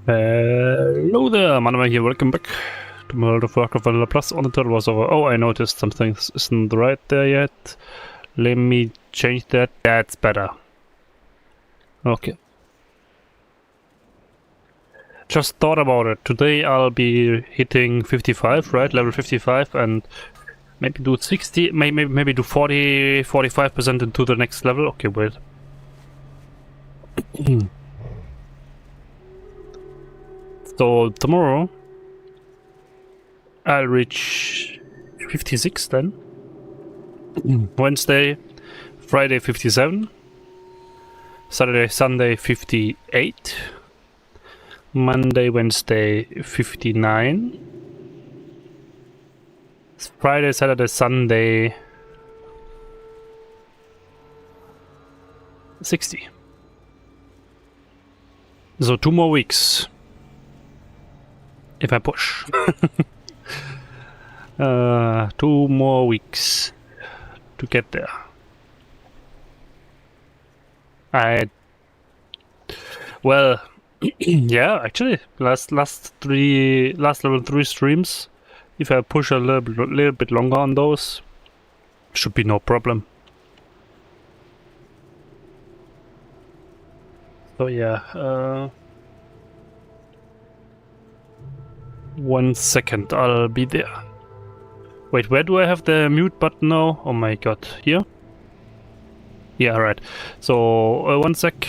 Hello there, Manama here, welcome back to my World of Warcraft Vanilla Plus on the Turtle Wars over. Oh, I noticed something isn't right there yet. Let me change that. That's better. Okay. Just thought about it. Today I'll be hitting 55, right? Level 55, and maybe do 60, maybe do 40, 45% into the next level. Okay, wait. So tomorrow I'll reach 56 then. Wednesday, Friday 57, Saturday, Sunday 58, Monday, Wednesday 59, Friday, Saturday, Sunday 60. So 2 more weeks. If I push. 2 more weeks to get there. Well, yeah, actually, last level 3 streams, if I push a little bit longer on those, should be no problem. So yeah, 1 second, I'll be there. Wait, where do I have the mute button now? Oh my god, here? Yeah, right. So, 1 sec.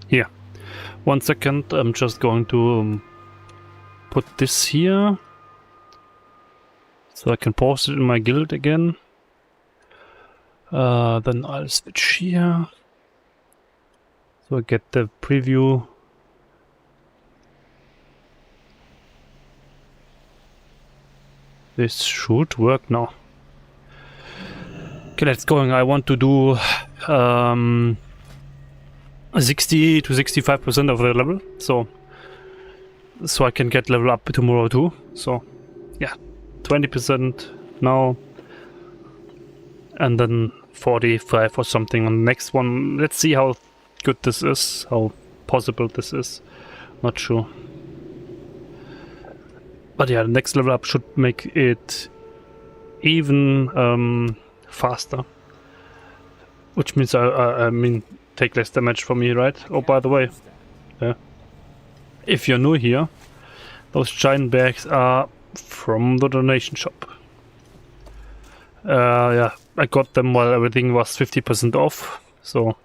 Here. 1 second, I'm just going to put this here so I can post it in my guild again. Then I'll switch here so I get the preview. This should work now. Okay, let's go. I want to do 60 to 65% of the level, so I can get level up tomorrow too. So yeah, 20% now, and then 45 or something on the next one. Let's see how good this is, how possible this is. Not sure, but yeah, the next level up should make it even faster, which means I mean take less damage from me, right? Oh, by the way, if you're new here, those giant bags are from the donation shop. Yeah, I got them while everything was 50% off, so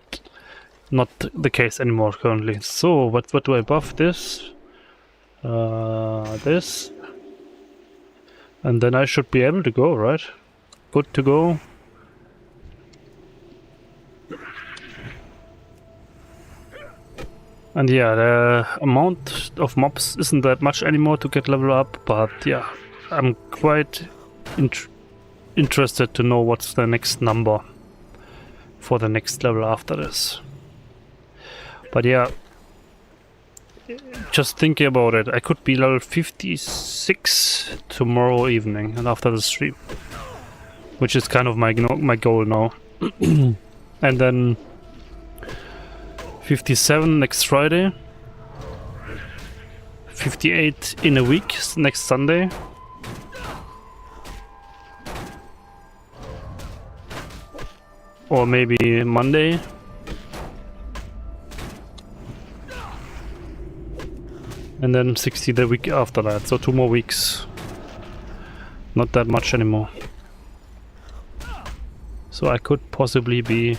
not the case anymore currently. So what do I buff? This, this, and then I should be able to go, right? Good to go. And yeah, the amount of mobs isn't that much anymore to get level up, but yeah, I'm quite interested to know what's the next number for the next level after this. But yeah, just thinking about it, I could be level 56 tomorrow evening and after the stream, which is kind of my goal now. And then 57 next Friday, 58 in a week next Sunday, or maybe Monday, and then 60 the week after that, so 2 more weeks. Not that much anymore. So I could possibly be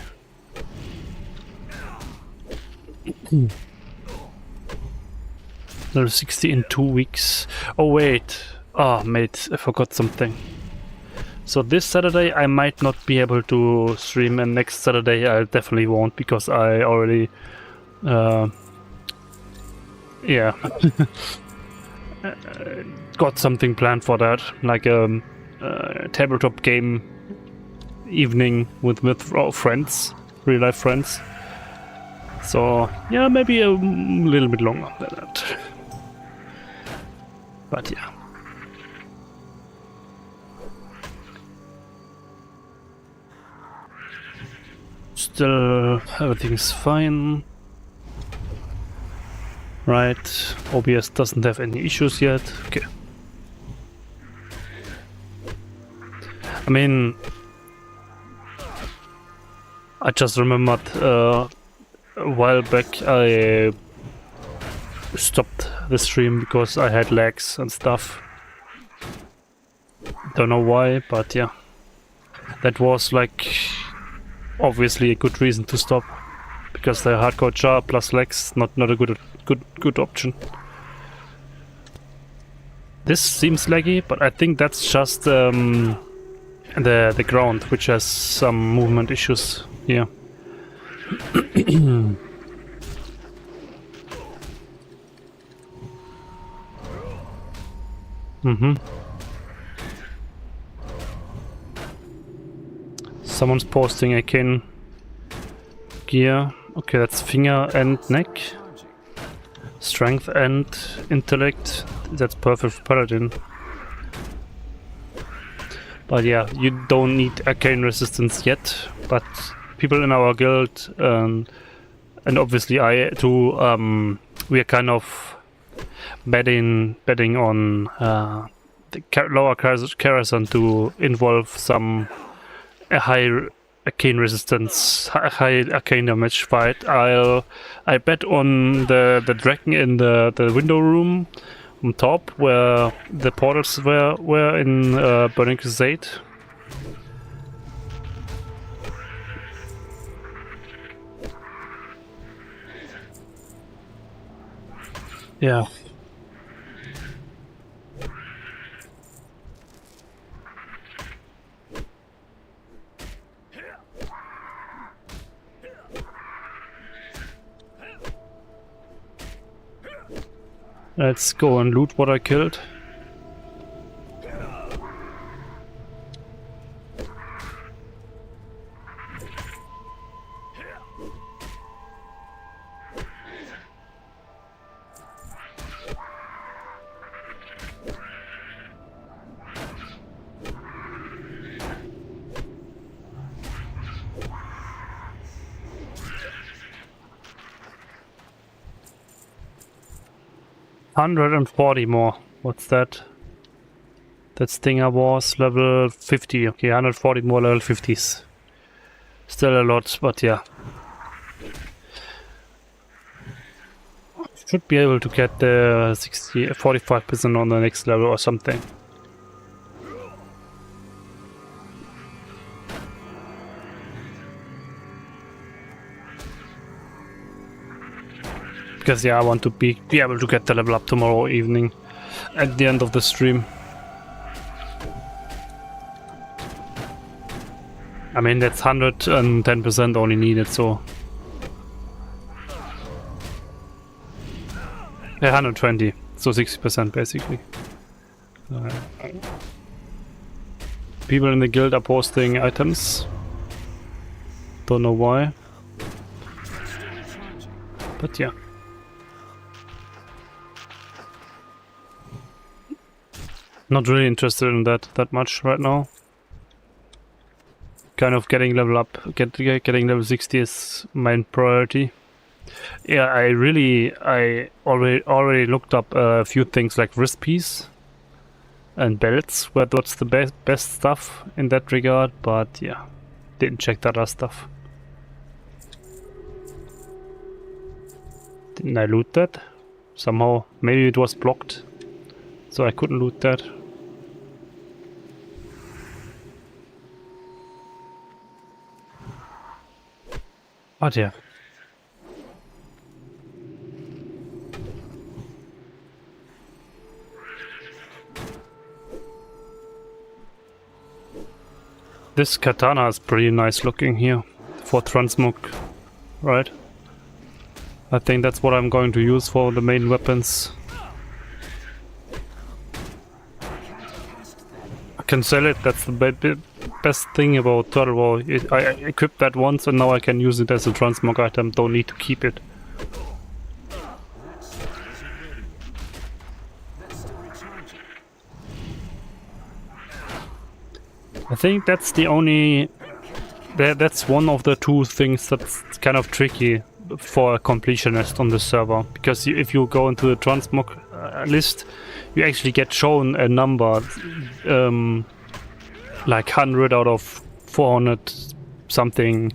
level 60 in 2 weeks. Oh wait, mate, I forgot something. So this Saturday I might not be able to stream, and next Saturday I definitely won't, because I already yeah got something planned for that, like a tabletop game evening with friends, real life friends. So yeah, maybe a little bit longer than that. But yeah. Still everything's fine. Right, OBS doesn't have any issues yet. Okay. I mean, I just remembered a while back I stopped the stream because I had lags and stuff. Don't know why, but yeah. That was like obviously a good reason to stop, because the hardcore jar plus lags not a good option. This seems laggy, but I think that's just the ground, which has some movement issues here. Someone's posting arcane gear. Okay, that's finger and neck. Strength and intellect. That's perfect for Paladin. But yeah, you don't need arcane resistance yet. But people in our guild, and obviously I too, we are kind of betting on the lower Karazhan to involve some high arcane resistance, high arcane damage fight. I bet on the dragon in the window room on top, where the portals were in Burning Crusade. Yeah. Let's go and loot what I killed. $140 more. What's that? That Stinger was level 50. Okay, 140 more level 50s. Still a lot, but yeah. Should be able to get the 45% on the next level or something. Because yeah, I want to be able to get the level up tomorrow evening at the end of the stream. I mean, that's 110% only needed, so... Yeah, 120, so 60% basically. people in the guild are posting items. Don't know why. But yeah. Not really interested in that much right now. Kind of getting level up, getting level 60 is main priority. Yeah, I already looked up a few things like wrist piece and belts, what's the best stuff in that regard, but yeah, didn't check that other stuff. Didn't I loot that? Somehow, maybe it was blocked, so I couldn't loot that. But yeah. This katana is pretty nice looking here for transmog, right? I think that's what I'm going to use for the main weapons. I can sell it, that's the best thing about Turtle WoW. I equipped that once and now I can use it as a transmog item, don't need to keep it. I think that's the only... That's one of the two things that's kind of tricky for a completionist on the server. Because if you go into the transmog list, you actually get shown a number like 100 out of 400 something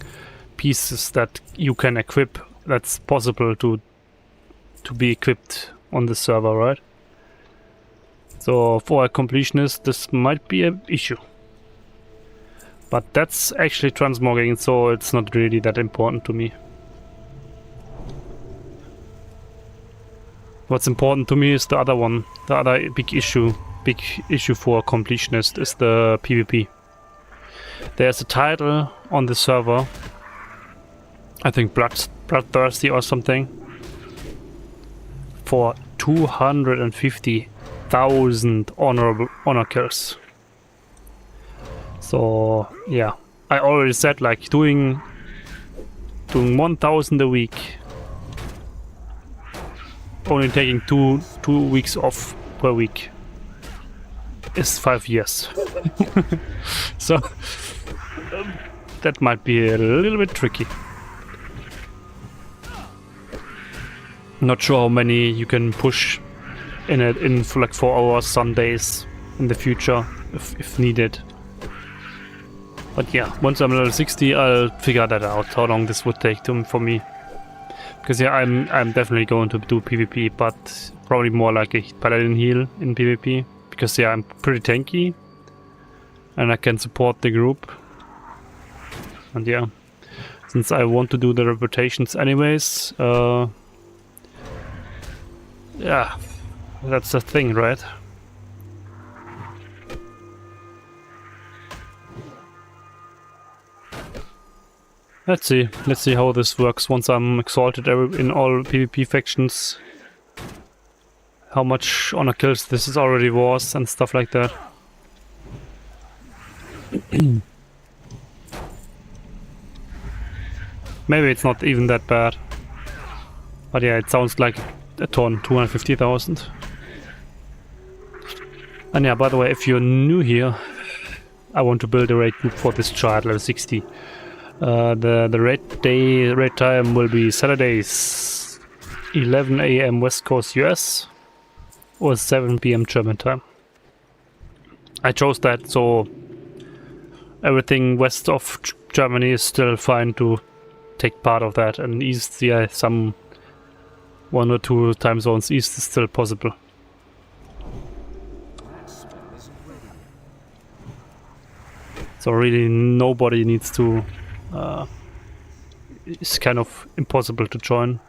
pieces that you can equip. That's possible to be equipped on the server, right? So for a completionist, this might be an issue. But that's actually transmogging, so it's not really that important to me. What's important to me is the other one. The other big issue for a completionist is the PvP. There's a title on the server, I think Bloodthirsty or something, for 250,000 honor kills. So yeah, I already said like doing 1,000 a week, only taking two weeks off per week is 5 years. So that might be a little bit tricky. Not sure how many you can push in for like 4 hours some days in the future if needed. But yeah, once I'm level 60, I'll figure that out, how long this would take for me. Because yeah, I'm definitely going to do PvP, but probably more like a Paladin heal in PvP. Because yeah, I'm pretty tanky, and I can support the group. And yeah, since I want to do the reputations anyways, yeah, that's the thing, right? Let's see how this works once I'm exalted in all PvP factions. How much honor kills this is already was and stuff like that. Maybe it's not even that bad. But yeah, it sounds like a ton, 250,000. And yeah, by the way, if you're new here, I want to build a raid group for this child, level 60. The raid time will be Saturdays, 11 AM West Coast US or 7 PM German time. I chose that so everything west of Germany is still fine to take part of that, and east, yeah, some 1 or 2 time zones east is still possible. So really nobody needs to it's kind of impossible to join.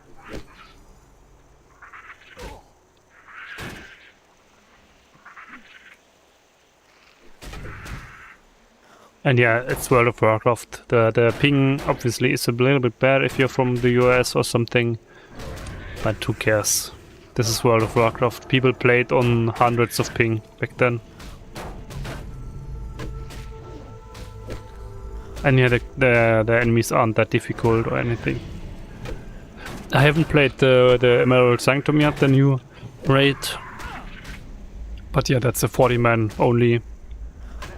And yeah, it's World of Warcraft. The ping obviously is a little bit bad if you're from the US or something, but who cares? This is World of Warcraft. People played on hundreds of ping back then. And yeah, the enemies aren't that difficult or anything. I haven't played the Emerald Sanctum yet, the new raid. But yeah, that's a 40-man only.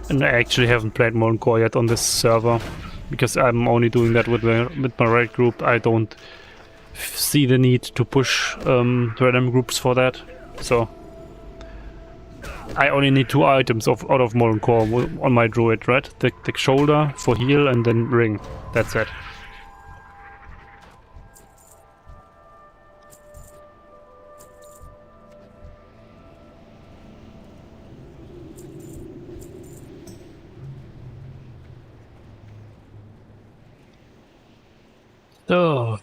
And I actually haven't played Molten Core yet on this server. Because I'm only doing that with my raid group. I don't see the need to push random groups for that. So I only need 2 items out of Molten Core on my druid, right? The shoulder for heal and then ring. That's it. Oh.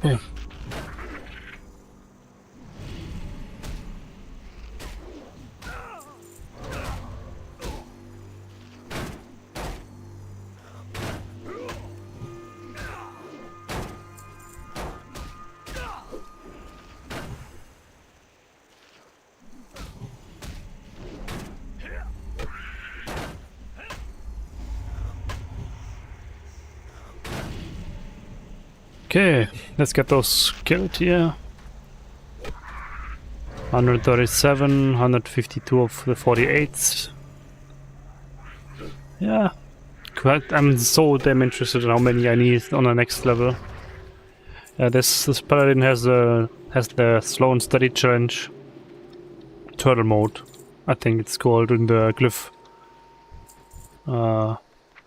Yeah. Okay, let's get those killed here. 137, 152 of the 48s. Yeah, quite. I'm so damn interested in how many I need on the next level. Yeah, this Paladin has the slow and steady challenge. Turtle mode, I think it's called in the glyph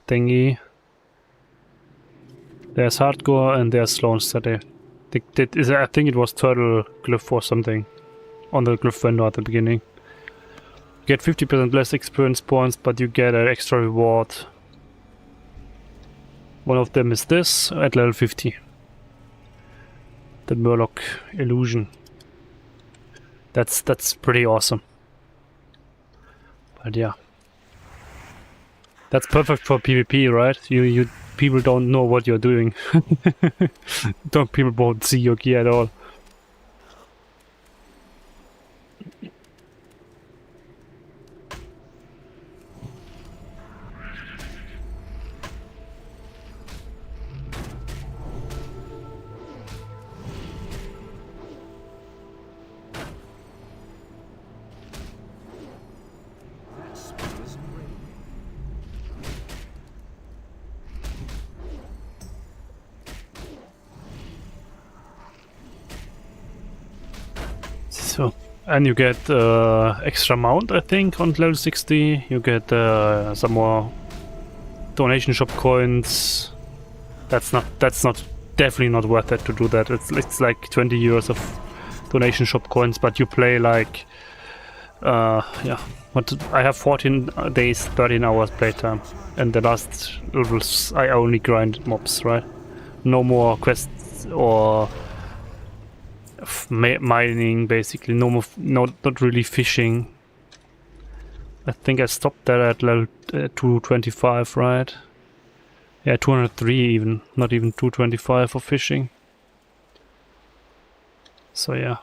thingy. There's hardcore and there's slow and steady. I think it was turtle glyph or something on the glyph window at the beginning. You get 50% less experience points, but you get an extra reward. One of them is this at level 50. The Murloc illusion. That's pretty awesome. But yeah. That's perfect for PvP, right? You people don't know what you're doing. People won't see your gear at all. So, and you get extra mount, I think, on level 60. You get some more donation shop coins. That's definitely not worth it to do that. It's like 20 euros of donation shop coins, but you play like yeah. What I have 14 days, 13 hours playtime, and the last levels I only grind mobs, right? No more quests or mining, basically. No more, not really fishing. I think I stopped there at level 225, right? Yeah, 203 even, not even 225 for fishing. So yeah.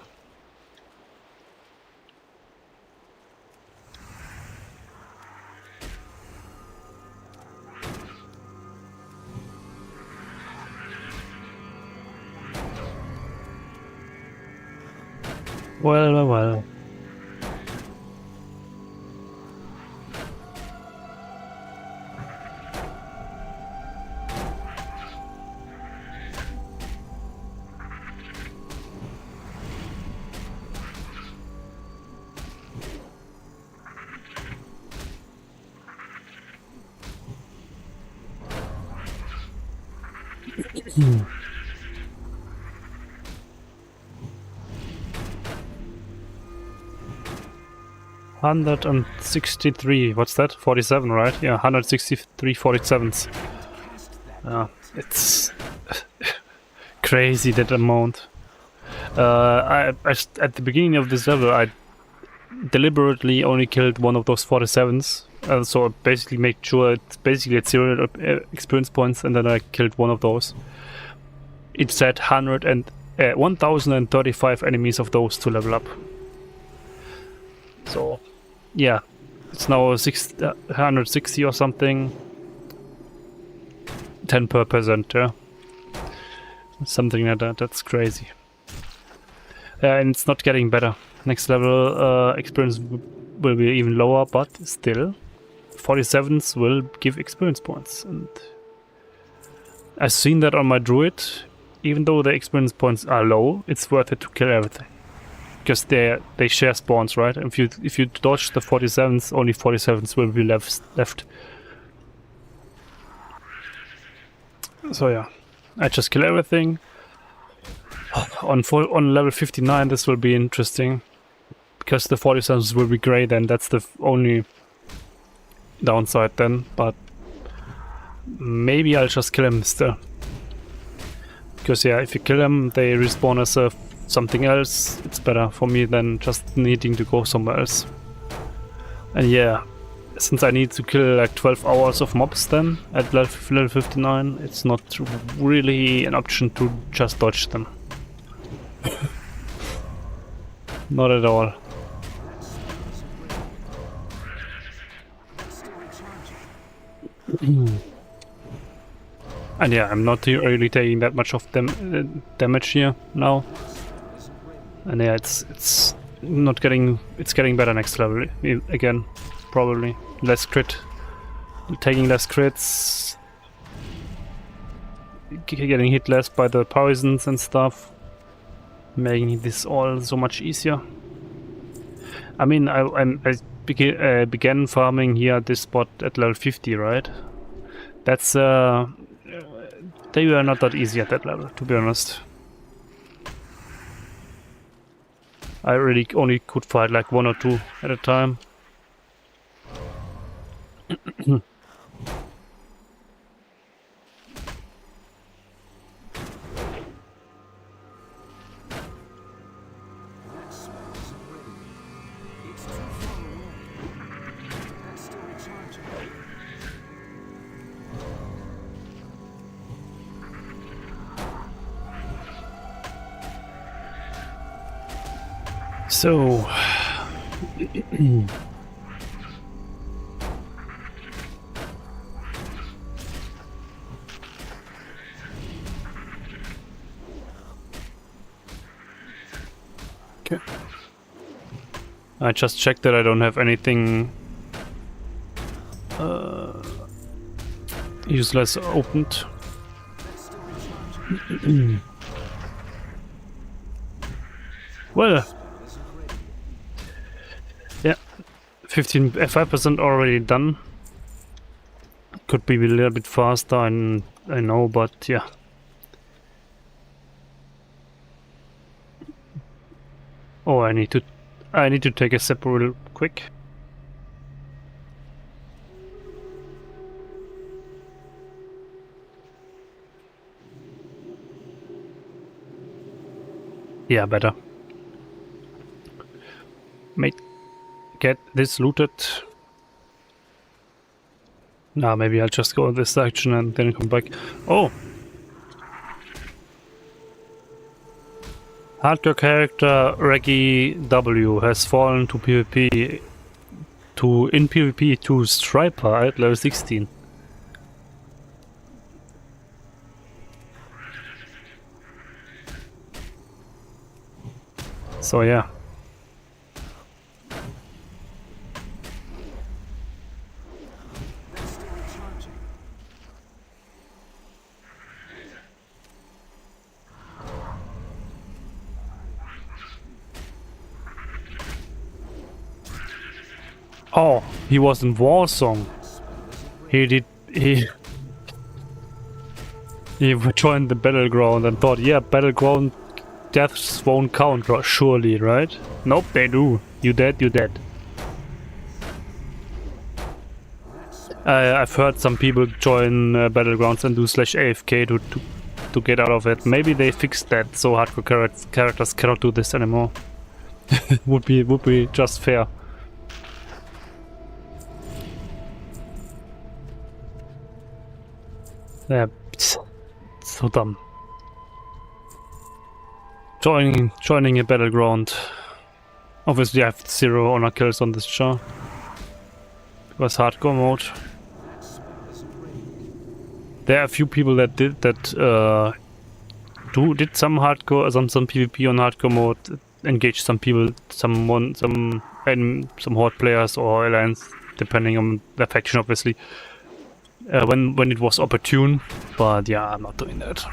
Well. $163. What's that? 47, right? Yeah, 163 47s. It's crazy, that amount. At the beginning of this level, I deliberately only killed one of those 47s. So I basically made sure it's basically at 0 experience points, and then I killed one of those. It said 1035 enemies of those to level up. So, yeah, it's now 160 or something. 10 per percent, yeah. Something like that. That's crazy. And it's not getting better. Next level experience will be even lower, but still 47s will give experience points. And I've seen that on my druid. Even though the experience points are low, it's worth it to kill everything. Because they share spawns, right? If you dodge the 47s, only 47s will be left. So yeah, I just kill everything. On level 59, this will be interesting, because the 47s will be grey. Then that's the only downside then. But maybe I'll just kill him still, because yeah, if you kill them, they respawn as something else. It's better for me than just needing to go somewhere else. And yeah, since I need to kill like 12 hours of mobs then at level 59, it's not really an option to just dodge them. Not at all. And yeah, I'm not really taking that much of damage here now. And yeah, it's not getting, it's getting better next level again, probably. Less crit, taking less crits, getting hit less by the poisons and stuff, making this all so much easier. I mean, I began farming here at this spot at level 50, right? That's they were not that easy at that level, to be honest. I really only could fight like 1 or 2 at a time. So okay. I just checked that I don't have anything useless opened. Well, yeah, 5% already done. Could be a little bit faster, I know, but yeah. Oh, I need to take a sip real quick. Yeah, better. Get this looted. Nah, maybe I'll just go in this section and then come back. Oh! Hardcore character Reggie W has fallen to PvP in PvP to Striper at level 16. So yeah. Oh, he was in Warsong. He You joined the battleground and thought, yeah, battleground deaths won't count, surely, right? Nope, they do. You dead, you dead. I've heard some people join battlegrounds and do /AFK to get out of it. Maybe they fixed that so hardcore characters cannot do this anymore. would be just fair. Yeah, so dumb. Joining a battleground. Obviously, I have 0 honor kills on this char. It was hardcore mode. There are a few people that did that. Did some hardcore, some PvP on hardcore mode. Engaged some people, some horde players or alliance, depending on the faction, obviously. When it was opportune, but yeah, I'm not doing that.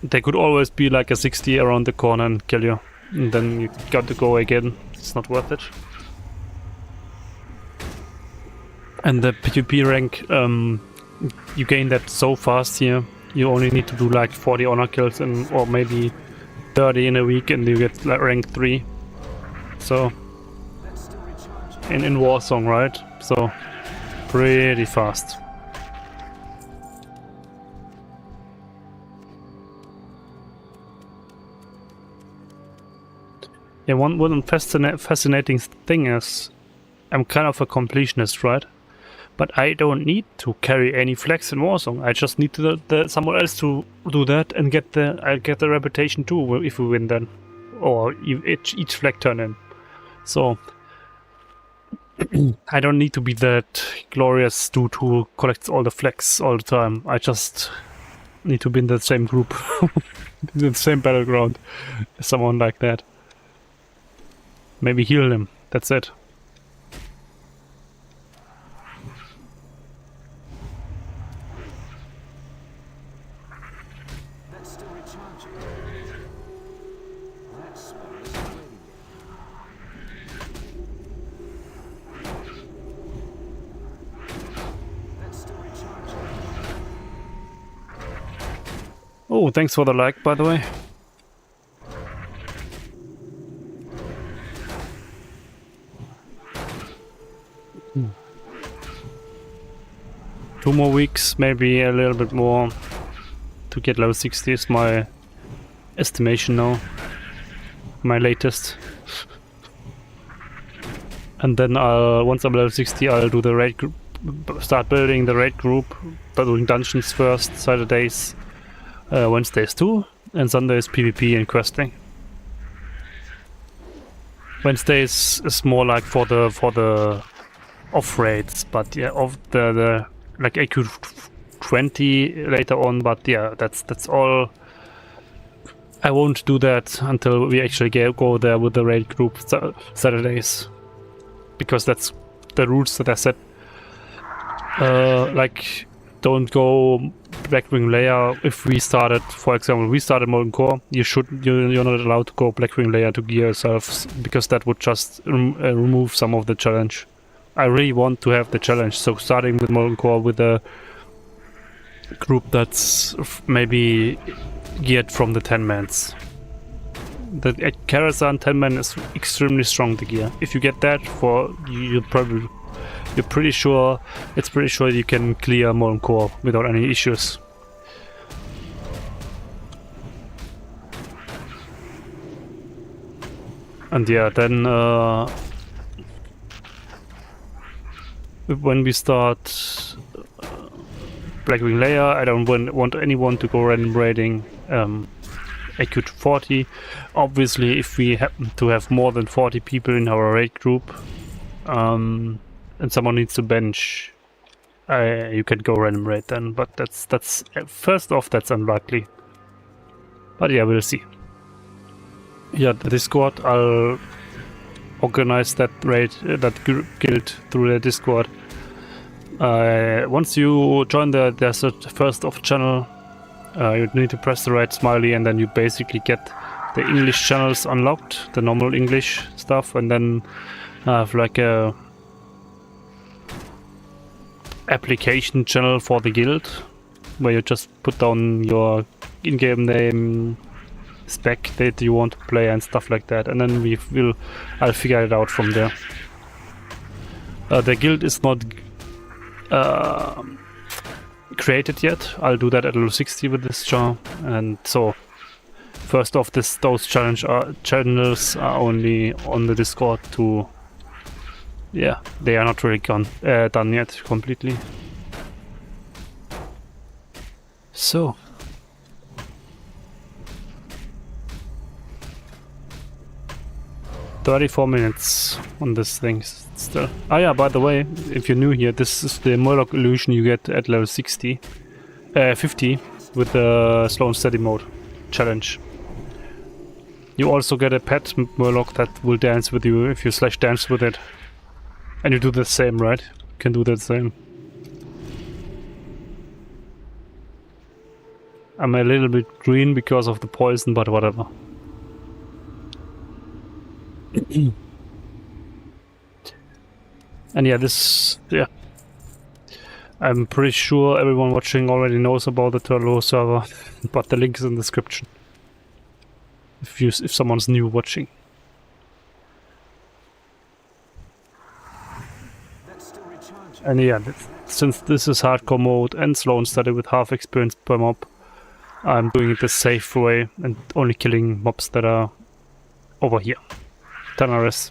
There could always be like a 60 around the corner and kill you, and then you got to go again. It's not worth it. And the PvP rank, you gain that so fast here. You only need to do like 40 honor kills or maybe 30 in a week, and you get like rank 3. So in Warsong, right? So pretty fast. Yeah, one fascinating thing is I'm kind of a completionist, right? But I don't need to carry any flags in Warsong. I just need someone else to do that and I'll get the reputation too if we win then, or each flag turn in. So I don't need to be that glorious dude who collects all the flags all the time. I just need to be in the same group, in the same battleground, someone like that. Maybe heal him. That's it. Oh, thanks for the like, by the way. Two more weeks, maybe a little bit more, to get level 60 is my estimation now. My latest. And then once I'm level 60, I'll do the raid group, start building the raid group, by doing dungeons first, Saturdays, Wednesdays too, and Sundays PvP and questing. Wednesdays is more like for the off raids, but yeah, of the like AQ 20 later on, but yeah, that's all. I won't do that until we actually go there with the raid group Saturdays, because that's the rules that I set. Like, don't go Blackwing layer. If we started, for example, we started Molten Core, you're not allowed to go Blackwing layer to gear yourself, because that would just remove some of the challenge. I really want to have the challenge, so starting with Molten Core with a group that's maybe geared from the 10-mans. The Karazhan 10-man is extremely strong to gear. If you get that, you're pretty sure you can clear Molten Core without any issues. And yeah, then when we start Blackwing layer, I don't want anyone to go random raiding AQ 40. Obviously, if we happen to have more than 40 people in our raid group, and someone needs to bench, you can go random raid then. But that's first off, that's unlikely. But yeah, we'll see. Yeah, the Discord, I'll organize that raid, that guild through the Discord. Once you join there's a first off channel, you need to press the right smiley, and then you basically get the English channels unlocked, the normal English stuff, and then have like a application channel for the guild, where you just put down your in-game name, spec that you want to play and stuff like that, and then I'll figure it out from there. The guild is not created yet. I'll do that at level 60 with this jar, and so first off, those channels are only on the Discord to, yeah, they are not really done yet completely. So 34 minutes on this thing still. Oh yeah, by the way, if you're new here, this is the Murloc illusion you get at level 50 with the slow and steady mode challenge. You also get a pet Murloc that will dance with you if you slash dance with it. And you do the same, right? You can do the same. I'm a little bit green because of the poison, but whatever. And yeah, yeah. I'm pretty sure everyone watching already knows about the turtel server, but the link is in the description. If someone's new watching. And yeah, since this is hardcore mode and slow and steady with half experience per mob, I'm doing it the safe way and only killing mobs that are over here. 10 RS.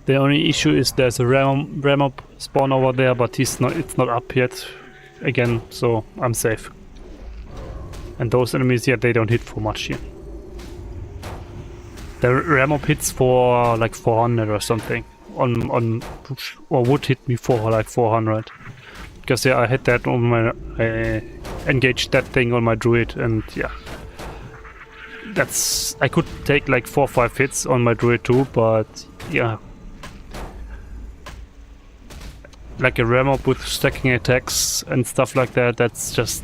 The only issue is there's a ram mob spawn over there, but it's not up yet again, so I'm safe. And those enemies here, they don't hit for much here. The ram mob hits for like 400 or something on or would hit me for like 400, because yeah, I hit that on my engaged that thing on my druid, and yeah, I could take like 4 or 5 hits on my druid too, but yeah, like a ram mob with stacking attacks and stuff like that, that's just,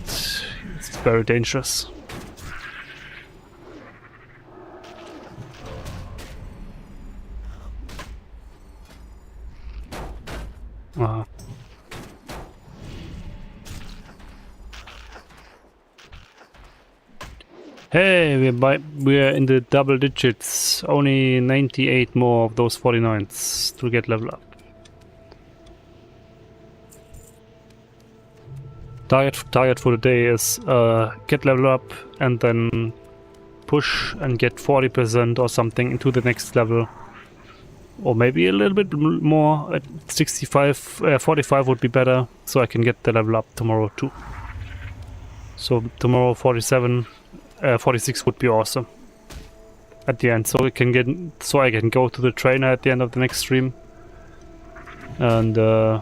it's very dangerous. Hey, we're in the double digits. Only 98 more of those 49s to get level up. Target for the day is get level up and then push and get 40% or something into the next level. Or maybe a little bit more, at 65, 45 would be better, so I can get the level up tomorrow too. So tomorrow 47, 46 would be awesome at the end, so I can go to the trainer at the end of the next stream and yeah,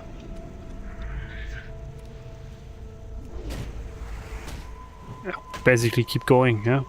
basically keep going, yeah.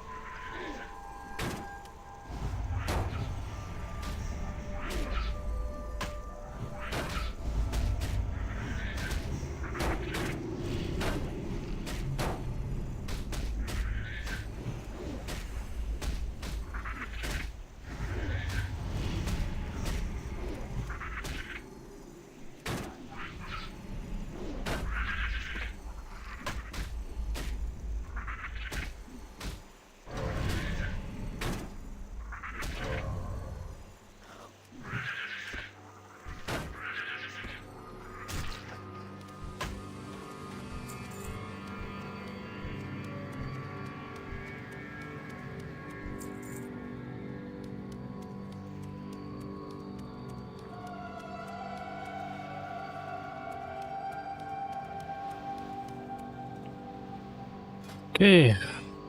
Okay,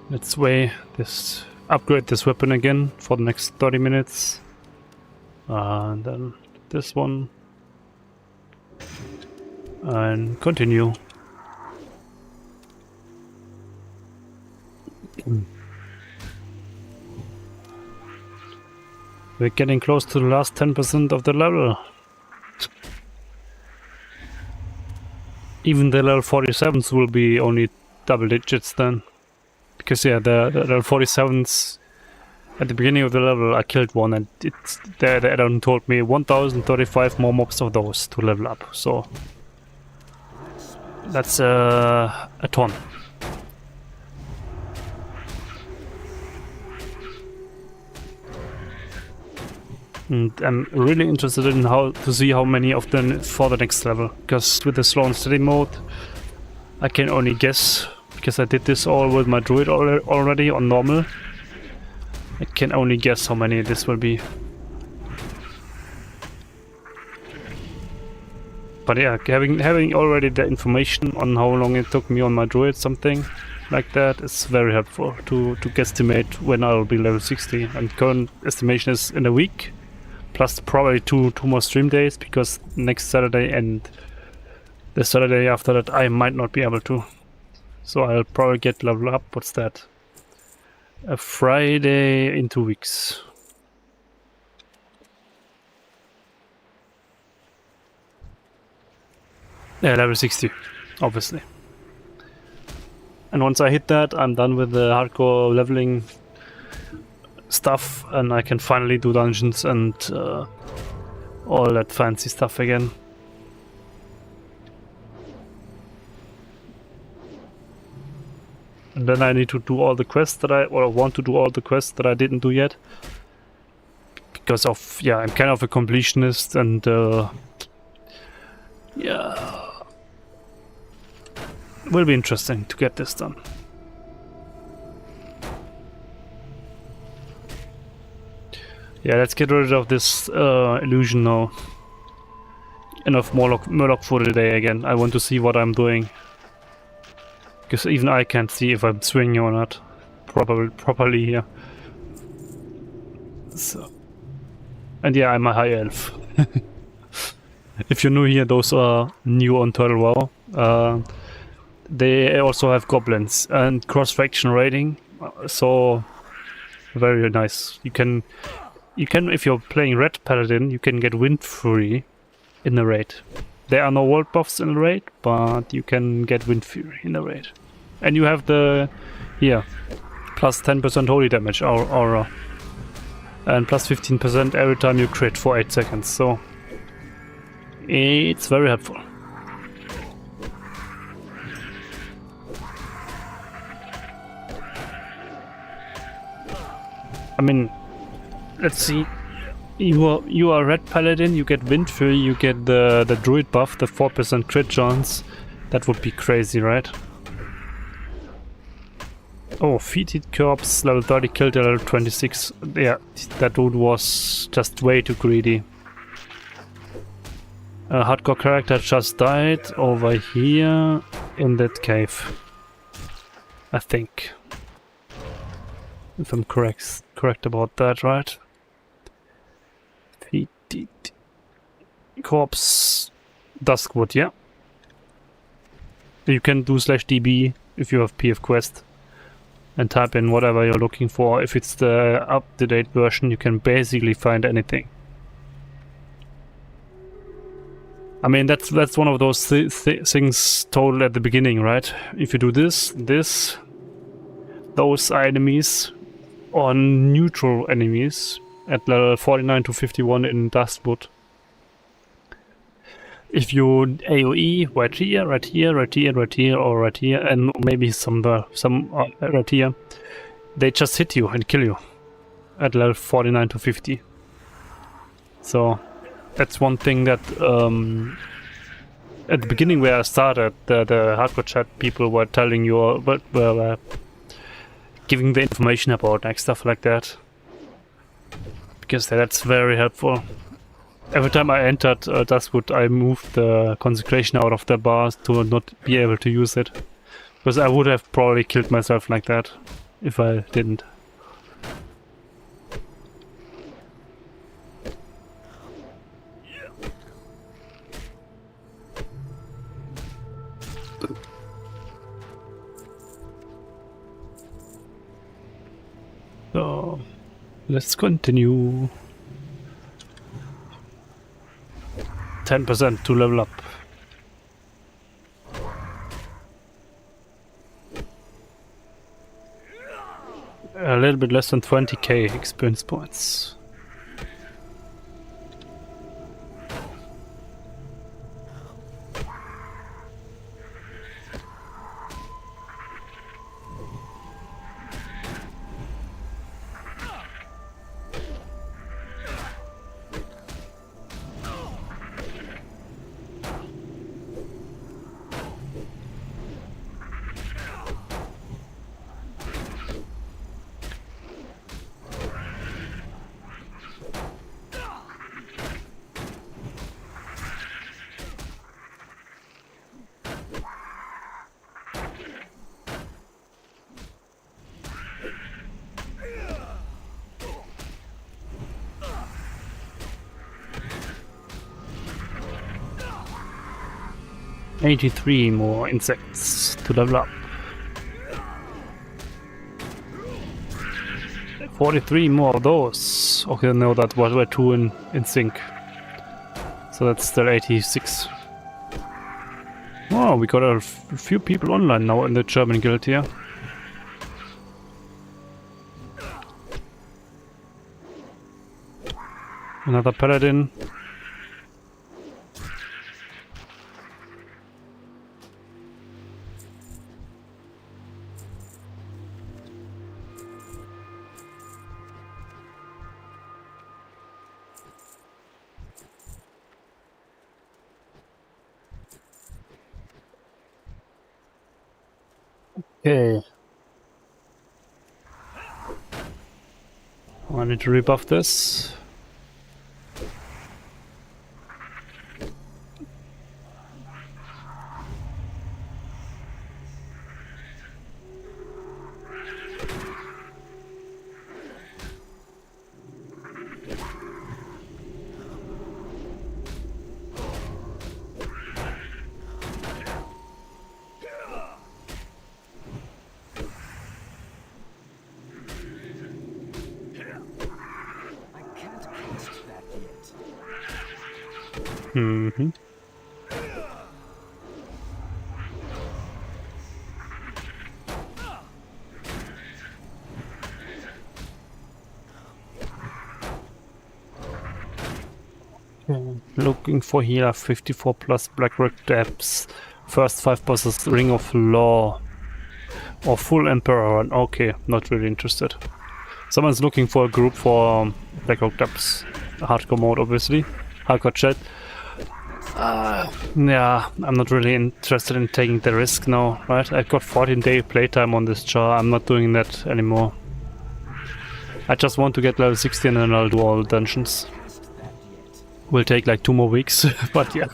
let's upgrade this weapon again for the next 30 minutes. And then this one. And continue. We're getting close to the last 10% of the level. Even the level 47s will be only double digits then, because yeah, the level 47s At the beginning of the level, I killed one, and the addon told me 1035 more mobs of those to level up. So that's a ton. And I'm really interested in how to see how many of them for the next level, because with the slow and steady mode, I can only guess, because I did this all with my druid already on normal. I can only guess how many this will be. But yeah, having already the information on how long it took me on my druid, something like that, is very helpful to guesstimate when I'll be level 60. And current estimation is in a week, plus probably two more stream days, because next Saturday and the Saturday after that I might not be able to. So I'll probably get level up. What's that? A Friday in 2 weeks. Yeah, level 60, obviously. And once I hit that, I'm done with the hardcore leveling stuff, and I can finally do dungeons and all that fancy stuff again. And then I need to do all the quests that I want to do all the quests that I didn't do yet. Because of, yeah, I'm kind of a completionist, and yeah, will be interesting to get this done. Yeah, let's get rid of this illusion now. Enough Murloc for the day again. I want to see what I'm doing. Because even I can't see if I'm swinging or not properly here. So, and yeah, I'm a high elf. If you're new here, those are new on Turtle WoW. They also have goblins and cross-faction raiding, so very nice. You can, if you're playing Red Paladin, you can get Wind Fury in the raid. There are no world buffs in the raid, but you can get Wind Fury in the raid. And you have the, here, plus 10% holy damage aura. And plus 15% every time you crit for 8 seconds, so it's very helpful. I mean, let's see. You are Red Paladin, you get Wind Fury, you get the Druid buff, the 4% crit chance. That would be crazy, right? Oh, Feated Corpse, level 30, killed at level 26. Yeah, that dude was just way too greedy. A hardcore character just died over here in that cave. I think. If I'm correct about that, right? Feated Corpse, Duskwood, yeah. You can do /db if you have PF Quest and type in whatever you're looking for. If it's the up-to-date version, you can basically find anything. I mean, that's one of those things told at the beginning, right? If you do this, those are enemies or neutral enemies at level 49 to 51 in Duskwood. If you AoE right here, right here, right here, right here, or right here, and maybe some right here, they just hit you and kill you at level 49 to 50. So that's one thing that at the beginning where I started, the hardcore chat people were telling you, were giving the information about like stuff like that, because that's very helpful. Every time I entered Duskwood, I moved the consecration out of the bars to not be able to use it. Because I would have probably killed myself like that if I didn't. So, let's continue. 10% to level up. little bit less than 20k experience points. $83 more insects to level up. 43 more of those. Okay, no, that was were 2 in sync. So that's still 86. Oh, we got a few people online now in the German guild here. Another Paladin. Okay. I need to rebuff this. Mm-hmm. Looking for healer 54 plus Blackrock Depths. First 5 bosses, Ring of Law. Or full Emperor run. Okay, not really interested. Someone's looking for a group for Blackrock Depths. Hardcore mode, obviously. Hardcore chat. Yeah, I'm not really interested in taking the risk now, right? I've got 14-day playtime on this jar. I'm not doing that anymore. I just want to get level 60 and then I'll do all the dungeons. Will take like 2 more weeks, but yeah.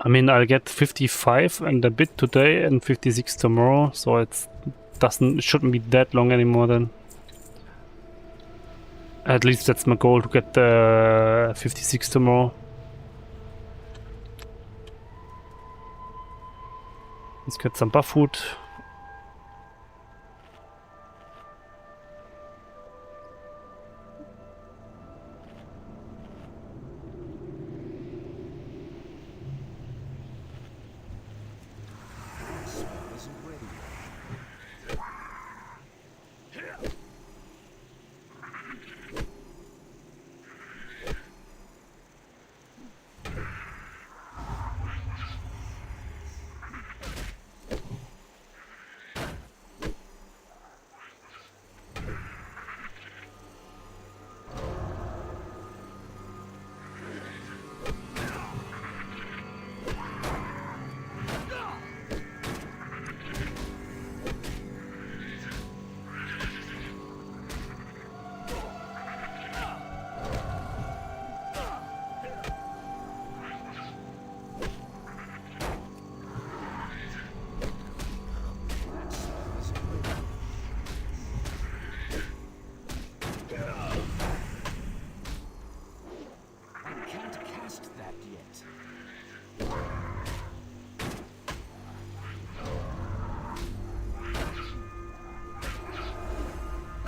I mean, I'll get 55 and a bit today and 56 tomorrow, so it shouldn't be that long anymore then. At least that's my goal, to get the 56 tomorrow. Let's get some buff food.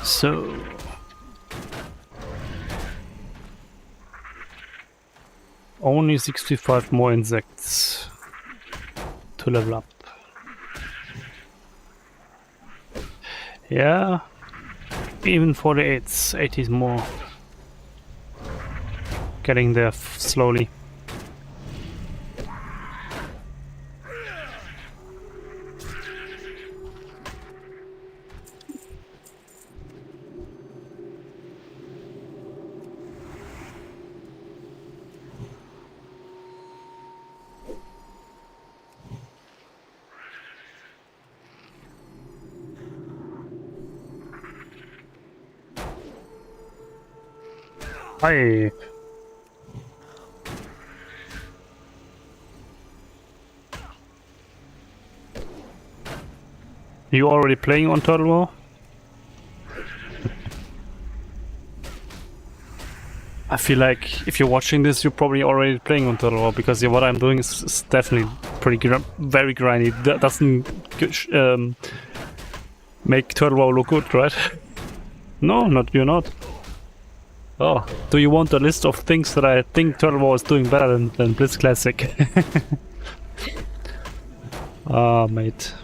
So... Only 65 more insects to level up. Yeah, even 48s, 80s more. Getting there slowly. Hi. You already playing on Turtle War? I feel like if you're watching this, you're probably already playing on Turtle War, because what I'm doing is definitely pretty very grindy. That doesn't make Turtle War look good, right? No, you're not. Oh, do you want a list of things that I think Turtle War is doing better than Blitz Classic? Ah, mate.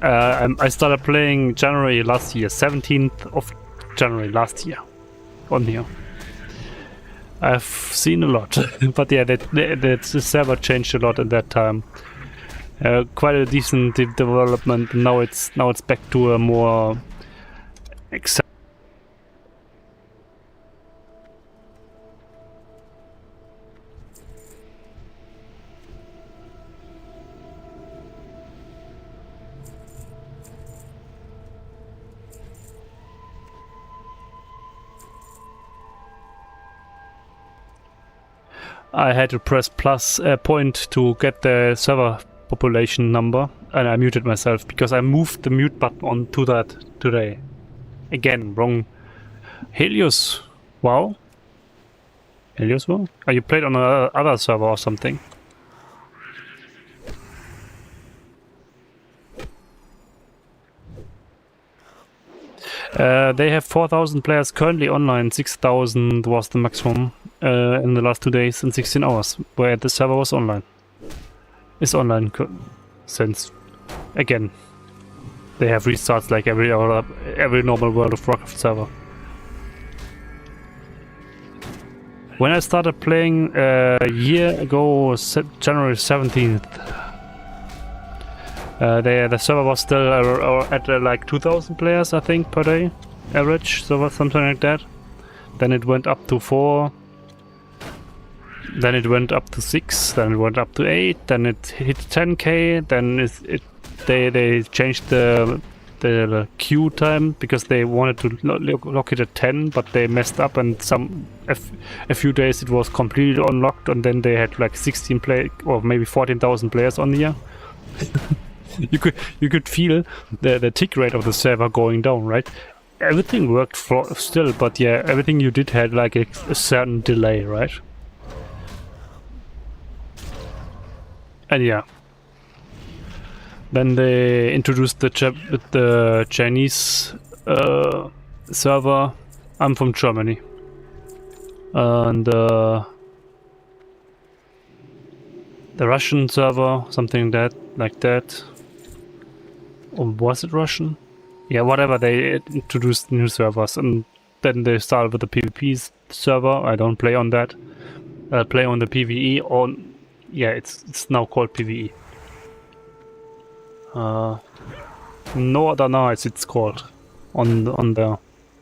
I started playing January last year, 17th of January last year, on here. I've seen a lot, but yeah, the server changed a lot at that time. Quite a decent development. Now it's back to a more I had to press plus point to get the server population number, and I muted myself because I moved the mute button onto that today. Again, wrong. Helios, wow. Helios, wow. Are you played on another server or something? They have 4,000 players currently online. 6,000 was the maximum in the last 2 days in 16 hours, where the server was online. It's online since, again, they have restarts like every normal World of Warcraft server. When I started playing a year ago, January 17th, the server was still at like 2,000 players, I think, per day, average, so something like that. Then it went up to 4, then it went up to 6, then it went up to 8, then it hit 10k, then they changed the queue time because they wanted to lock it at 10, but they messed up, and a few days it was completely unlocked, and then they had like 16 or maybe 14,000 players on here. You could feel the tick rate of the server going down, right? Everything worked still, but yeah, everything you did had like a certain delay, right? And yeah, then they introduced the Chinese server. I'm from Germany, and the Russian server, something like that. Or was it Russian? Yeah, whatever. They introduced new servers, and then they started with the PvP server. I don't play on that. I play on the PvE. Yeah, it's now called PvE. No other nights it's called on the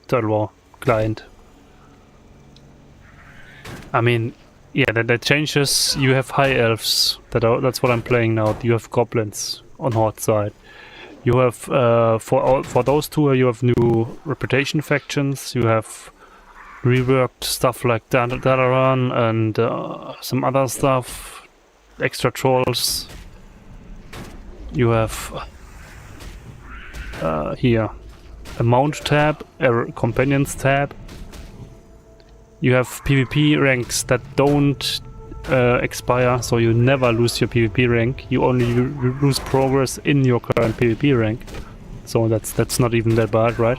Turtle War client. I mean, yeah, the changes. You have high elves. That's what I'm playing now. You have goblins on Horde side. You have for those two, you have new reputation factions. You have reworked stuff like Dalaran and some other stuff, extra trolls. You have here a mount tab, a companions tab. You have PvP ranks that don't expire, so you never lose your PvP rank. You only lose progress in your current PvP rank. So that's not even that bad, right?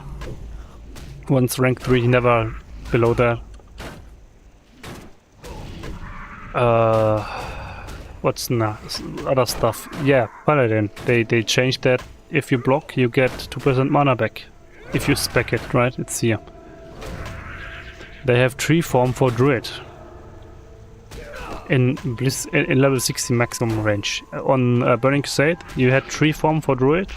Once rank 3, never below that. What's other stuff? Yeah, Paladin. They changed that. If you block, you get 2% mana back. If you spec it, right? It's here. They have tree form for druid. In level 60 maximum range. On Burning Crusade, you had tree form for druid.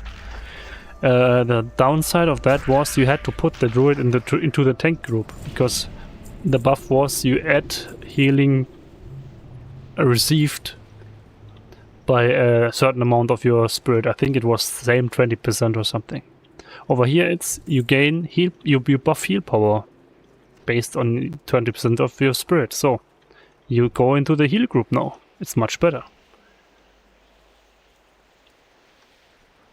The downside of that was you had to put the druid into the tank group, because the buff was you add healing received by a certain amount of your spirit. I think it was the same 20% or something. Over here it's you gain heal, you buff heal power based on 20% of your spirit. So you go into the heal group now. It's much better.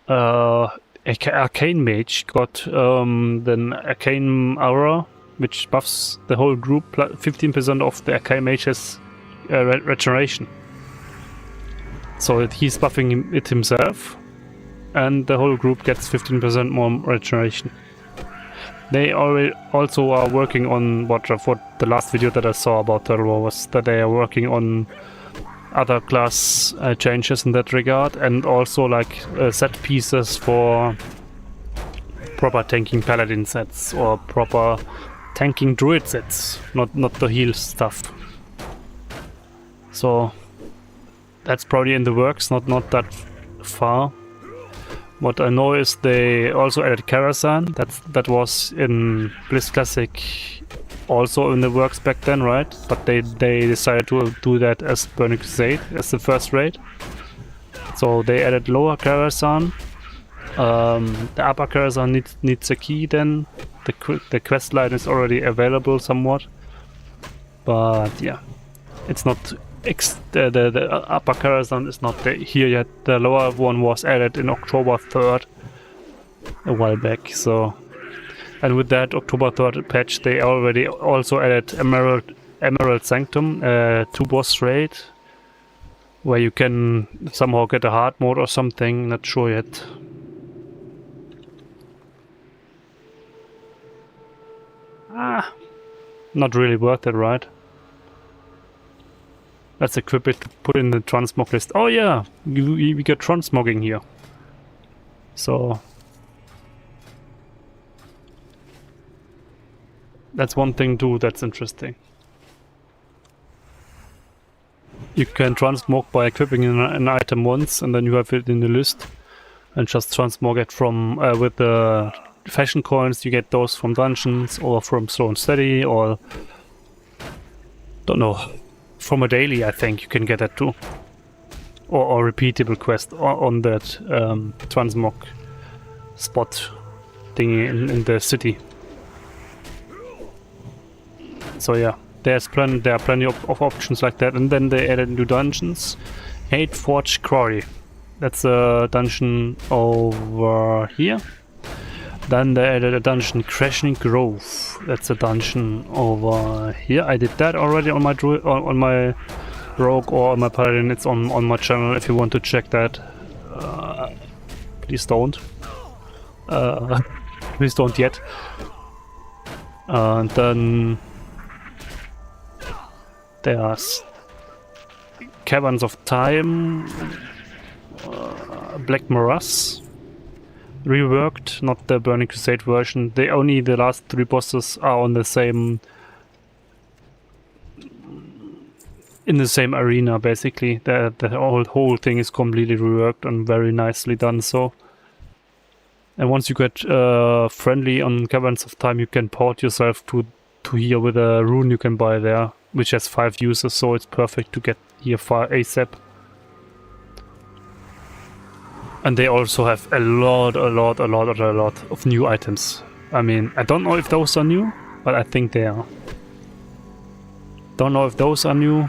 Arcane Mage got then Arcane Aura, which buffs the whole group. 15% of the Arcane Mage's regeneration. So he's buffing it himself, and the whole group gets 15% more regeneration. They also are working on what the last video that I saw about Total War was that they are working on other class changes in that regard, and also like set pieces for proper tanking Paladin sets or proper tanking Druid sets, not the heal stuff. So that's probably in the works, not that far. What I know is they also added Karazhan. That was in Blizz Classic also in the works back then, right? But they decided to do that as Burning Crusade, as the first raid. So they added lower Karazhan. The upper Karazhan needs a key then. The quest line is already available somewhat. But yeah, it's not... the upper Karazhan is not here yet. The lower one was added in October 3rd, a while back. So, and with that October 3rd patch, they already also added Emerald Sanctum, 2-boss raid, where you can somehow get a hard mode or something. Not sure yet. Not really worth it, right? Let's equip it to put in the transmog list. Oh yeah, we get transmogging here. So that's one thing too that's interesting. You can transmog by equipping an item once, and then you have it in the list, and just transmog it from with the fashion coins. You get those from dungeons or from Slow and Steady, or don't know. From a daily, I think you can get that too, or repeatable quest on that transmog spot thingy in the city. So yeah, there are plenty of options like that. And then they added new dungeons. Hate Forge Quarry, that's a dungeon over here. Then they added a dungeon, Crashing Grove. That's a dungeon over here. I did that already on my rogue or on my paladin. It's on my channel if you want to check that. Please don't. Please don't yet. And then there's Caverns of Time, Black Morass. Reworked, not the Burning Crusade version. The last 3 bosses are on the same, in the same arena basically. The whole thing is completely reworked and very nicely done. So, and once you get friendly on Caverns of Time, you can port yourself to here with a rune you can buy there, which has 5 uses. So it's perfect to get here far ASAP. And they also have a lot of new items. I mean, I don't know if those are new, but I think they are. Don't know if those are new.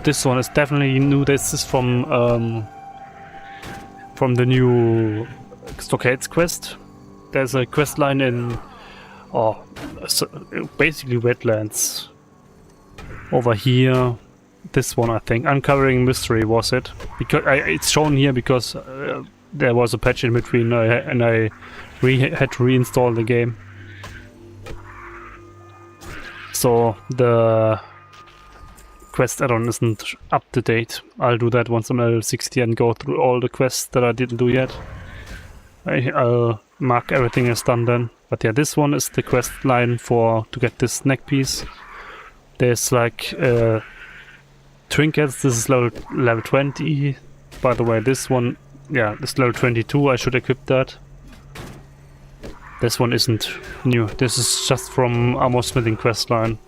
This one is definitely new. This is from the new Stockades quest. There's a quest line in, basically wetlands. Over here. This one, I think. Uncovering Mystery was it. Because it's shown here because there was a patch in between and I had to reinstall the game. So quest add-on isn't up to date. I'll do that once I'm level 60 and go through all the quests that I didn't do yet. I'll mark everything as done then. But yeah, this one is the quest line to get this neck piece. There's like trinkets. This is level 20. By the way, this one, yeah, this level 22. I should equip that. This one isn't new. This is just from armor smithing quest line.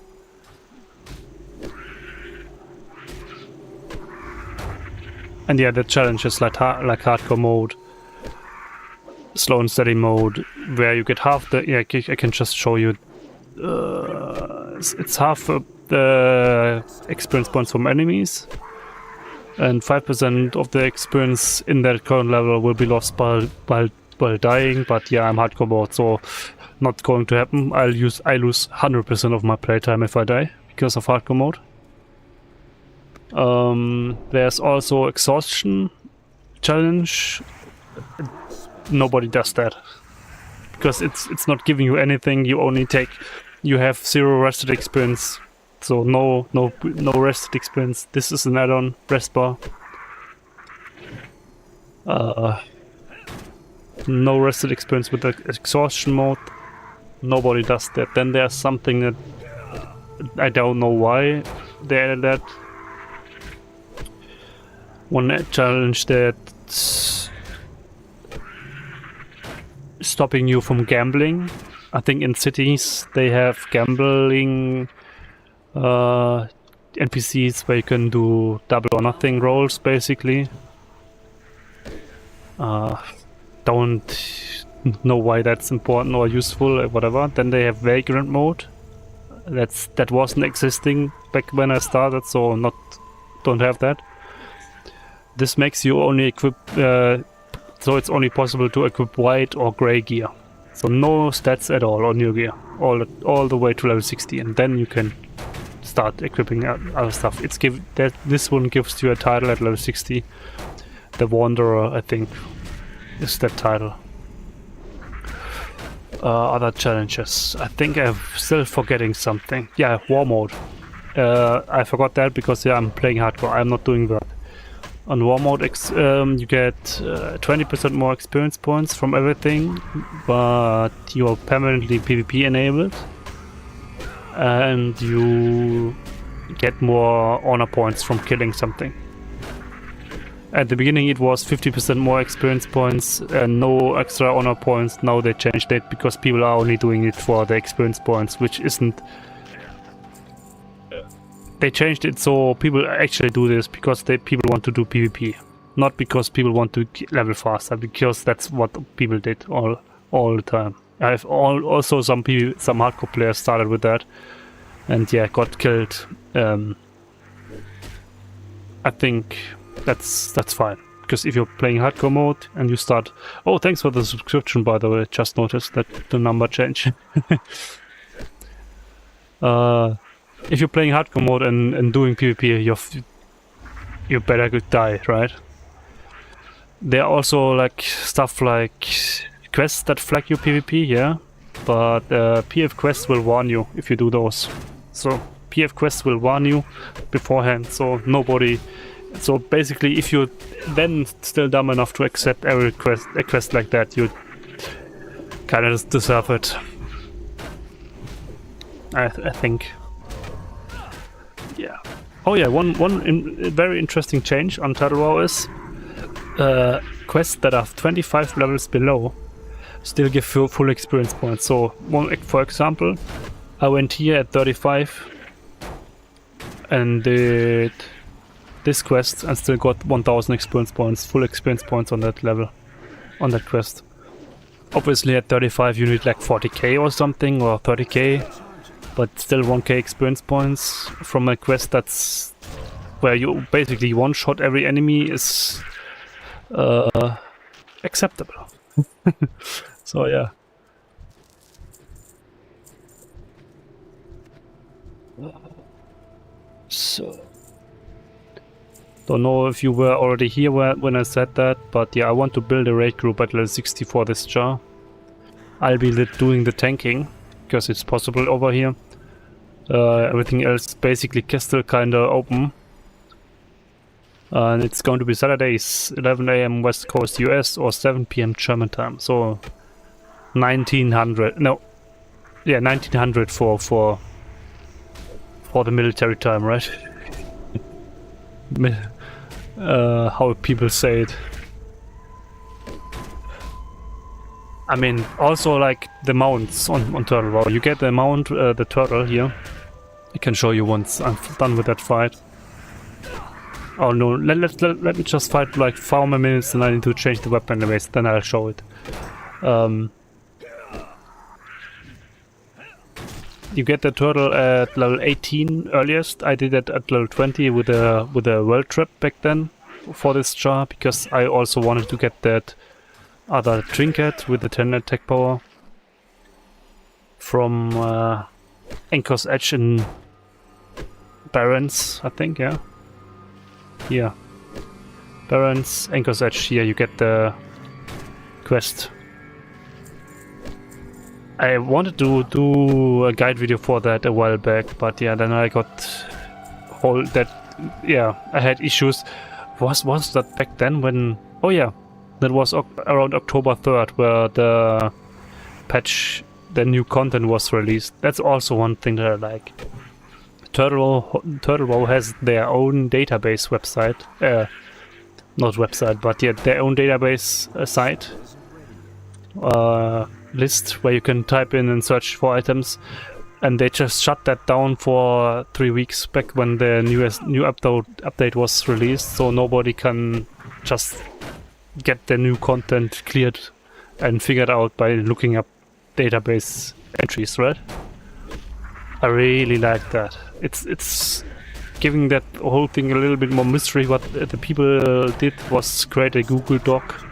And yeah, the challenge is like hardcore mode, slow and steady mode, where you get half the. Yeah, I can just show you. It's half the experience points from enemies, and 5% of the experience in that current level will be lost while dying. But yeah, I'm hardcore mode, so not going to happen. I lose 100% of my playtime if I die because of hardcore mode. There's also exhaustion challenge. Nobody does that because it's not giving you anything. You have 0 rested experience, so no rested experience. This is an add-on rest bar. No rested experience with the exhaustion mode. Nobody does that. Then there's something that I don't know why they added that. One challenge that's stopping you from gambling. I think in cities they have gambling NPCs where you can do double or nothing rolls basically. Don't know why that's important or useful or whatever. Then they have vagrant mode. That wasn't existing back when I started, so don't have that. This makes you only equip, so it's only possible to equip white or grey gear. So no stats at all on your gear, all the way to level 60, and then you can start equipping other stuff. This one gives you a title at level 60. The Wanderer, I think, is that title. Other challenges. I think I'm still forgetting something. Yeah, war mode. I forgot that because I'm playing hardcore. I'm not doing that. On war mode, you get 20% more experience points from everything, but you're permanently PvP enabled, and you get more honor points from killing something. At the beginning it was 50% more experience points and no extra honor points. Now they changed it because people are only doing it for the experience points, which isn't... They changed it so people actually do this because people want to do PvP, not because people want to level faster, because that's what people did all the time. I've also some hardcore players started with that, and yeah, got killed. I think that's fine, because if you're playing hardcore mode and you start... Oh, thanks for the subscription, by the way. Just noticed that the number changed. If you're playing hardcore mode and doing PvP, you better die, right? There are also like stuff like quests that flag you PvP, yeah, but PF quests will warn you if you do those. So PF quests will warn you beforehand, so nobody... So basically, if you're then still dumb enough to accept a quest like that, you kind of deserve it. I think. Yeah. Oh yeah, one very interesting change on Turtle WoW is quests that are 25 levels below still give full experience points. So, for example, I went here at 35 and did this quest and still got 1000 experience points, full experience points on that level, on that quest. Obviously at 35 you need like 40k or something, or 30k, but still 1k experience points from a quest that's where you basically one-shot every enemy is acceptable. So yeah. So don't know if you were already here when I said that, but yeah, I want to build a raid group at level 60 for this jar. I'll be doing the tanking, because it's possible over here. Everything else basically still kinda open. And it's going to be Saturdays, 11 AM West Coast US or 7 PM German time. So 1900, no, yeah, 1900 for the military time, right? How people say it. I mean, also like the mounts on Turtle WoW. You get the mount, the turtle here. I can show you once I'm done with that fight. Oh no, let me just fight like 4 more minutes and I need to change the weapon anyways, then I'll show it. You get the turtle at level 18 earliest. I did it at level 20 with a world trip back then for this jar, because I also wanted to get that other trinket with the 10 attack power from Anchor's Edge in Barrens, I think, yeah. Here. Barrens, Anchor's Edge, here you get the quest. I wanted to do a guide video for that a while back, but yeah, then I got I had issues. Was that back then when... Oh yeah, that was around October 3rd where the patch, the new content was released. That's also one thing that I like. Turtle WoW has their own database website. Not website, but yeah, their own database site. List where you can type in and search for items. And they just shut that down for 3 weeks back when the new update was released. So nobody can just get the new content cleared and figured out by looking up database entries, right? I really like that. It's giving that whole thing a little bit more mystery. What the people did was create a Google Doc,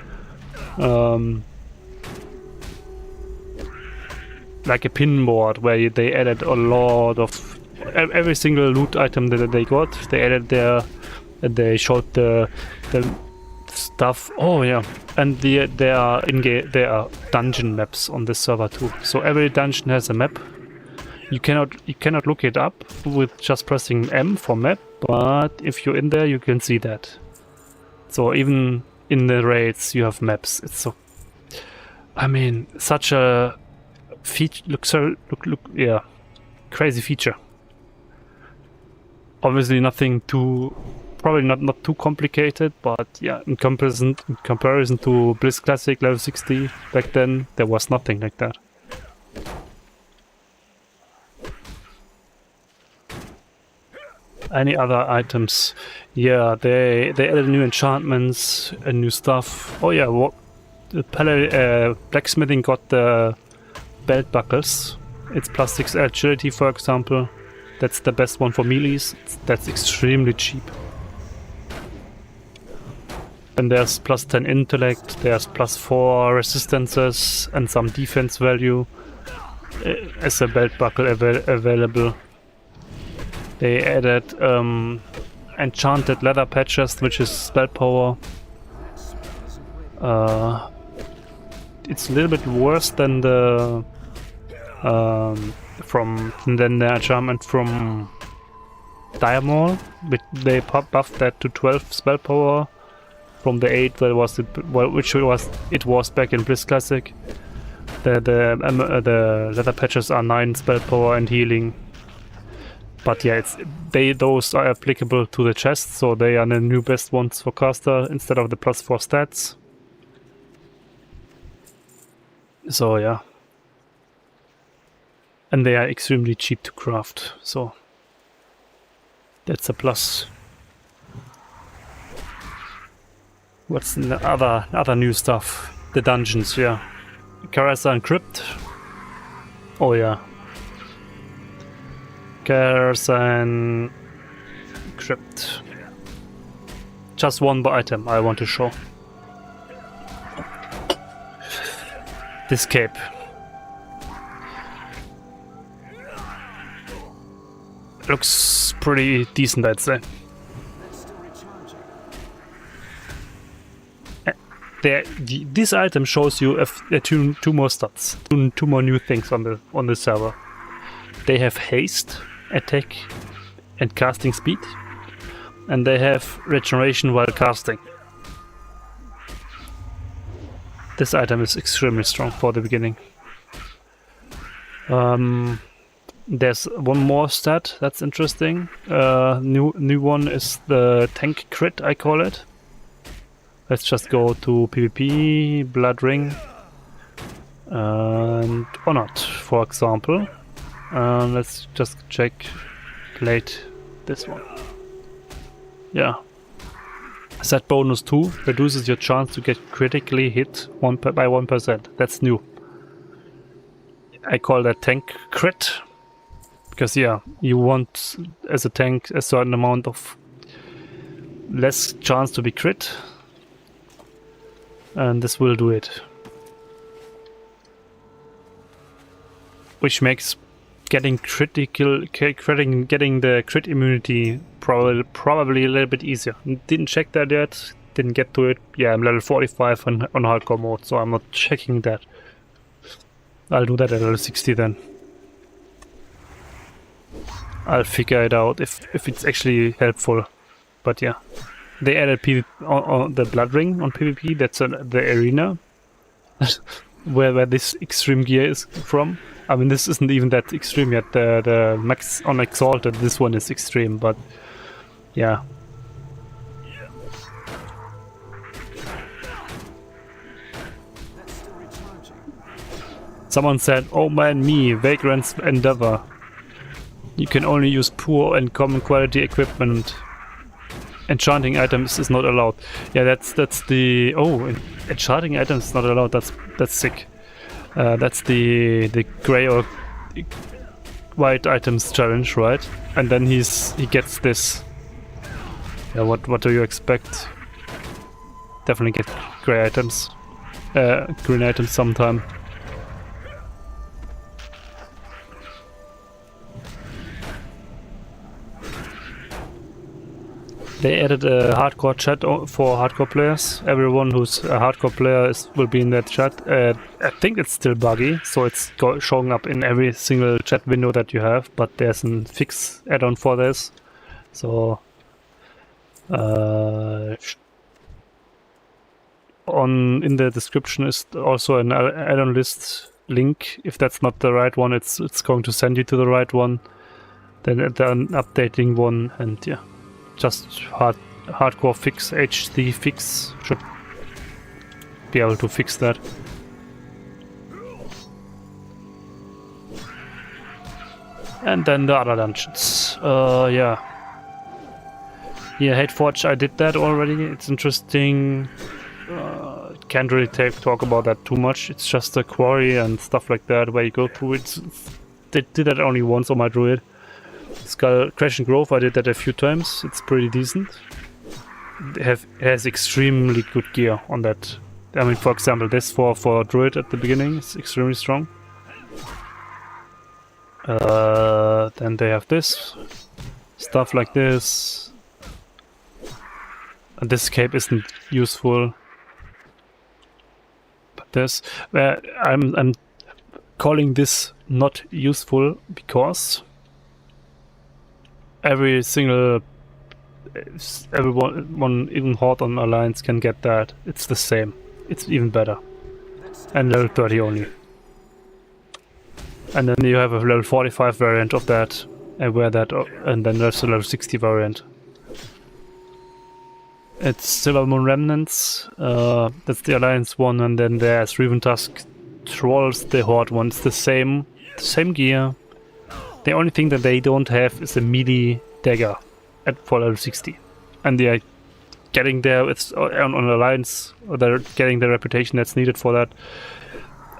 like a pinboard where they added a lot of every single loot item that they got. They added there, and they showed the stuff. Oh yeah, and there are dungeon maps on this server too. So every dungeon has a map. You cannot look it up with just pressing M for map, but if you're in there, you can see that. So even in the raids, you have maps. It's so, I mean, such a feature. Yeah, crazy feature. Obviously, nothing too, probably not too complicated, but yeah, in comparison to Blizz Classic level 60 back then, there was nothing like that. Any other items? Yeah, they added new enchantments and new stuff. Oh yeah, blacksmithing got the belt buckles. It's +6 agility, for example. That's the best one for melees. That's extremely cheap. And there's +10 intellect, there's +4 resistances and some defense value as a belt buckle available. They added enchanted leather patches, which is spell power. It's a little bit worse than the enchantment from Diamond, but they buffed that to 12 spell power from the 8 that was it was back in Blizz Classic. The leather patches are 9 spell power and healing. But yeah, those are applicable to the chest, so they are the new best ones for caster instead of the +4 stats. So yeah. And they are extremely cheap to craft, so that's a plus. What's the other new stuff? The dungeons, yeah. Karasa and Crypt. Oh yeah. Karasa and Crypt. Just one item I want to show. This cape. Looks pretty decent, I'd say. This item shows you two more stats, two more new things on the server. They have haste attack and casting speed, and they have regeneration while casting. This item is extremely strong for the beginning. There's one more stat that's interesting. New one is the tank crit, I call it. Let's just go to PvP, Blood Ring, and or not, for example. Let's just check plate this one. Yeah. Set bonus 2 reduces your chance to get critically hit by 1%. That's new. I call that tank crit. Because yeah, you want as a tank a certain amount of less chance to be crit. And this will do it. Which makes getting getting the crit immunity probably a little bit easier. Didn't check that yet, didn't get to it. Yeah, I'm level 45 on hardcore mode, so I'm not checking that. I'll do that at level 60 then. I'll figure it out if it's actually helpful. But yeah, they added on the Blood Ring on PvP. That's the arena where this extreme gear is from. I mean, this isn't even that extreme yet. The max on Exalted, this one is extreme, but yeah. Someone said, "Oh man, me, Vagrant's Endeavor. You can only use poor and common quality equipment. Enchanting items is not allowed." Yeah, that's the enchanting items is not allowed. That's sick. That's the gray or white items challenge, right? And then he gets this. Yeah, what do you expect? Definitely get gray items, green items sometime. They added a hardcore chat for hardcore players. Everyone who's a hardcore player will be in that chat. I think it's still buggy, so it's showing up in every single chat window that you have, but there's a fix add-on for this. So in the description is also an add-on list link. If that's not the right one, it's going to send you to the right one. Then an updating one, and yeah. Just hardcore fix, HD fix should be able to fix that. And then the other dungeons. Yeah. Yeah, Hateforge, I did that already. It's interesting. Can't really talk about that too much. It's just a quarry and stuff like that where you go through it. They did that only once on my druid. Crash and Grove, I did that a few times. It's pretty decent. It has extremely good gear on that. I mean, for example, this for druid at the beginning is extremely strong. Then they have this stuff like this. And this cape isn't useful. But this, I'm calling this not useful because everyone even Horde on Alliance can get that. It's the same. It's even better. And level 30 only. And then you have a level 45 variant of that, and and then there's a level 60 variant. It's Silvermoon Remnants, that's the Alliance one, and then there's Reventusk Trolls, the Horde one. It's the same gear. The only thing that they don't have is a melee dagger for level 60. And they are getting there on Alliance, or they're getting the reputation that's needed for that.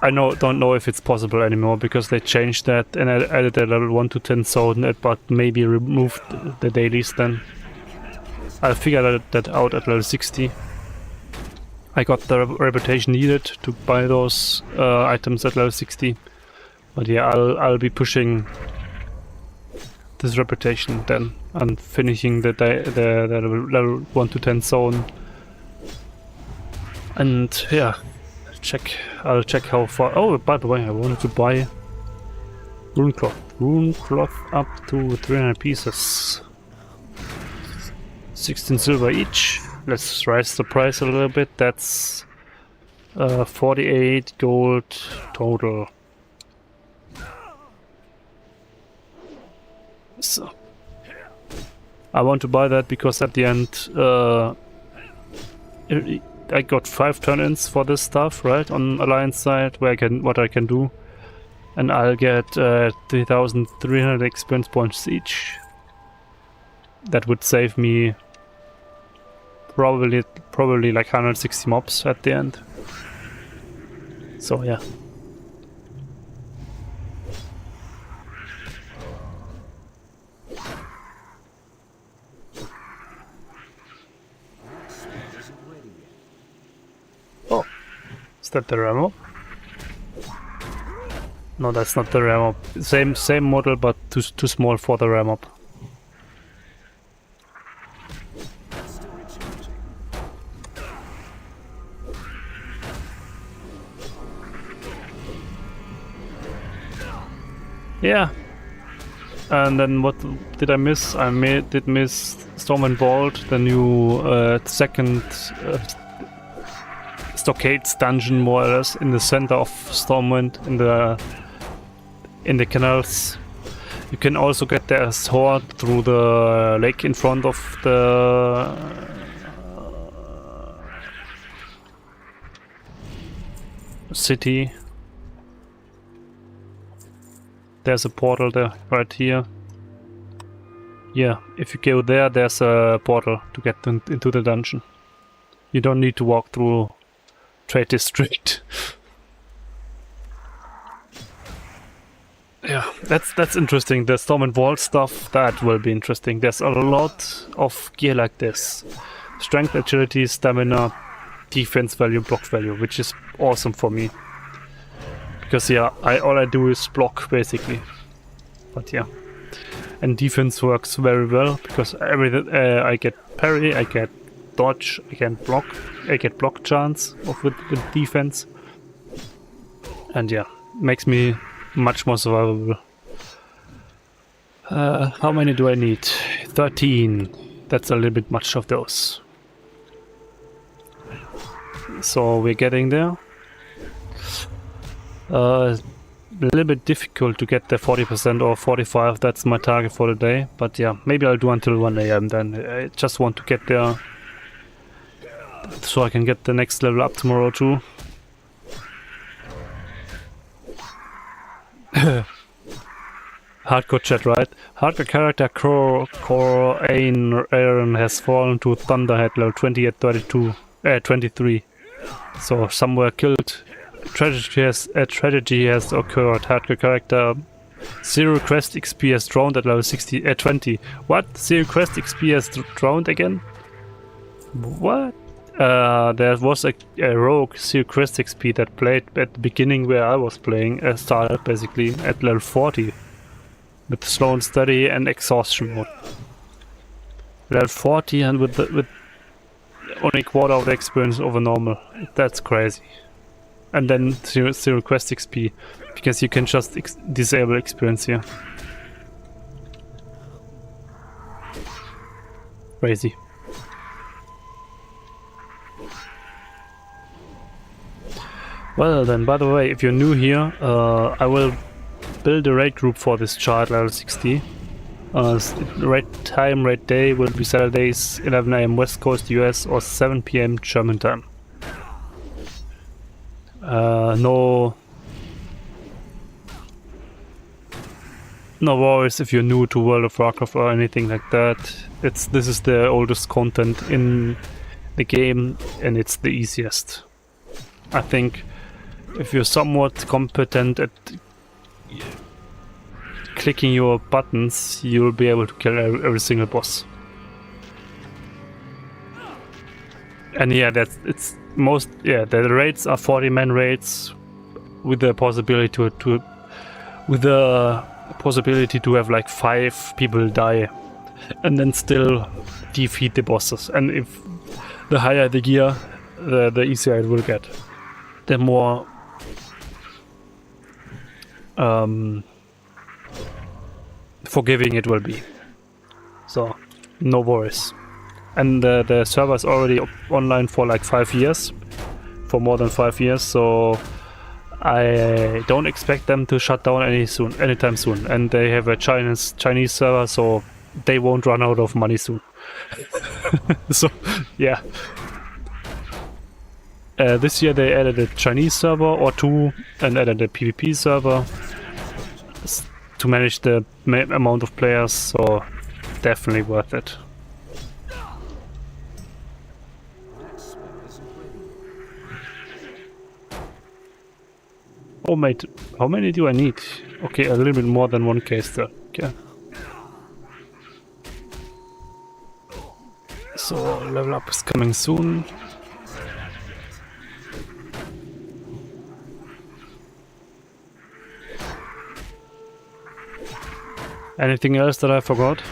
I don't know if it's possible anymore, because they changed that and added a level 1 to 10 zone, but maybe removed the dailies then. I'll figure that out at level 60. I got the reputation needed to buy those items at level 60. But yeah, I'll be pushing this reputation then and finishing the level 1 to 10 zone. And yeah, I'll check how far. Oh, by the way, I wanted to buy Runecloth Rune cloth up to 300 pieces. 16 silver each. Let's raise the price a little bit. That's 48 gold total. So I want to buy that because at the end I got 5 turn-ins for this stuff, right, on Alliance side, where what I can do, and I'll get 3,300 experience points each. That would save me probably like 160 mobs at the end. So yeah. Oh, is that the Ramo? No, that's not the Ramo. Same model, but too small for the Ramo. Yeah. And then what did I miss? I did miss Storm and Vault, the new second Stockades dungeon, more or less, in the center of Stormwind, in the canals. You can also get their sword through the lake in front of the city. There's a portal there, right here. Yeah, if you go there, there's a portal to get into the dungeon. You don't need to walk through Trade District. Yeah, that's interesting. The Storm and Vault stuff, that will be interesting. There's a lot of gear like this. Strength, agility, stamina, defense value, block value, which is awesome for me. Because yeah, all I do is block basically. But yeah. And defense works very well because I get parry, I get dodge, I get block chance with defense. And yeah, makes me much more survivable. How many do I need? 13. That's a little bit much of those. So we're getting there. A little bit difficult to get the 40% or 45. That's my target for the day. But yeah, maybe I'll do until 1 AM then. I just want to get there so I can get the next level up tomorrow too. Hardcore chat, right? Hardcore character Core Aaron has fallen to Thunderhead level 20 at 23. So some were killed. A tragedy has occurred. Hardcore character Zero Crest XP has drowned at level 20. What? Zero Crest XP has drowned again? What? There was a rogue Zero Crest XP that played at the beginning where I was playing, started basically at level 40 with slow and steady and exhaustion mode. Level 40 and with only quarter of the experience over normal. That's crazy. And then zero quest XP, because you can just disable experience here. Crazy. Well then, by the way, if you're new here, I will build a raid group for this chart level 60. Raid time, raid day will be Saturdays 11 AM West Coast US or 7 PM German time. No worries if you're new to World of Warcraft or anything like that. This is the oldest content in the game and it's the easiest. I think if you're somewhat competent at clicking your buttons, you'll be able to kill every single boss. And yeah, the raids are 40-man raids with the possibility to have like 5 people die and then still defeat the bosses. And if the higher the gear, the easier it will get. The more forgiving it will be. So, no worries. And the server is already online for like 5 years, for more than 5 years, so I don't expect them to shut down anytime soon. And they have a Chinese server, so they won't run out of money soon. So, yeah. This year they added a Chinese server or 2 and added a PvP server to manage the amount of players, so definitely worth it. Oh mate, how many do I need? Okay, a little bit more than 1k still. Okay. So level up is coming soon. Anything else that I forgot?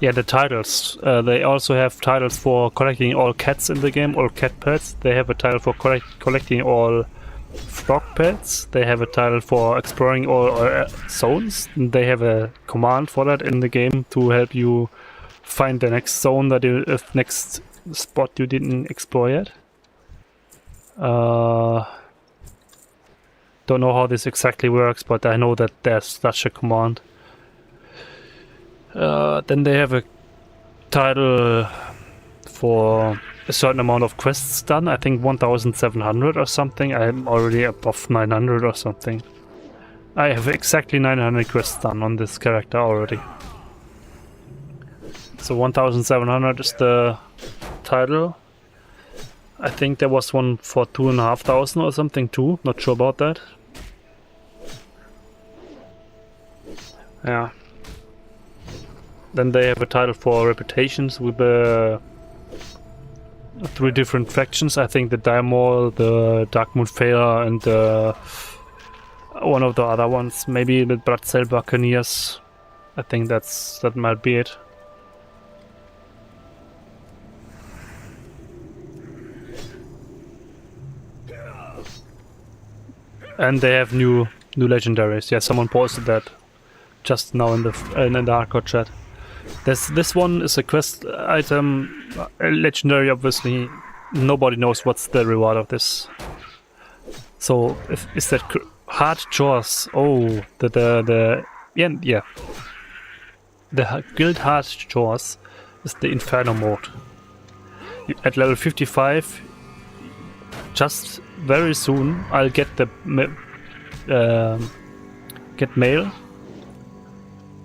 Yeah, the titles. They also have titles for collecting all cats in the game, all cat pets. They have a title for collecting all frog pets. They have a title for exploring all zones. They have a command for that in the game to help you find the next zone next spot you didn't explore yet. Don't know how this exactly works, but I know that there's such a command. Then they have a title for a certain amount of quests done. I think 1,700 or something. I'm already above 900 or something. I have exactly 900 quests done on this character already. So 1,700 is the title. I think there was one for 2,500 or something too. Not sure about that. Yeah. Then they have a title for reputations with 3 different factions. I think the Diamol, the Darkmoon Faire, and one of the other ones. Maybe the Bloodsail Buccaneers. I think that might be it. And they have new legendaries. Yeah, someone posted that just now in the hardcore chat. This one is a quest item, legendary. Obviously, nobody knows what's the reward of this. So, is that hard chores? Oh, the guild hard chores is the Inferno mode. At level 55, just very soon, I'll get the get mail.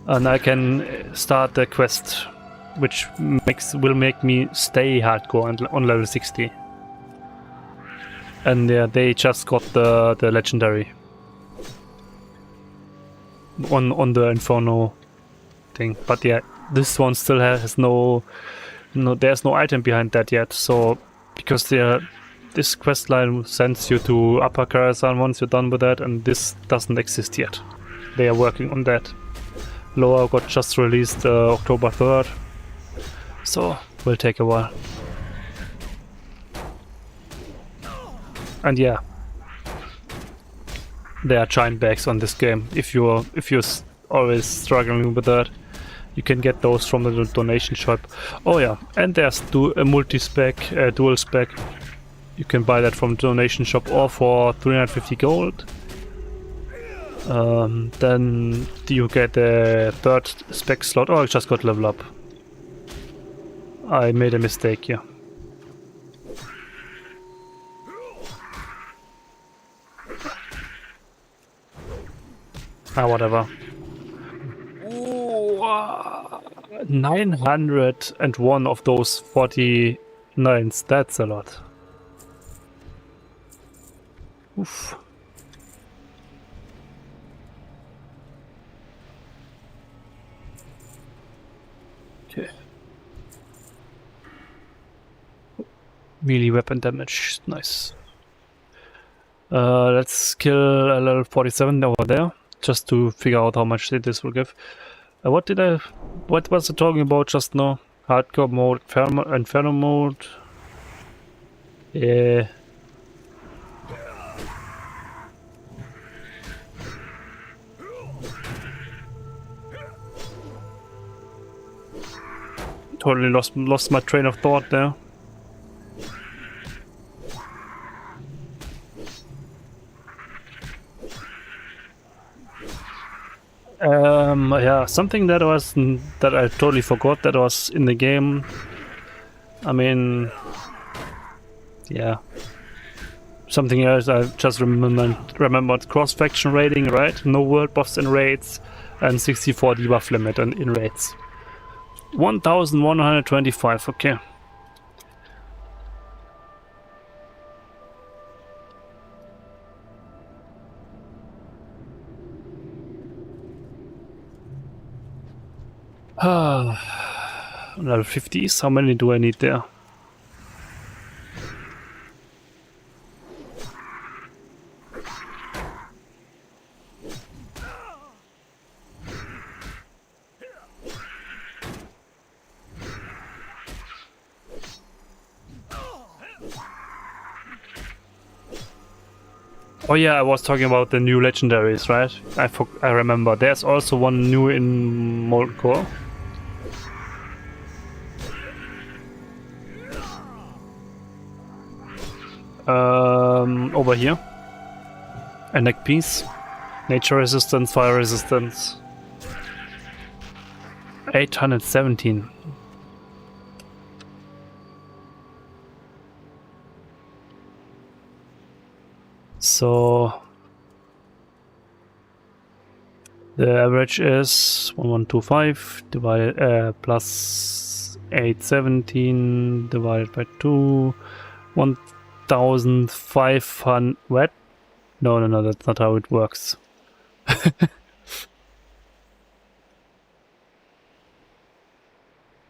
And I can start the quest, which will make me stay hardcore on level 60. And they just got the legendary on the Inferno thing. But yeah, this one still has there's no item behind that yet. So because this quest line sends you to Upper Karazhan once you're done with that, and this doesn't exist yet. They are working on that. Lower got just released October 3rd, so will take a while. And yeah, there are giant bags on this game. If you're always struggling with that, you can get those from the donation shop. Oh yeah, and there's a multi-spec, dual spec. You can buy that from the donation shop or for 350 gold. Then you get a 3rd spec slot. Oh, I just got level up. I made a mistake here. Whatever. Ooh, 901 of those 49s. That's a lot. Oof. Okay. Melee weapon damage, nice. Let's kill a level 47 over there, just to figure out how much this will give. What was I talking about just now? Hardcore mode, Inferno mode. Yeah. Totally lost my train of thought there. Yeah, something that I totally forgot that was in the game. I mean, yeah, something else I just remembered cross-faction raiding, right? No world buffs in raids, and 64 debuff limit in raids. 1125, okay. Level 50s, how many do I need there? Oh yeah, I was talking about the new legendaries, right? I remember. There's also one new in Molten Core. Over here. A neck piece. Nature resistance, fire resistance. 817. So the average is 1125 divided plus 817 divided by 2, 1500. What? No, that's not how it works.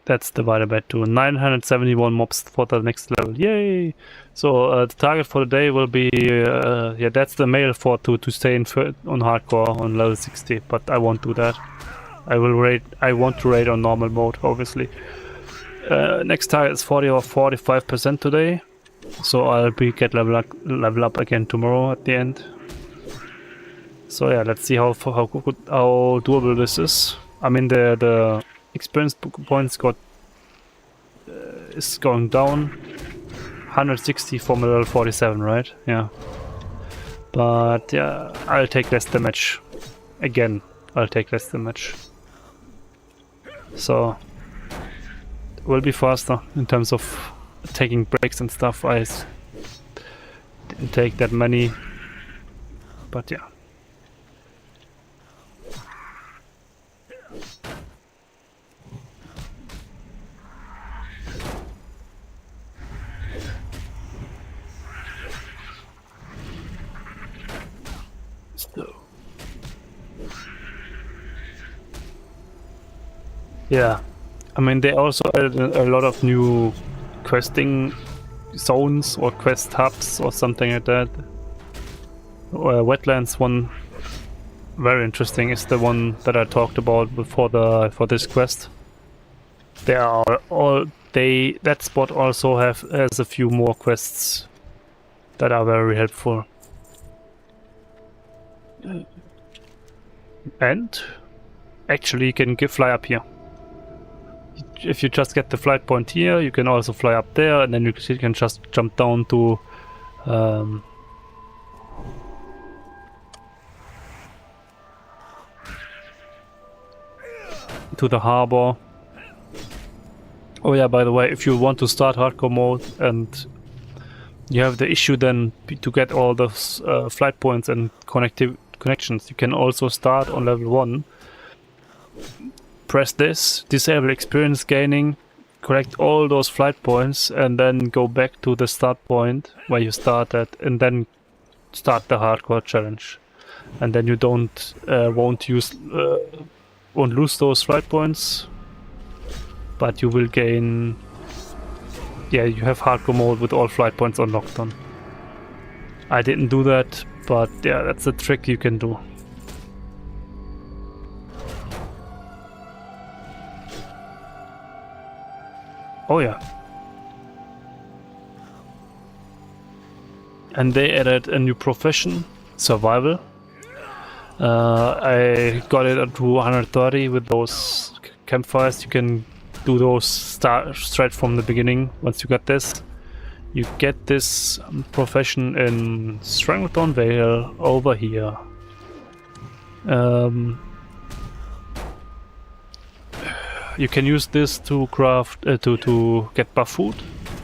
That's divided by 2. 971 mobs for the next level. Yay! So the target for the day will be yeah, that's the mail for to stay on hardcore on level 60. But I won't do that. I want to raid on normal mode, obviously. Next target is 40 or 45% today. So I'll get level up again tomorrow at the end. So yeah, let's see how doable this is. I mean the experience points is going down. 160 from level 47, right? Yeah. But yeah, I'll take less damage. Again, I'll take less damage. So it will be faster in terms of taking breaks and stuff. I didn't take that many, but yeah. Yeah, I mean they also added a lot of new questing zones or quest hubs or something like that. Wetlands one, very interesting, is the one that I talked about before for this quest. That spot also has a few more quests that are very helpful. And actually you can fly up here. If you just get the flight point here, you can also fly up there, and then you can just jump down to the harbor. Oh yeah, by the way, if you want to start hardcore mode and you have the issue then to get all those flight points and connections, you can also start on level 1. Press this, disable experience gaining, collect all those flight points, and then go back to the start point where you started, and then start the hardcore challenge. And then you won't lose those flight points, but you will gain. Yeah, you have hardcore mode with all flight points unlocked on. I didn't do that, but yeah, that's a trick you can do. Oh yeah. And they added a new profession, survival. I got it up to 130 with those campfires. You can do those straight from the beginning. Once you get this, you get this profession in Strangleton Vale over here. You can use this to craft to get buff food,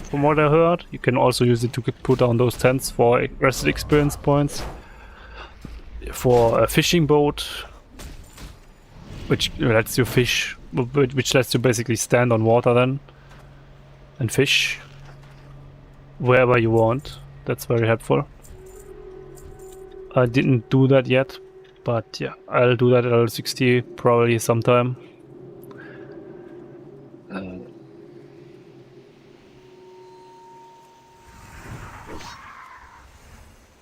from what I heard. You can also use it to put down those tents for rested experience points. For a fishing boat, which lets you fish, which lets you basically stand on water then and fish wherever you want. That's very helpful. I didn't do that yet, but yeah, I'll do that at level 60 probably sometime.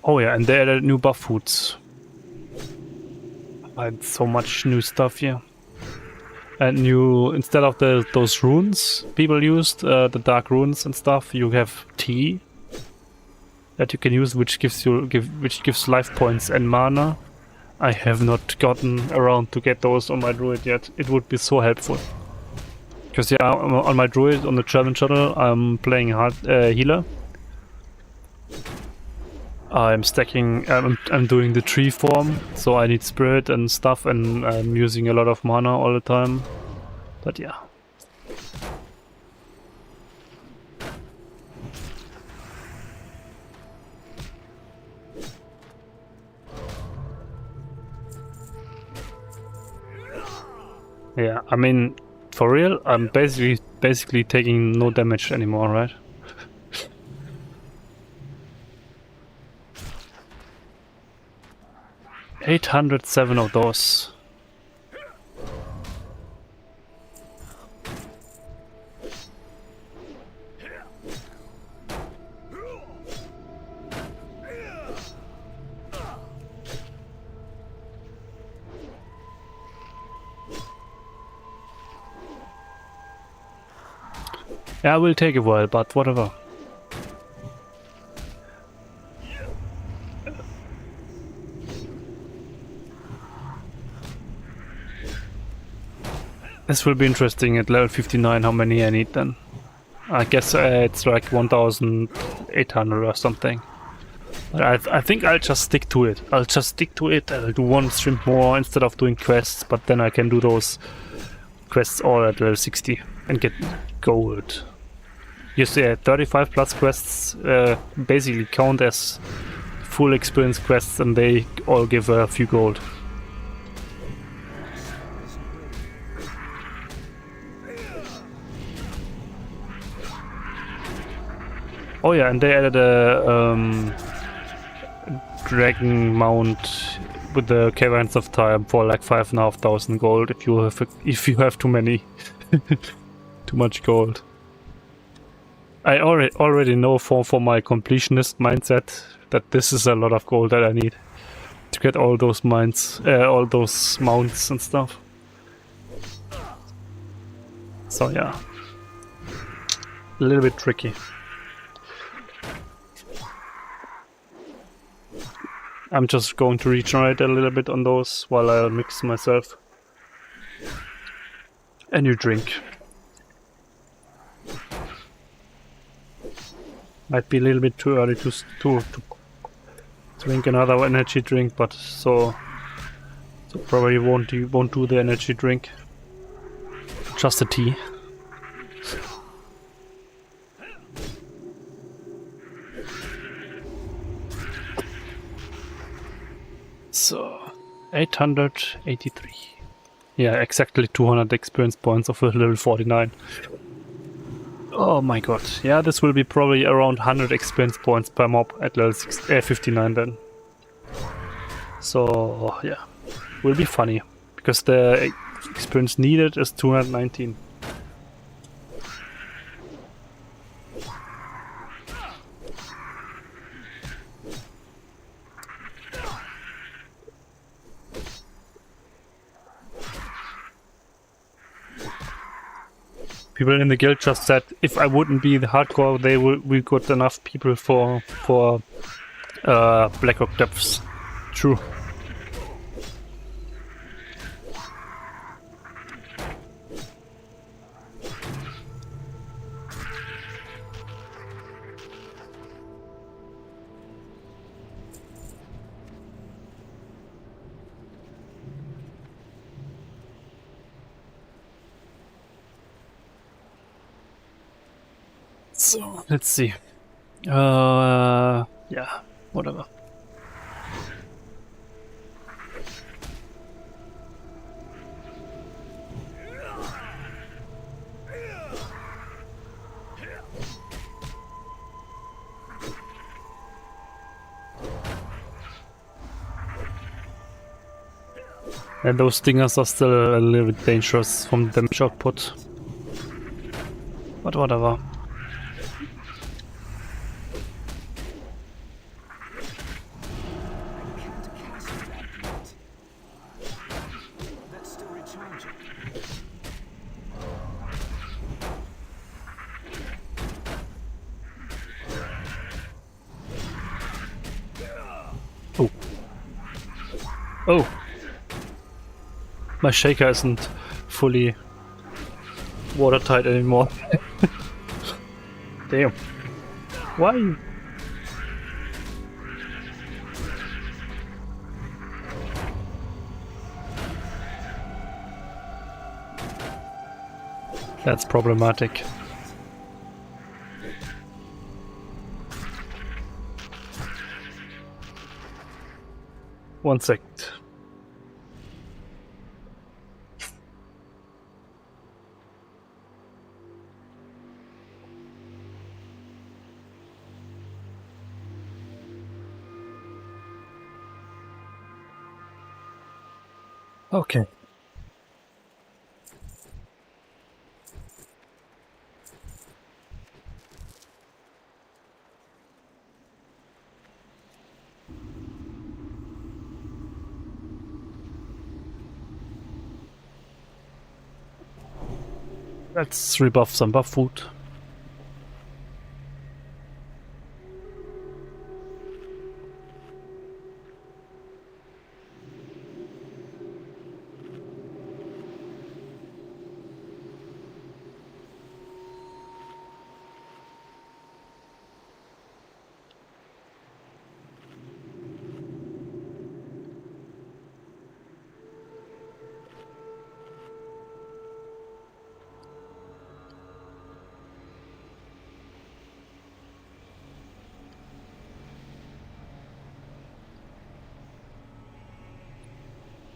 Oh yeah, and they added new buff foods. I had so much new stuff here. And new, instead of those runes people used, the dark runes and stuff, you have tea that you can use, which gives life points and mana. I have not gotten around to get those on my druid yet. It would be so helpful. Because yeah, on my druid on the German channel, I'm playing hard healer. I'm stacking, I'm doing the tree form, so I need spirit and stuff, and I'm using a lot of mana all the time. But yeah. Yeah, I mean, for real, I'm basically taking no damage anymore, right? 807 of those. Yeah, it will take a while, but whatever. This will be interesting at level 59, how many I need then. I guess it's like 1,800 or something. But I think I'll just stick to it. I'll do one stream more instead of doing quests, but then I can do those quests all at level 60 and get gold. You see, 35 plus quests basically count as full experience quests, and they all give a few gold. Oh yeah, and they added a dragon mount with the Caverns of Time for like 5,500 gold if you have too many, too much gold. I already know for my completionist mindset that this is a lot of gold that I need to get all those all those mounts and stuff. So yeah, a little bit tricky. I'm just going to regenerate a little bit on those while I'll mix myself a new drink. Might be a little bit too early to drink another energy drink, but so probably won't do the energy drink. Just a tea. So 883. Yeah, exactly 200 experience points of a level 49. Oh my god. Yeah, this will be probably around 100 experience points per mob at level 59 then. So yeah, will be funny because the experience needed is 219. People in the guild just said if I wouldn't be the hardcore, we got enough people for Black Rock Depths. True. So let's see. Yeah, whatever. And those stingers are still a little bit dangerous from the damage output. But whatever. Oh. Oh. My shaker isn't fully watertight anymore. Damn. Why? That's problematic. One sec. Okay. Let's rebuff some buff food.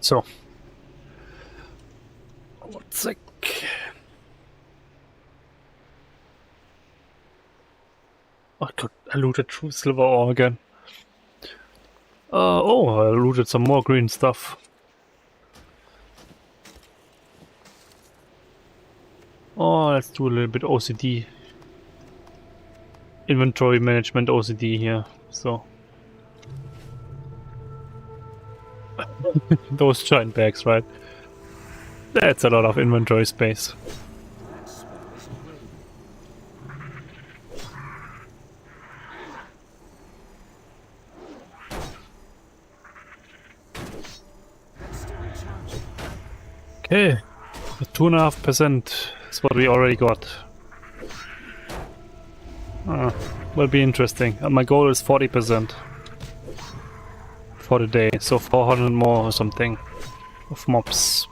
So. One sec. Oh god, I looted true silver ore again. Oh, I looted some more green stuff. Oh, let's do a little bit OCD. Inventory management OCD here, so. Those giant bags, right? That's a lot of inventory space. Okay, 2.5% is what we already got. Will be interesting. My goal is 40% for the day, so 400 more or something of mobs.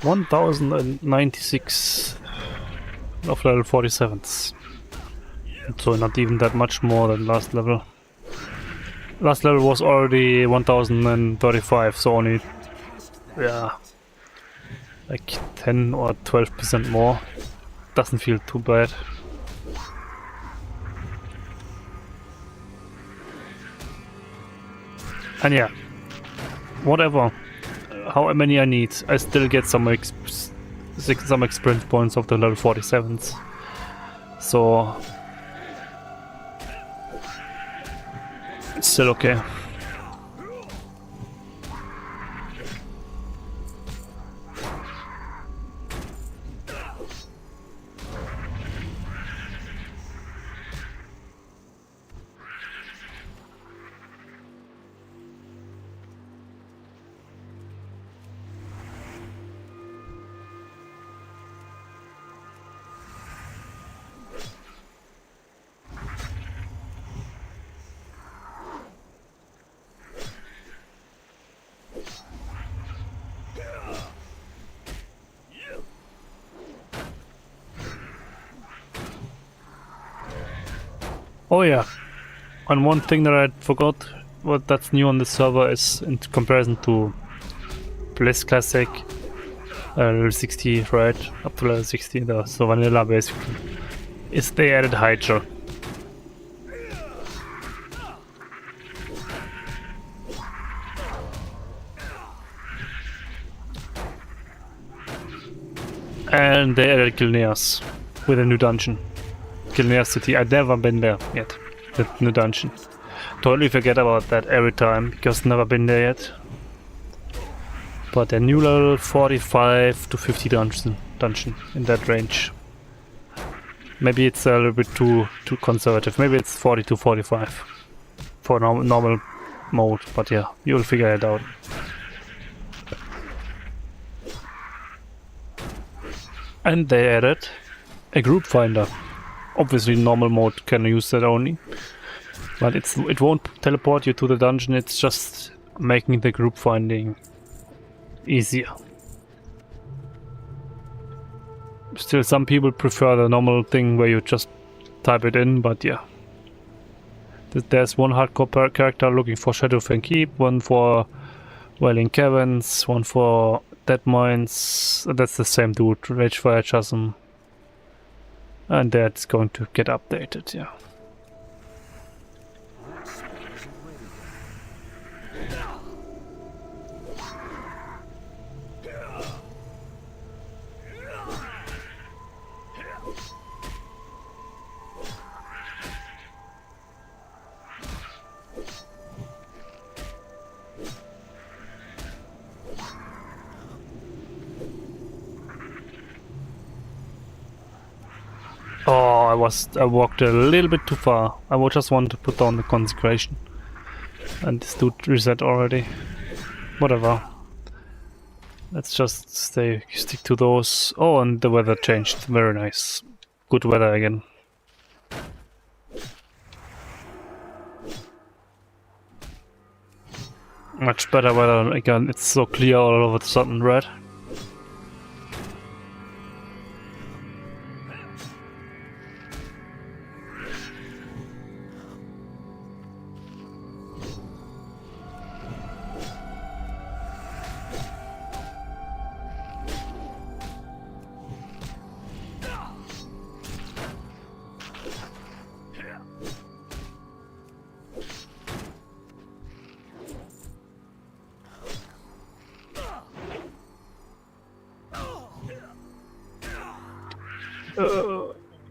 $1,096 of level 47s. So not even that much more than last level. Last level was already 1035, so only, yeah, like 10 or 12% more. Doesn't feel too bad. And yeah, whatever, how many I need, I still get some experience points of the level 47s. So it's still okay. Oh yeah, and one thing that I forgot, what that's new on the server is in comparison to Bliss Classic, level 60, right? Up to level 60, so vanilla basically, is they added Hydra. And they added Gilneas with a new dungeon. Gilneas City, I've never been there yet, the new dungeon. Totally forget about that every time, because never been there yet. But a new level 45 to 50 dungeon in that range. Maybe it's a little bit too conservative. Maybe it's 40 to 45 for normal mode. But yeah, you'll figure it out. And they added a group finder. Obviously, normal mode can use that only. But it won't teleport you to the dungeon. It's just making the group finding easier. Still, some people prefer the normal thing where you just type it in, but yeah. There's one hardcore character looking for Shadowfang Keep, one for Wailing Caverns, one for Dead Mines. That's the same dude, Ragefire Chasm. And that's going to get updated, yeah. Oh, I walked a little bit too far. I would just want to put down the consecration. And this dude reset already. Whatever. Let's just stick to those. Oh, and the weather changed. Very nice. Good weather again. Much better weather again. It's so clear all of a sudden, right?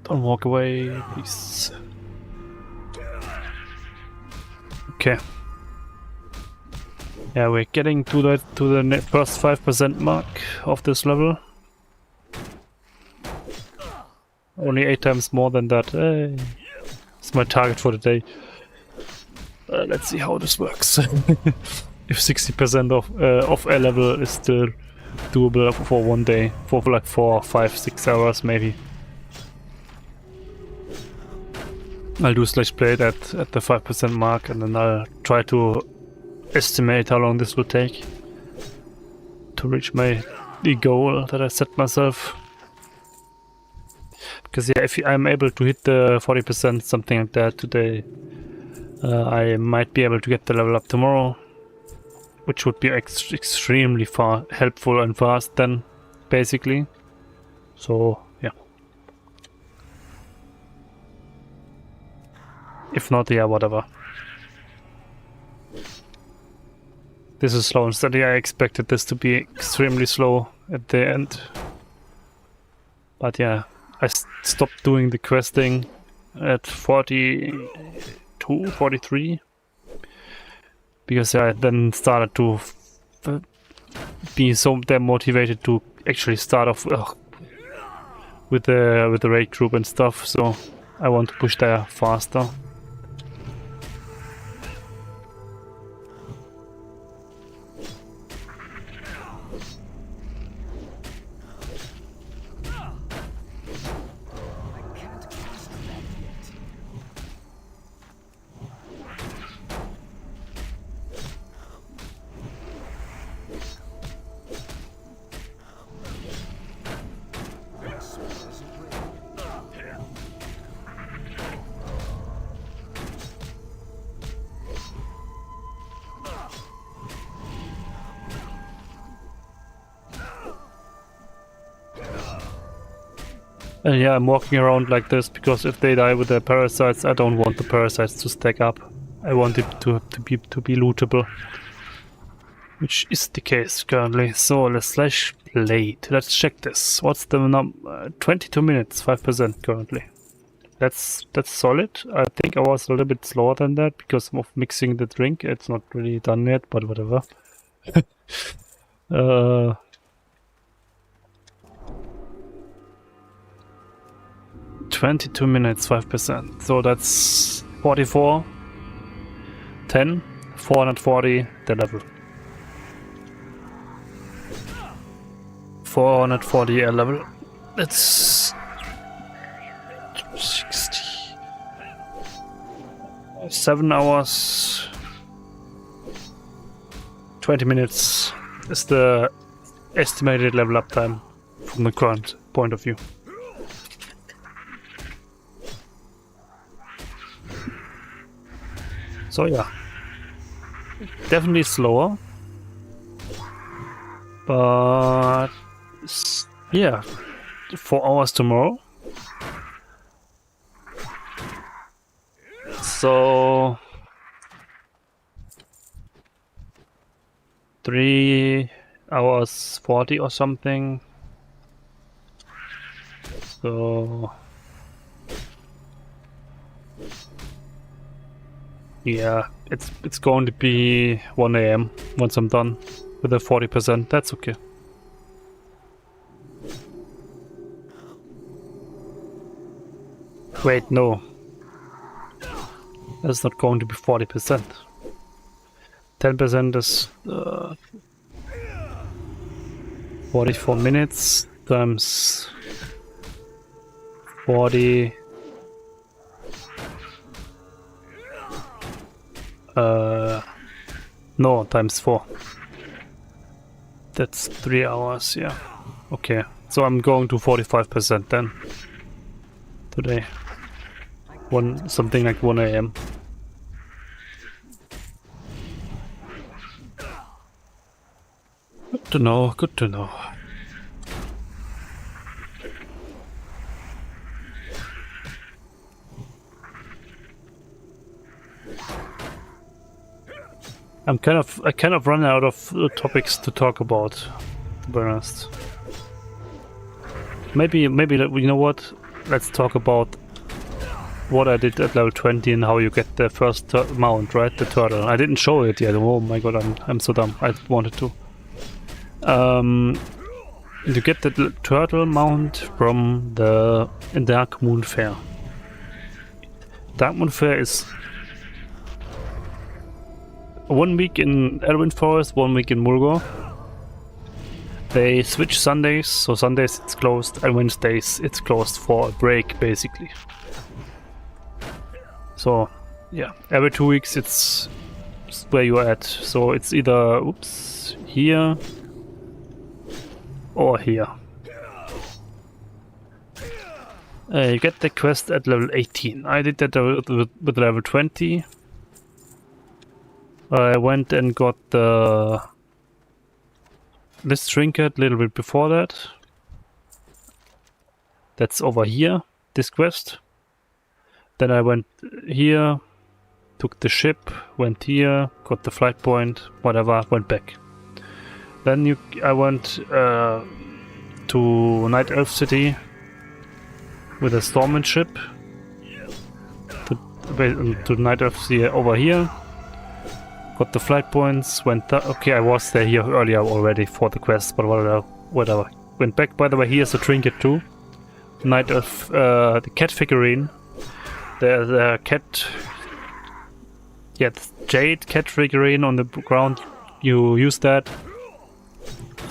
Don't walk away, please. Okay. Yeah, we're getting to the first 5% mark of this level. Only 8 times more than that. Hey. It's my target for the day. Let's see how this works. If 60% of a level is still doable for one day, for like 4, 5, 6 hours maybe. I'll do /play at the 5% mark, and then I'll try to estimate how long this will take to reach the goal that I set myself. Because yeah, if I'm able to hit the 40%, something like that today, I might be able to get the level up tomorrow, which would be extremely helpful and fast then, basically. So yeah. If not, yeah, whatever. This is slow and steady. I expected this to be extremely slow at the end. But yeah, I stopped doing the questing at 42, 43. Because I then started to be so damn motivated to actually start off with the raid group and stuff. So I want to push there faster. Yeah, I'm walking around like this because if they die with their parasites, I don't want the parasites to stack up. I want it to be lootable, which is the case currently. So let's slash blade. Let's check this. What's the number? 22 minutes, 5% currently. That's solid. I think I was a little bit slower than that because of mixing the drink. It's not really done yet, but whatever. 22 minutes, 5%. So that's 44, 10, 440, the level. 440 a level. That's 60. 7 hours, 20 minutes is the estimated level up time from the current point of view. So yeah, definitely slower, but yeah, 4 hours tomorrow. So 3 hours 40 or something. So yeah, it's going to be 1 AM once I'm done with the 40%. That's okay. Wait, no. That's not going to be 40%. 10% is 44 minutes times 40. No, times 4. That's 3 hours, yeah. Okay, so I'm going to 45% then. Today. Something like 1 AM. Good to know, good to know. I kind of run out of topics to talk about, to be honest. Maybe you know what? Let's talk about what I did at level 20 and how you get the first mount, right? The turtle. I didn't show it yet. Oh my god, I'm so dumb. I wanted to. You get the turtle mount from the Darkmoon Faire. Darkmoon Faire is 1 week in Elwyn Forest, 1 week in Mulgo. They switch Sundays, so Sundays it's closed, and Wednesdays it's closed for a break, basically. So, yeah, every 2 weeks it's where you're at. So it's either, here or here. You get the quest at level 18. I did that with level 20. I went and got this trinket a little bit before that. That's over here, this quest. Then I went here, took the ship, went here, got the flight point, whatever, went back. Then I went to Night Elf City with a Stormwind ship to Night Elf City over here. Got the flight points, okay, I was there here earlier already for the quest, but whatever. Went back, by the way, here's a trinket too. Night Elf, the cat figurine. The cat, yeah, the jade cat figurine on the ground. You use that.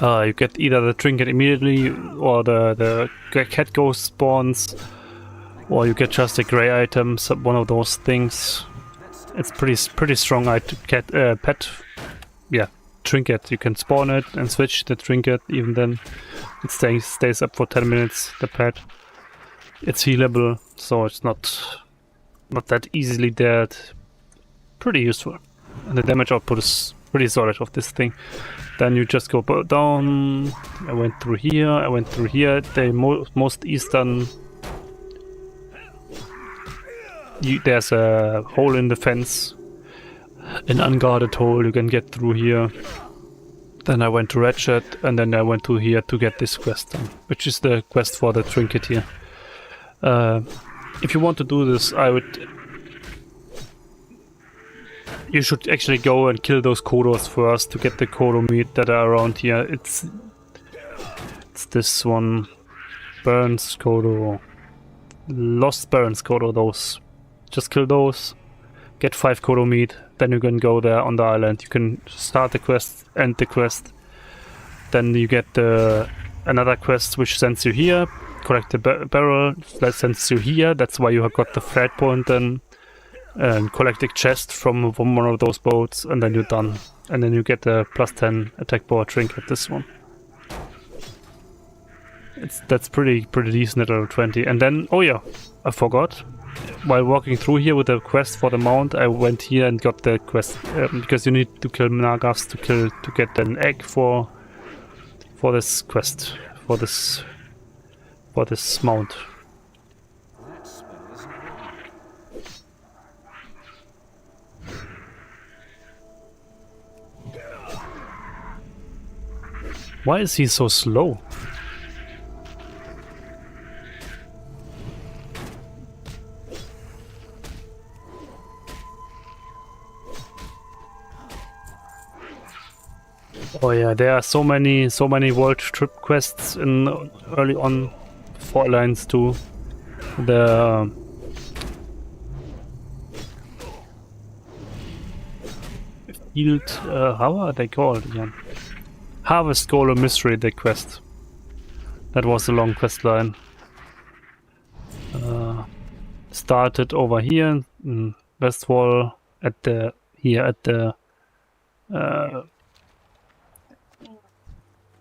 You get either the trinket immediately, or the cat ghost spawns, or you get just a grey item, one of those things. It's pretty strong pet, yeah, trinket. You can spawn it and switch the trinket. Even then, it stays up for 10 minutes. The pet, it's healable, so it's not that easily dead. Pretty useful, and the damage output is pretty solid of this thing. Then you just go down. I went through here. I went through here. The most eastern. There's a hole in the fence, an unguarded hole. You can get through here. Then I went to Ratchet, and then I went to here to get this quest done, which is the quest for the trinket here. If you want to do this, you should actually go and kill those Kodos first to get the Kodo meat that are around here. It's this one, Burns Kodo, Lost Burns Kodo. Those, just kill those, get 5 Kodo meat. Then you can go there on the island. You can start the quest, end the quest. Then you get another quest which sends you here. Collect the barrel, that sends you here. That's why you have got the flat point then. And collect a chest from one of those boats, and then you're done. And then you get the +10 attack power trinket, this one. That's pretty decent at level 20. And then, oh yeah, I forgot. While walking through here with the quest for the mount, I went here and got the quest because you need to kill Nagas to get an egg for this quest, for this mount. Why is he so slow? Oh yeah, there are so many world trip quests in early on for Alliance 2. The field, how are they called again? Harvest Golem Mystery, the quest. That was a long quest line. Started over here in Westwall at the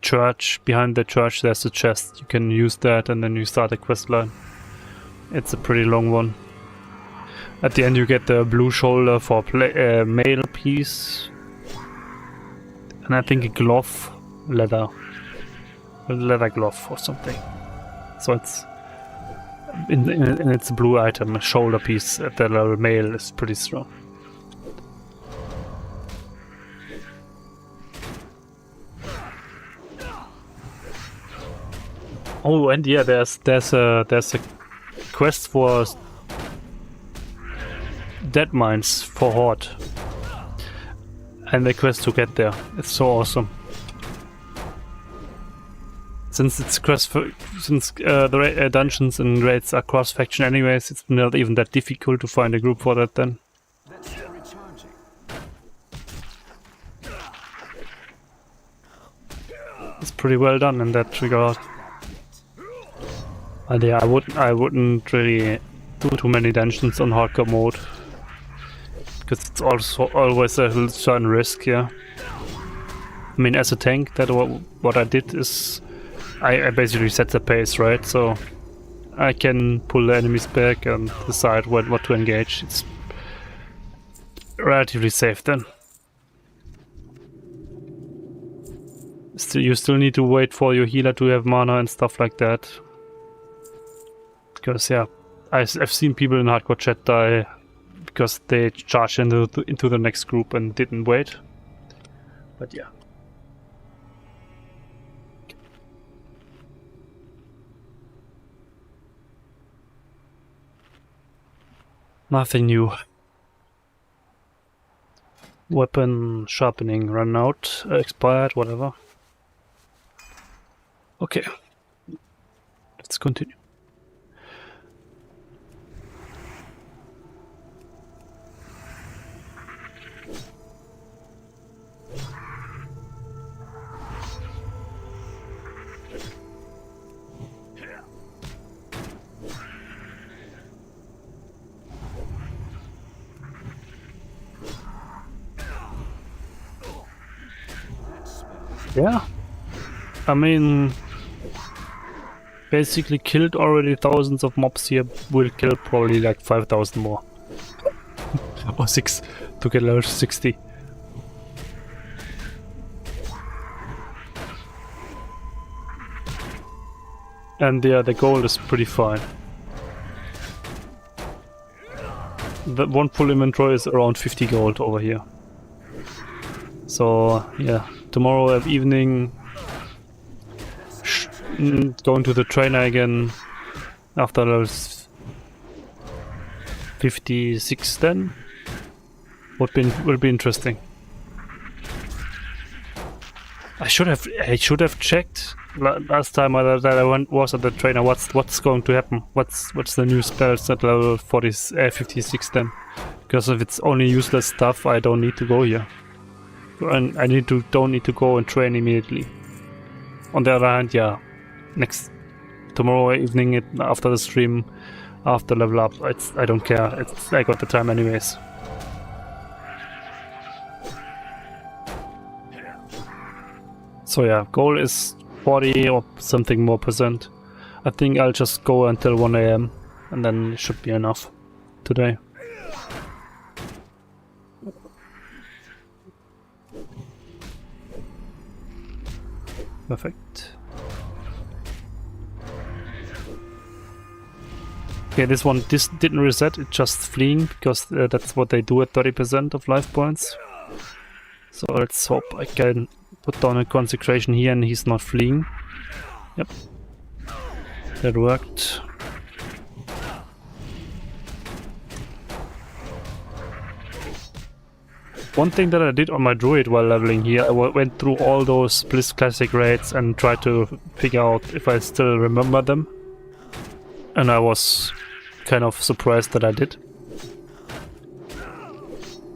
church. Behind the church there's a chest. You can use that and then you start a quest line. It's a pretty long one. At the end you get the blue shoulder for mail piece. And I think a glove, leather glove or something. So it's in its blue item, a shoulder piece at the level mail is pretty strong. Oh, and yeah, there's a quest for dead mines for Horde, and the quest to get there. It's so awesome. Since it's the dungeons and raids are cross-faction anyways, it's not even that difficult to find a group for that then. It's pretty well done in that regard. And yeah, I wouldn't really do too many dungeons on hardcore mode, because it's also always a certain risk, yeah. I mean, as a tank, what I did is I basically set the pace, right? So I can pull the enemies back and decide what to engage. It's relatively safe then. You still need to wait for your healer to have mana and stuff like that. Because yeah, I've seen people in hardcore chat die because they charged into the next group and didn't wait. But yeah. Nothing new. Weapon sharpening run out, expired, whatever. Okay, let's continue. Yeah, I mean, basically killed already thousands of mobs here, will kill probably like 5,000 more. Or 6 to get level 60. And the gold is pretty fine. The one full inventory is around 50 gold over here. So yeah, tomorrow evening going to the trainer again after those 56 then will be interesting. I should have checked last time that I was at the trainer what's going to happen. What's the new spells at level 56 then? Because if it's only useless stuff, I don't need to go here. And I don't need to go and train immediately. On the other hand, yeah, tomorrow evening after the stream, after level up, I don't care. I got the time anyways. So yeah, goal is 40 or something more %. I think I'll just go until 1 AM and then it should be enough today. Perfect. Okay, this didn't reset, it's just fleeing, because that's what they do at 30% of life points. So let's hope I can put down a consecration here and he's not fleeing. Yep. That worked. One thing that I did on my druid while leveling here, I went through all those Bliss Classic raids and tried to figure out if I still remember them. And I was kind of surprised that I did.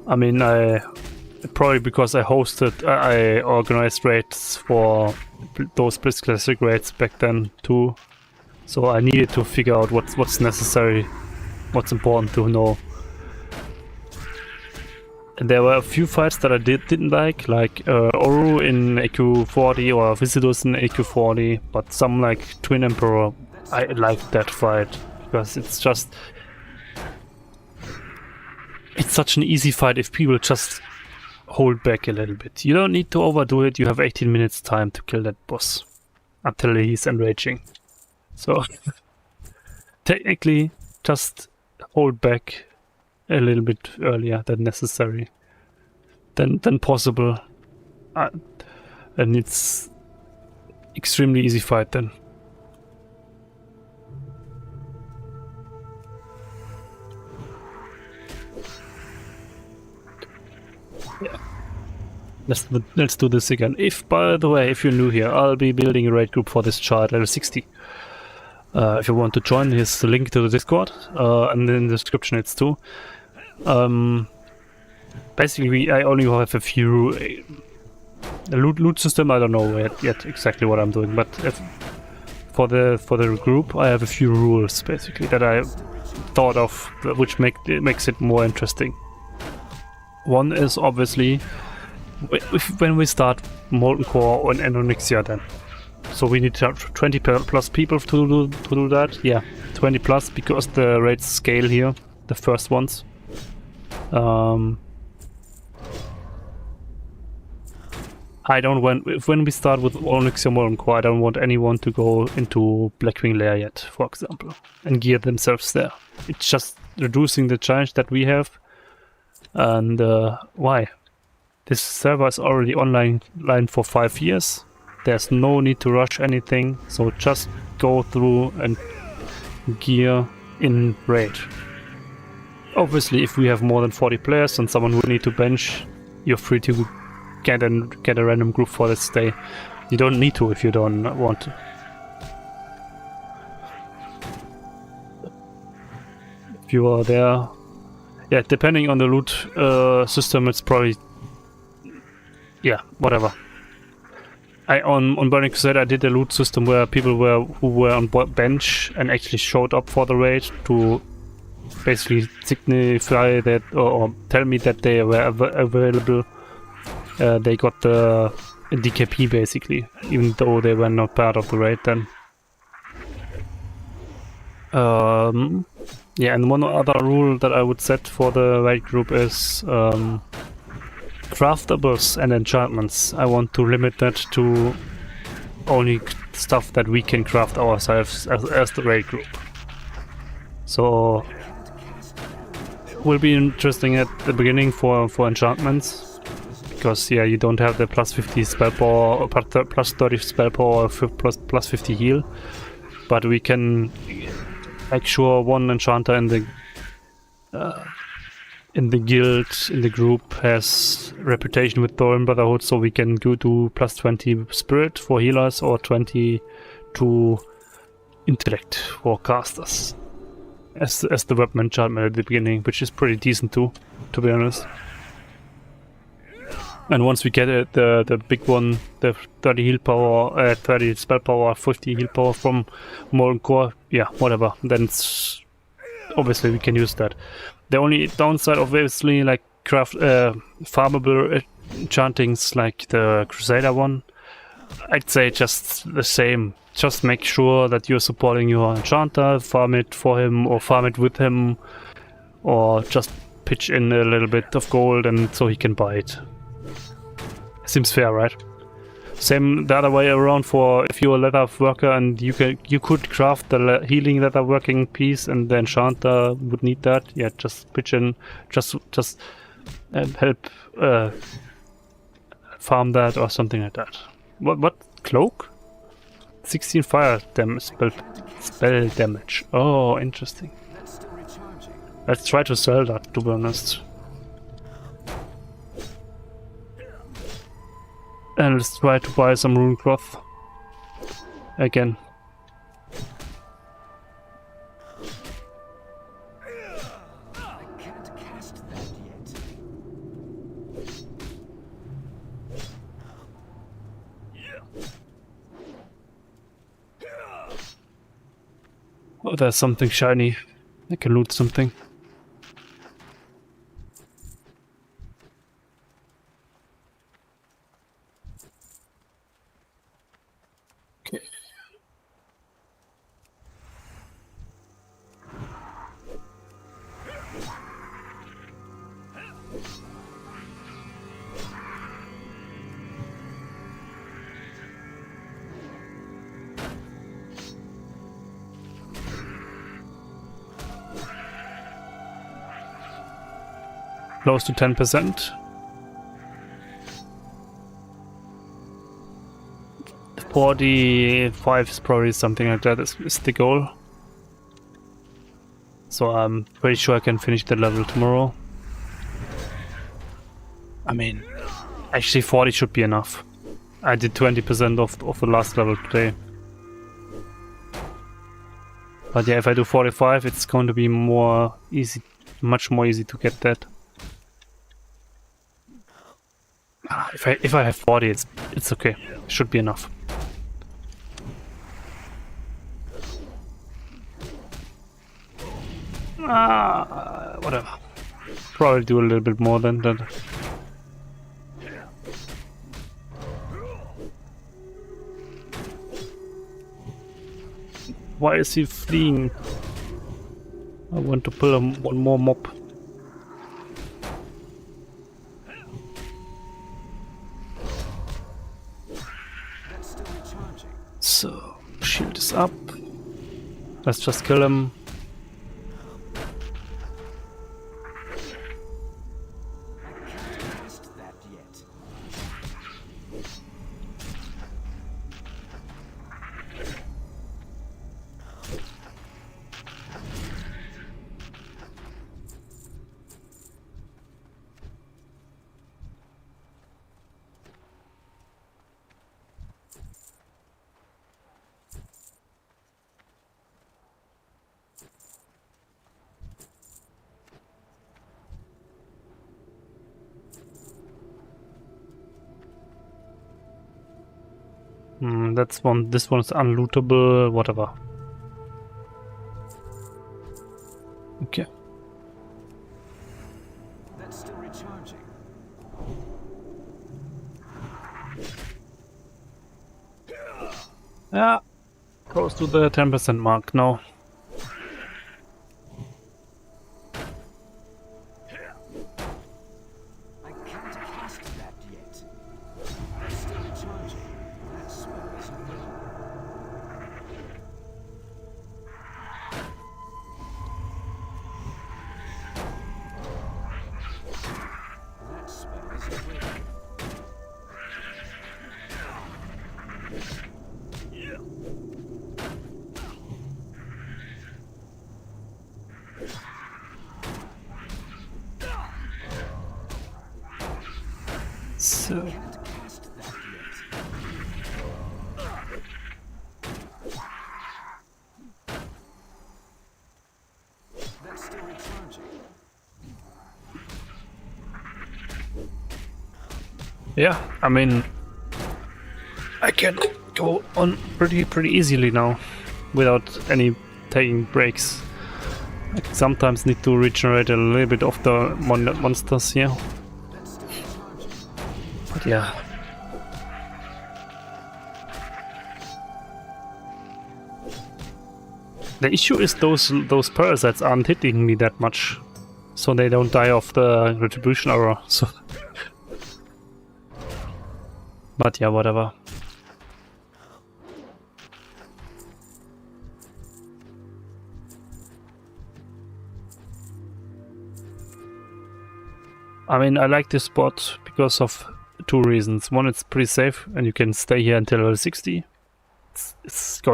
I mean, probably because I organized raids for those Bliss Classic raids back then too. So I needed to figure out what's necessary, what's important to know. And there were a few fights that I didn't like Oru in AQ40 or Viscidus in AQ40, but some like Twin Emperor, I liked that fight because it's such an easy fight if people just hold back a little bit. You don't need to overdo it, you have 18 minutes time to kill that boss until he's enraging. So technically just hold back a little bit earlier than necessary, than possible, and it's extremely easy fight then. Yeah. Let's do this again. By the way, if you're new here, I'll be building a raid group for this child level 60. If you want to join, here's the link to the Discord, and in the description it's too. Basically, I only have a few the loot system. I don't know yet exactly what I'm doing, but for the group, I have a few rules basically that I thought of, which makes it more interesting. One is obviously when we start Molten Core and Onyxia, then. So we need to have 20 plus people to do that. Yeah, 20 plus because the raids scale here, the first ones. I don't when we start with Onyxia Molten Core, I don't want anyone to go into Blackwing Lair yet, for example, and gear themselves there. It's just reducing the challenge that we have. And why? This server is already online for 5 years. There's no need to rush anything, so just go through and gear in raid. Obviously, if we have more than 40 players and someone will need to bench, you're free to get a random group for this day. You don't need to if you don't want to. If you are there, yeah, depending on the loot system, it's probably, yeah, whatever. On Burning Crusade, I did a loot system where people who were on bench and actually showed up for the raid to basically signify that or tell me that they were available. They got the DKP basically, even though they were not part of the raid then. Yeah, and one other rule that I would set for the raid group is craftables and enchantments. I want to limit that to only stuff that we can craft ourselves as the raid group. So will be interesting at the beginning for enchantments, because yeah, you don't have the plus 50 spell power or plus 30 spell power or plus 50 heal, but we can make sure one enchanter in the guild, in the group, has reputation with Thorin Brotherhood, so we can go to plus 20 spirit for healers or 20 to intellect for casters as the weapon enchantment at the beginning, which is pretty decent too, to be honest. And once we get it, the big one, the 30 heal power, 30 spell power, 50 heal power from Molten Core, yeah, whatever, then it's, obviously we can use that. The only downside, obviously, like farmable enchantings like the Crusader one, I'd say just the same. Just make sure that you're supporting your enchanter, farm it for him or farm it with him, or just pitch in a little bit of gold and so he can buy it. Seems fair, right? Same the other way around for if you're a leather worker and you could craft the healing leather working piece and the enchanter would need that. Yeah, just pitch in, just help farm that or something like that. What cloak? 16 fire spell damage. Oh, interesting. Let's try to sell that, to be honest. And let's try to buy some rune cloth again. I can't cast that yet. Oh, there's something shiny. I can loot something. Okay. Close to 10%. 45 is probably something like that is the goal. So I'm pretty sure I can finish the level tomorrow. I mean, actually 40 should be enough. I did 20% of the last level today. But yeah, if I do 45, it's going to be more easy, much more easy to get that. If I have 40, it's okay. Should be enough. Whatever. Probably do a little bit more than that. Why is he fleeing? I want to pull one more mob. So, shield is up. Let's just kill him. That's one. This one's unlootable. Whatever. Okay. That's still recharging. Yeah. Close to the 10% mark now. I can't cast that yet. That's still recharging. That spell isn't ready. So Can't cast that yet. That's still recharging. yeah, I mean, I can go on pretty easily now, without any taking breaks. I sometimes need to regenerate a little bit of the monsters here, That's still recharging. but yeah. The issue is those parasites aren't hitting me that much, so they don't die of the retribution aura. So, but yeah, whatever. I mean, I like this spot because of two reasons. One, it's pretty safe, and you can stay here until level 60. It's a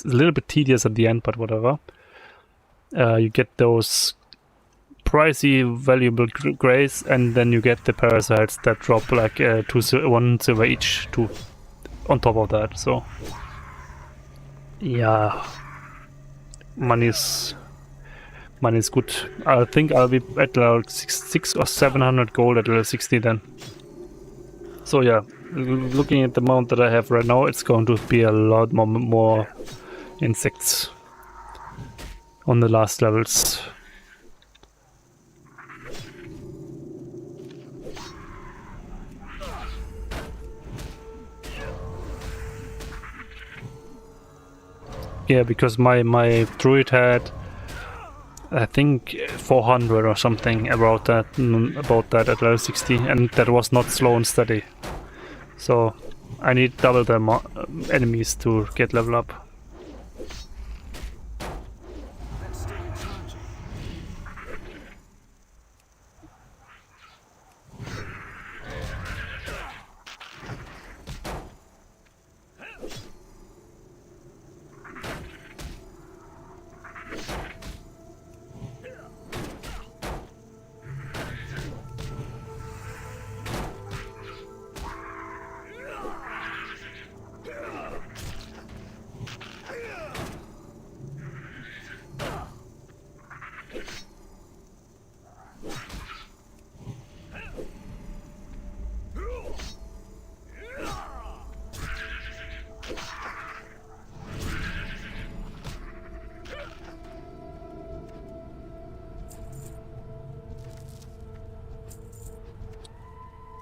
little bit tedious at the end, but whatever. You get those pricey, valuable grays, and then you get the parasites that drop like 1 silver each on top of that. So, yeah, money's good. I think I'll be at level 6 or 700 gold at level 60 then. So yeah, looking at the amount that I have right now, it's going to be a lot more insects on the last levels. Yeah, because my druid had, I think, 400 or something about that at level 60, and that was not slow and steady. So I need double the enemies to get level up. That's still recharging.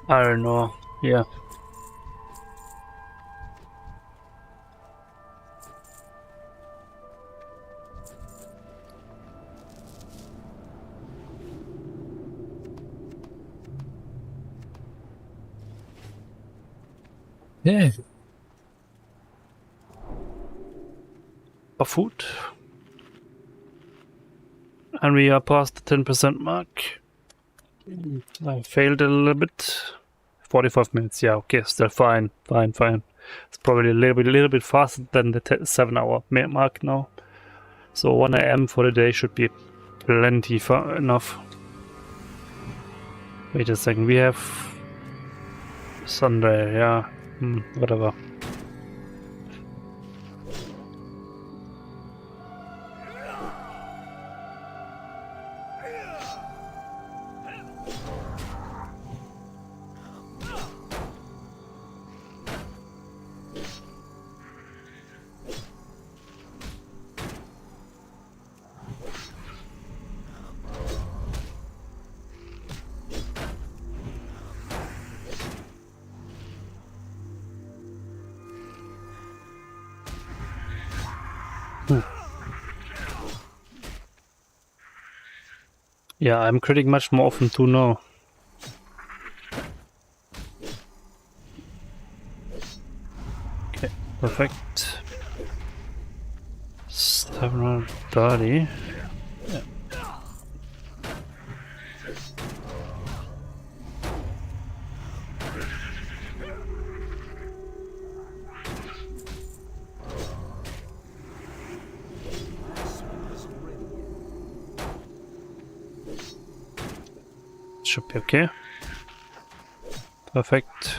I don't know. Yeah. Yeah. A food. And we are past the 10% mark. I failed a little bit. 45 minutes, yeah, okay, still fine. It's probably a little bit faster than the 7-hour mark now. So 1 AM for the day should be plenty enough. Wait a second, we have Sunday, yeah, whatever. Yeah, I'm critting much more often too now. Okay, perfect. 730. Yeah. Should be okay. Perfect.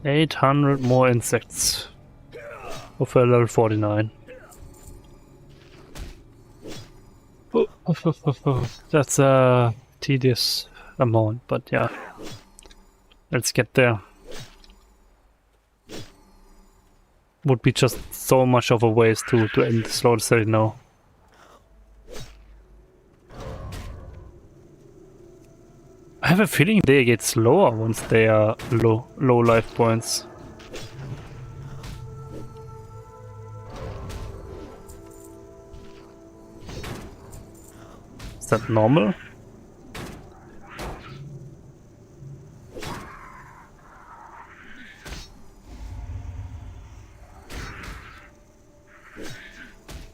$800 more insects of a level 49. That's a tedious amount, but yeah, let's get there. Would be just so much of a waste to end the slaughter study now. I have a feeling they get slower once they are low life points. Is that normal?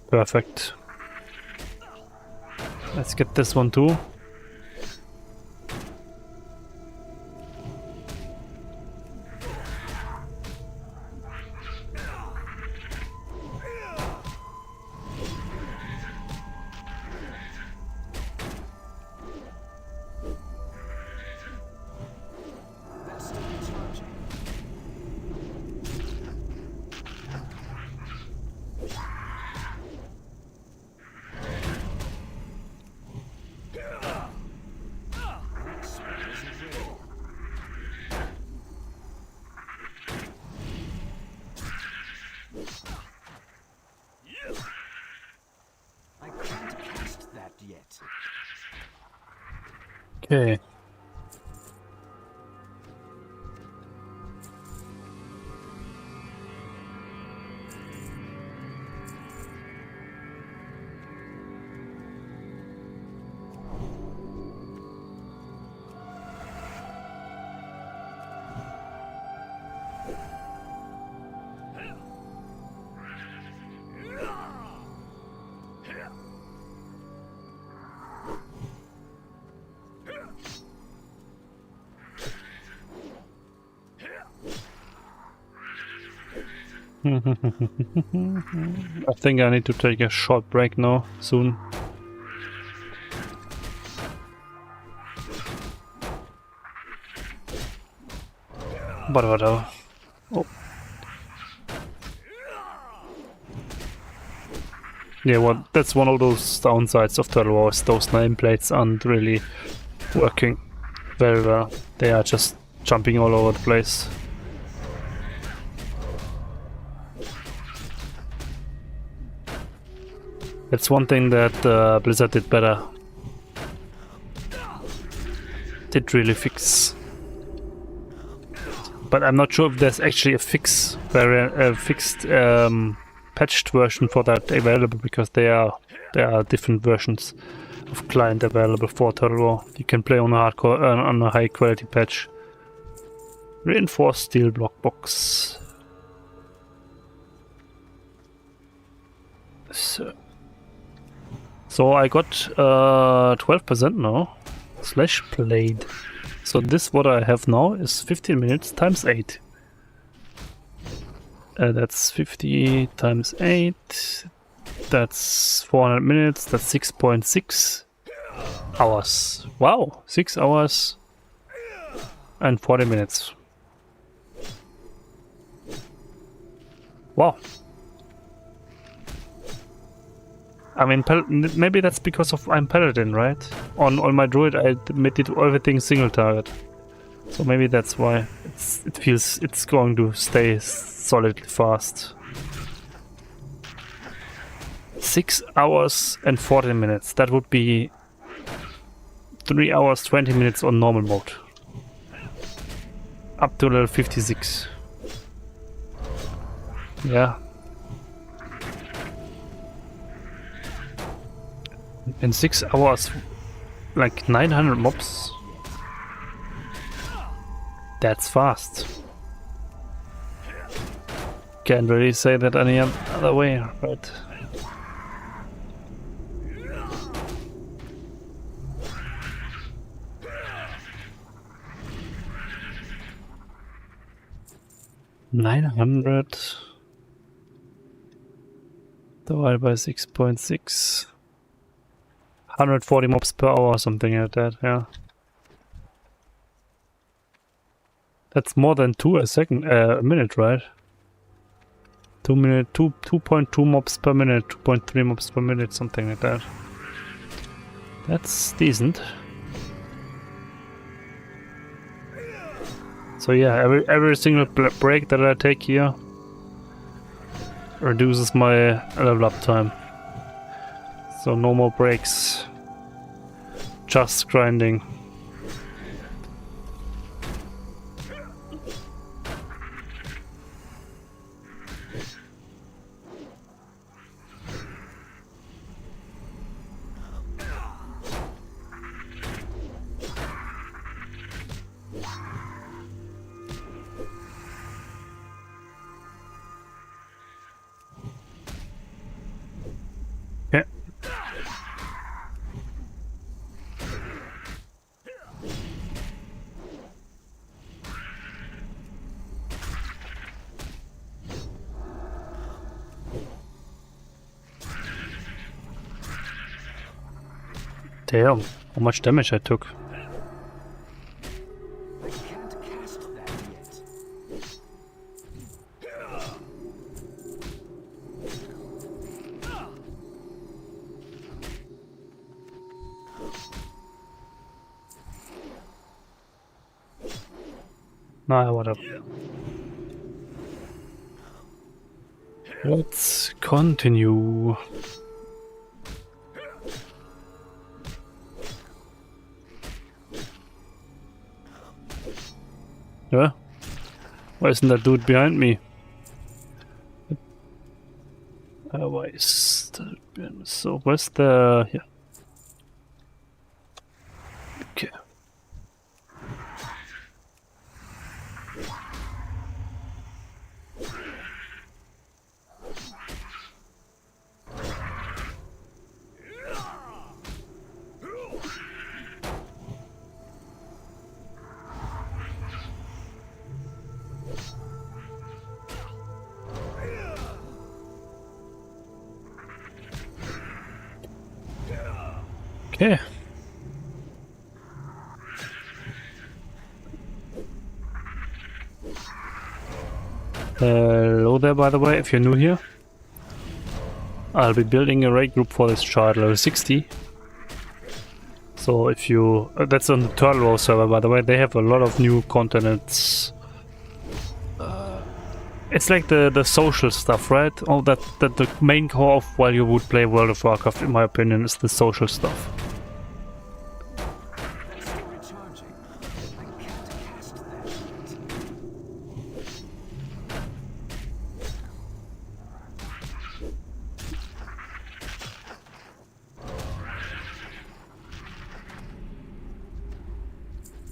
Perfect. Let's get this one too. That's still recharging. That spell isn't ready. I can't cast that yet. Okay. I think I need to take a short break now, soon. But whatever. Oh. Yeah, well, that's one of those downsides of Turtle Wars. Those nameplates aren't really working very well. They are just jumping all over the place. That's one thing that Blizzard did better. Did really fix. But I'm not sure if there's actually a fixed patched version for that available, because there are different versions of client available for Turtle War. You can play on a hardcore on a high quality patch. Reinforced steel block box. So I got 12% now. Slash played. So this what I have now is 15 minutes times 8. That's 50 times 8. That's 400 minutes. That's 6.6 hours. Wow, 6 hours and 40 minutes. Wow. I mean, maybe that's because of I'm Paladin, right? On my druid, I made it everything single target, so maybe that's why it feels it's going to stay solidly fast. 6 hours and 40 minutes. That would be 3 hours 20 minutes on normal mode. Up to level 56. Yeah. In 6 hours, like 900 mobs. That's fast. Can't really say that any other way, but... 900 divided by 6.6. 140 mobs per hour or something like that, yeah. That's more than 2 a minute, right? 2.2 mobs per minute, 2.3 mobs per minute, something like that. That's decent. So yeah, every single break that I take here reduces my level up time. So no more breaks, just grinding. Okay. Damn, how much damage I took. I can't cast that yet. Nah, whatever. Let's continue. Yeah? Why isn't that dude behind me? Why is that behind? So where's the... yeah. Okay. Okay. Hello there, by the way, if you're new here. I'll be building a raid group for this child, level 60. So if you... that's on the turtel server, by the way. They have a lot of new content. It's like the social stuff, right? All that the main core of why you would play World of Warcraft, in my opinion, is the social stuff. That's still recharging. I can't cast that yet.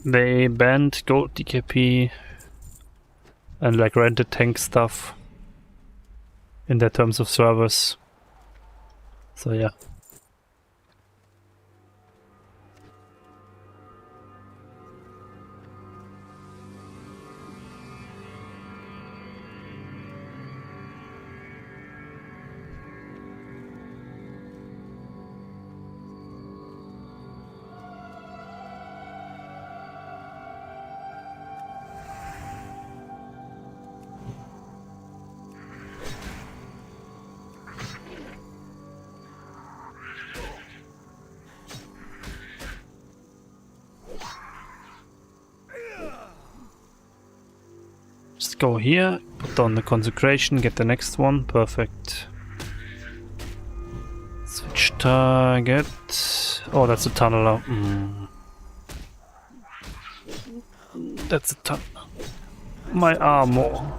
They banned gold DKP and like rented tank stuff in their terms of service. So yeah. Just go here, put down the consecration, get the next one, perfect. Switch target. Oh, that's a tunneler. That's a ton. My armor.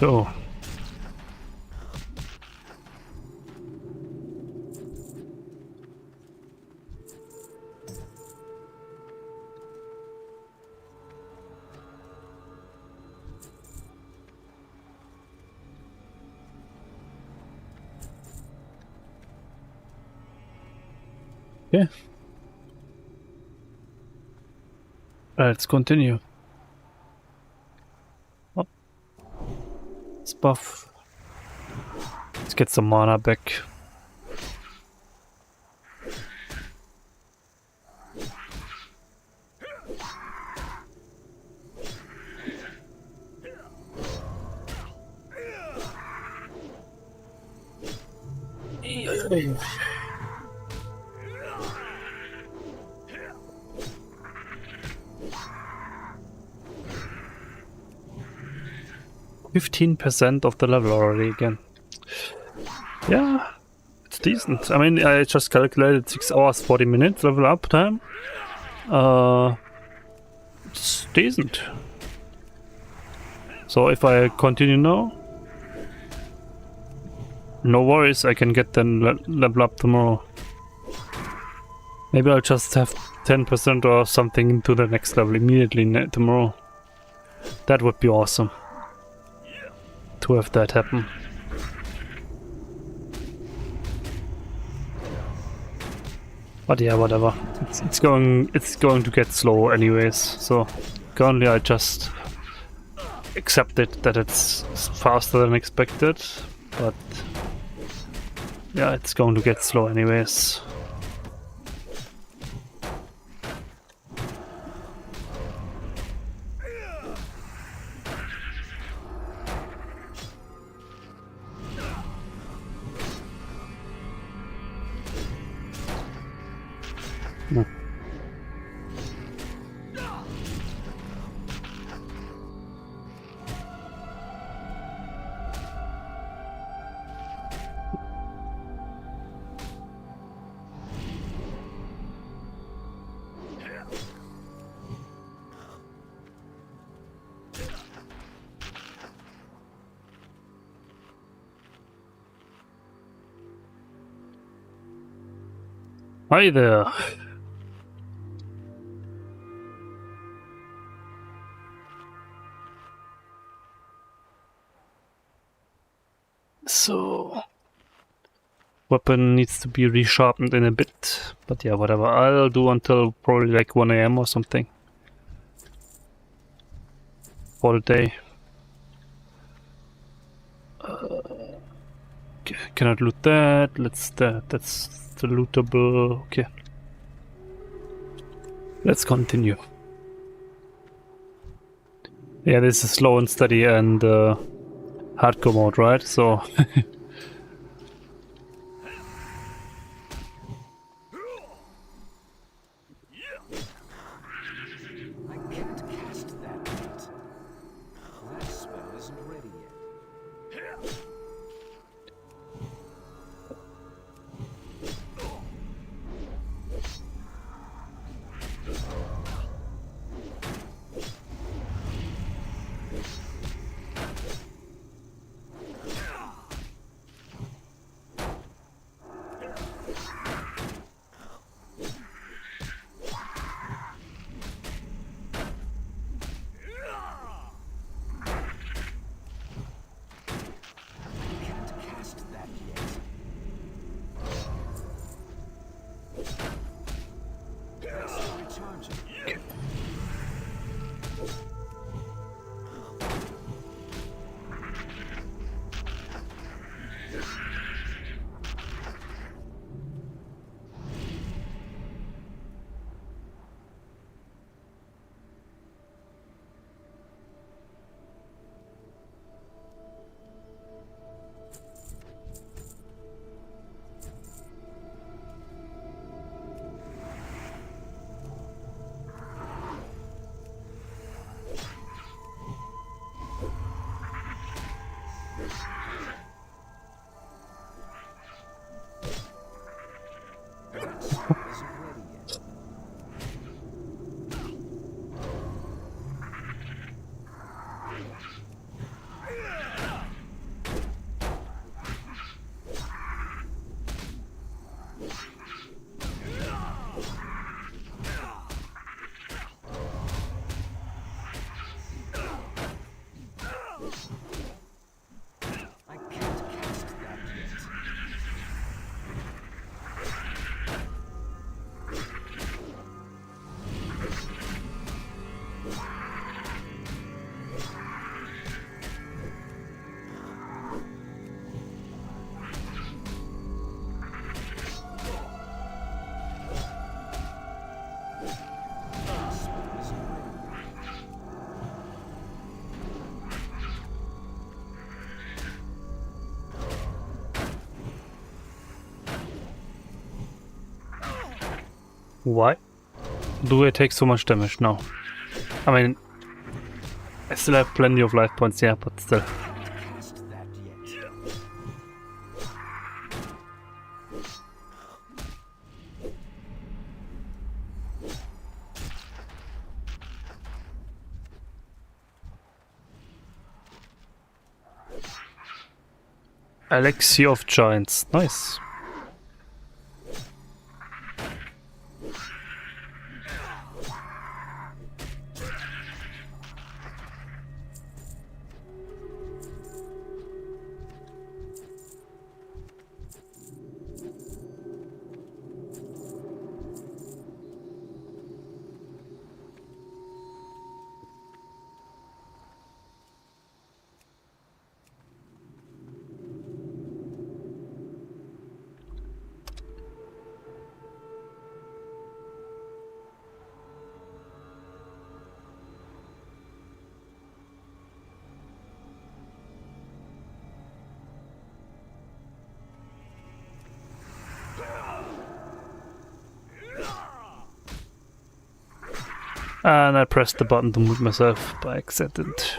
Oh. Yeah. Let's continue. Oh. Let's buff. Let's get some mana back. Hey. 15% of the level already again. Yeah, it's decent. I mean, I just calculated 6 hours, 40 minutes level up time. It's decent. So if I continue now, no worries, I can get then level up tomorrow. Maybe I'll just have 10% or something into the next level immediately tomorrow. That would be awesome to have that happen. But yeah, whatever. It's going to get slow anyways. So currently I just accept it that it's faster than expected. But yeah, it's going to get slow anyways. No. Hi there. So, weapon needs to be resharpened in a bit, but yeah, whatever. I'll do until probably like 1 AM or something for the day. Okay, cannot loot that. That's the lootable. Okay, let's continue. Yeah, this is slow and steady and hardcore mode, right? So. I can't cast that yet. That spell isn't ready yet. Why do I take so much damage now? I mean, I still have plenty of life points, yeah, but still. Cast that yet. Elixir of Giants, nice. And I pressed the button to mute myself by accident.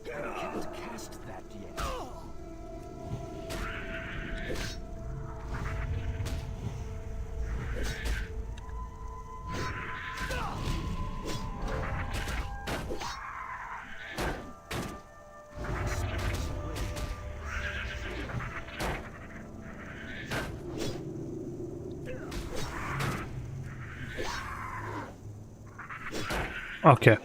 Can't cast that yet. Okay.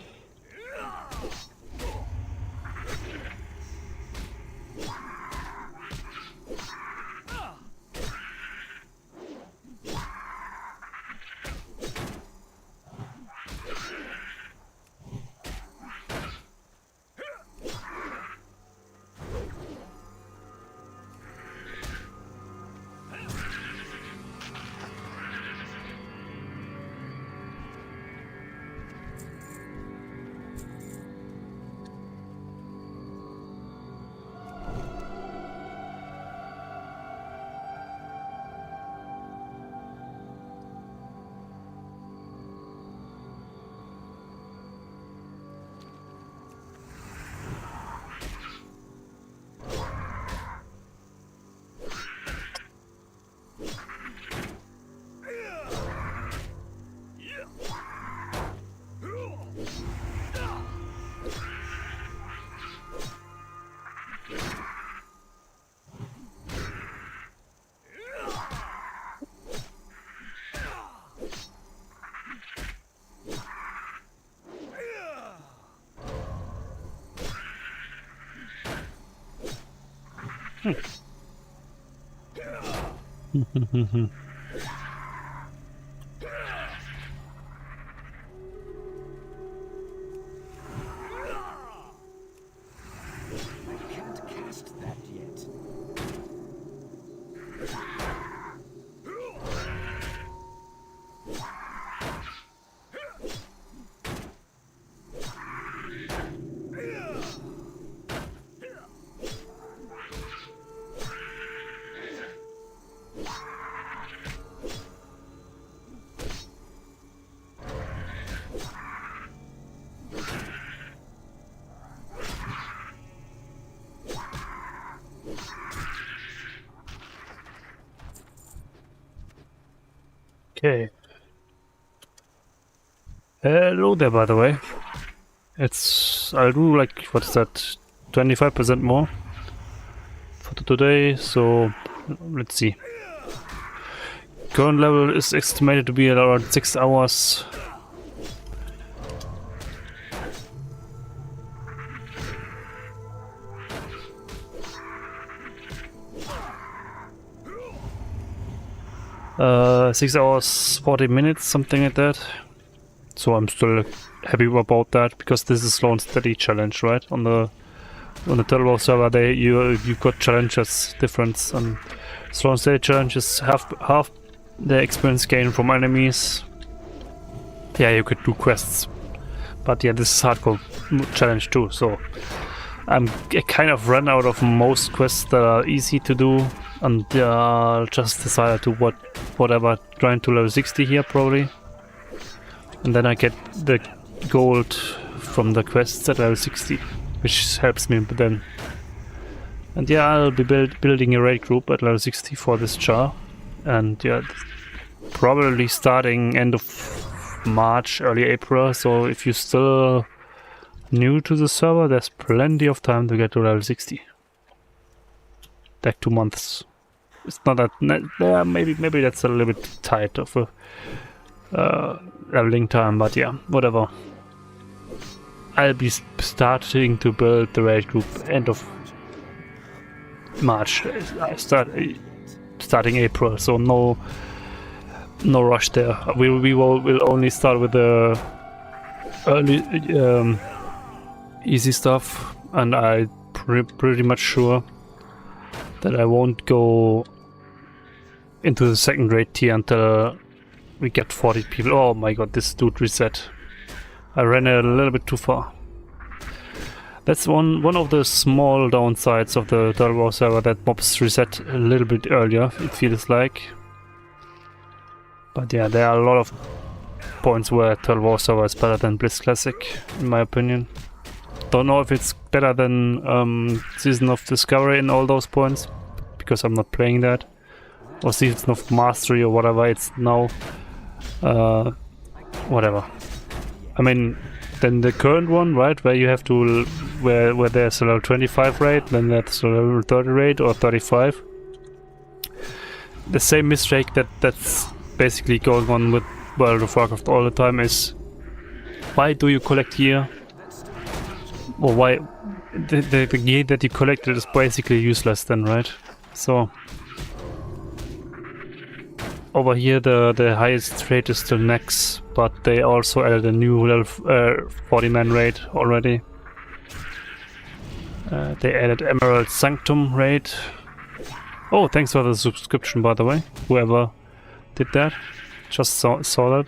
I can't cast that yet. Okay. Hello there, by the way. I'll do like, what is that, 25% more for today, so let's see. Current level is estimated to be at around 6 hours. 6 hours 40 minutes, something like that. So I'm still happy about that, because this is slow and steady challenge, right? On the turtle server, you got challenges difference, and slow and steady challenges half the experience gain from enemies. Yeah, you could do quests, but yeah, this is hardcore challenge too. So I kind of ran out of most quests that are easy to do, and just decided to whatever, grind to level 60 here probably, and then I get the gold from the quests at level 60, which helps me then. And yeah, I'll be building a raid group at level 60 for this char, and yeah, probably starting end of March, early April. So if you're still new to the server, there's plenty of time to get to level 60. Like 2 months. It's not that. Yeah, maybe that's a little bit tight of a leveling time, but yeah, whatever. I'll be starting to build the raid group end of March. Starting April, so no rush there. We'll only start with the early easy stuff, and I'm pretty much sure that I won't go into the second raid tier until we get 40 people. Oh my god, this dude reset. I ran a little bit too far. That's one of the small downsides of the Darkmoon server, that mobs reset a little bit earlier, it feels like. But yeah, there are a lot of points where Darkmoon server is better than Blitz Classic, in my opinion. Don't know if it's better than Season of Discovery in all those points, because I'm not playing that. Or Season of Mastery or whatever it's now. Whatever. I mean, then the current one, right, where you have to, where there's a level 25 raid, then that's a level 30 raid or 35. The same mistake that's basically going on with World of Warcraft all the time is, why do you collect here? Or why the gear that you collected is basically useless then, right? So over here the highest rate is still Nex, but they also added a new level 40-man raid already. They added Emerald Sanctum raid. Oh, thanks for the subscription, by the way, whoever did that. Just saw that.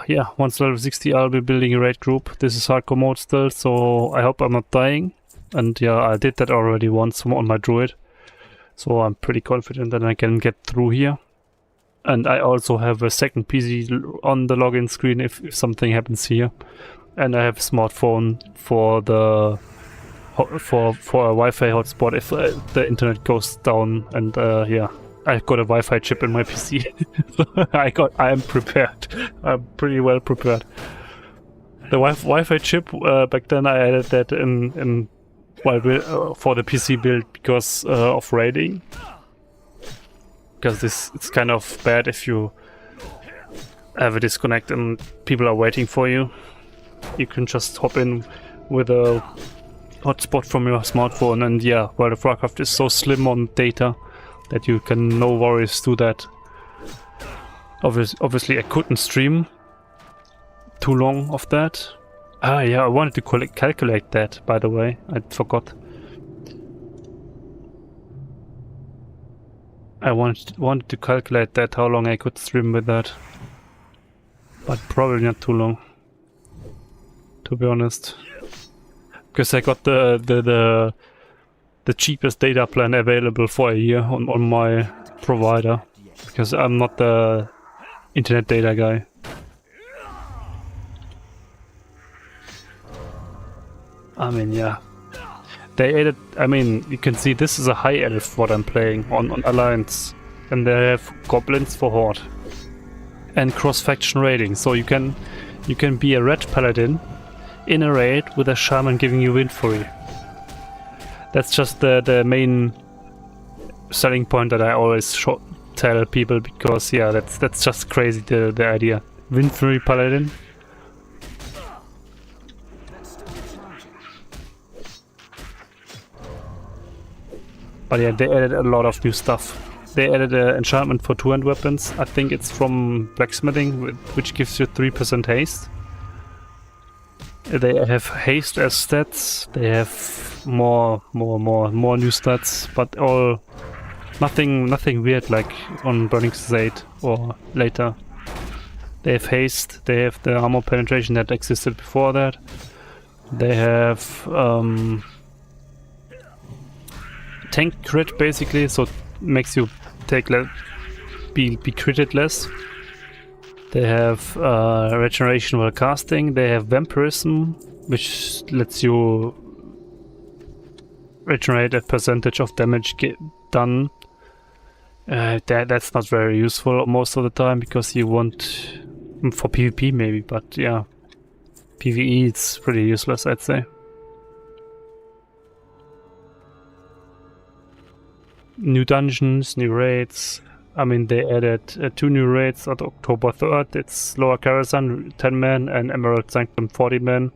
Yeah, once level 60 I'll be building a raid group. This is hardcore mode still, so I hope I'm not dying. And yeah, I did that already once on my druid. So I'm pretty confident that I can get through here. And I also have a second PC on the login screen if something happens here. And I have a smartphone for the for a Wi-Fi hotspot if the internet goes down. And yeah, I've got a Wi-Fi chip in my PC. I am prepared. I'm pretty well prepared. The Wi-Fi chip, back then I added that in for the PC build because of raiding. Because it's kind of bad if you have a disconnect and people are waiting for you. You can just hop in with a hotspot from your smartphone, and yeah, World of Warcraft is so slim on data that you can no worries do that. Obviously I couldn't stream too long of that. Ah yeah, I wanted to calculate that, by the way, I forgot. I wanted to calculate that, how long I could stream with that. But probably not too long, to be honest. Because I got the cheapest data plan available for a year on my provider. Because I'm not the internet data guy. I mean, yeah. They added, I mean, you can see this is a high elf what I'm playing on Alliance. And they have goblins for Horde. And cross-faction raiding, so you can be a red paladin in a raid with a shaman giving you win for you. That's just the main selling point that I always tell people, because yeah, that's just crazy, the idea. Win free paladin. But yeah, they added a lot of new stuff. They added an enchantment for 2-hand weapons. I think it's from blacksmithing, which gives you 3% haste. They have haste as stats. They have more new stats, but all nothing weird like on Burning Crusade or later. They have haste. They have the armor penetration that existed before that. They have tank crit basically, so it makes you take be critted less. They have regeneration while casting. They have vampirism, which lets you regenerate a percentage of damage done. That's not very useful most of the time because you want for PvP maybe, but yeah, PvE it's pretty useless, I'd say. New dungeons, new raids. I mean, they added 2 new raids on October 3rd. It's Lower Karazhan, 10 men, and Emerald Sanctum, 40 men.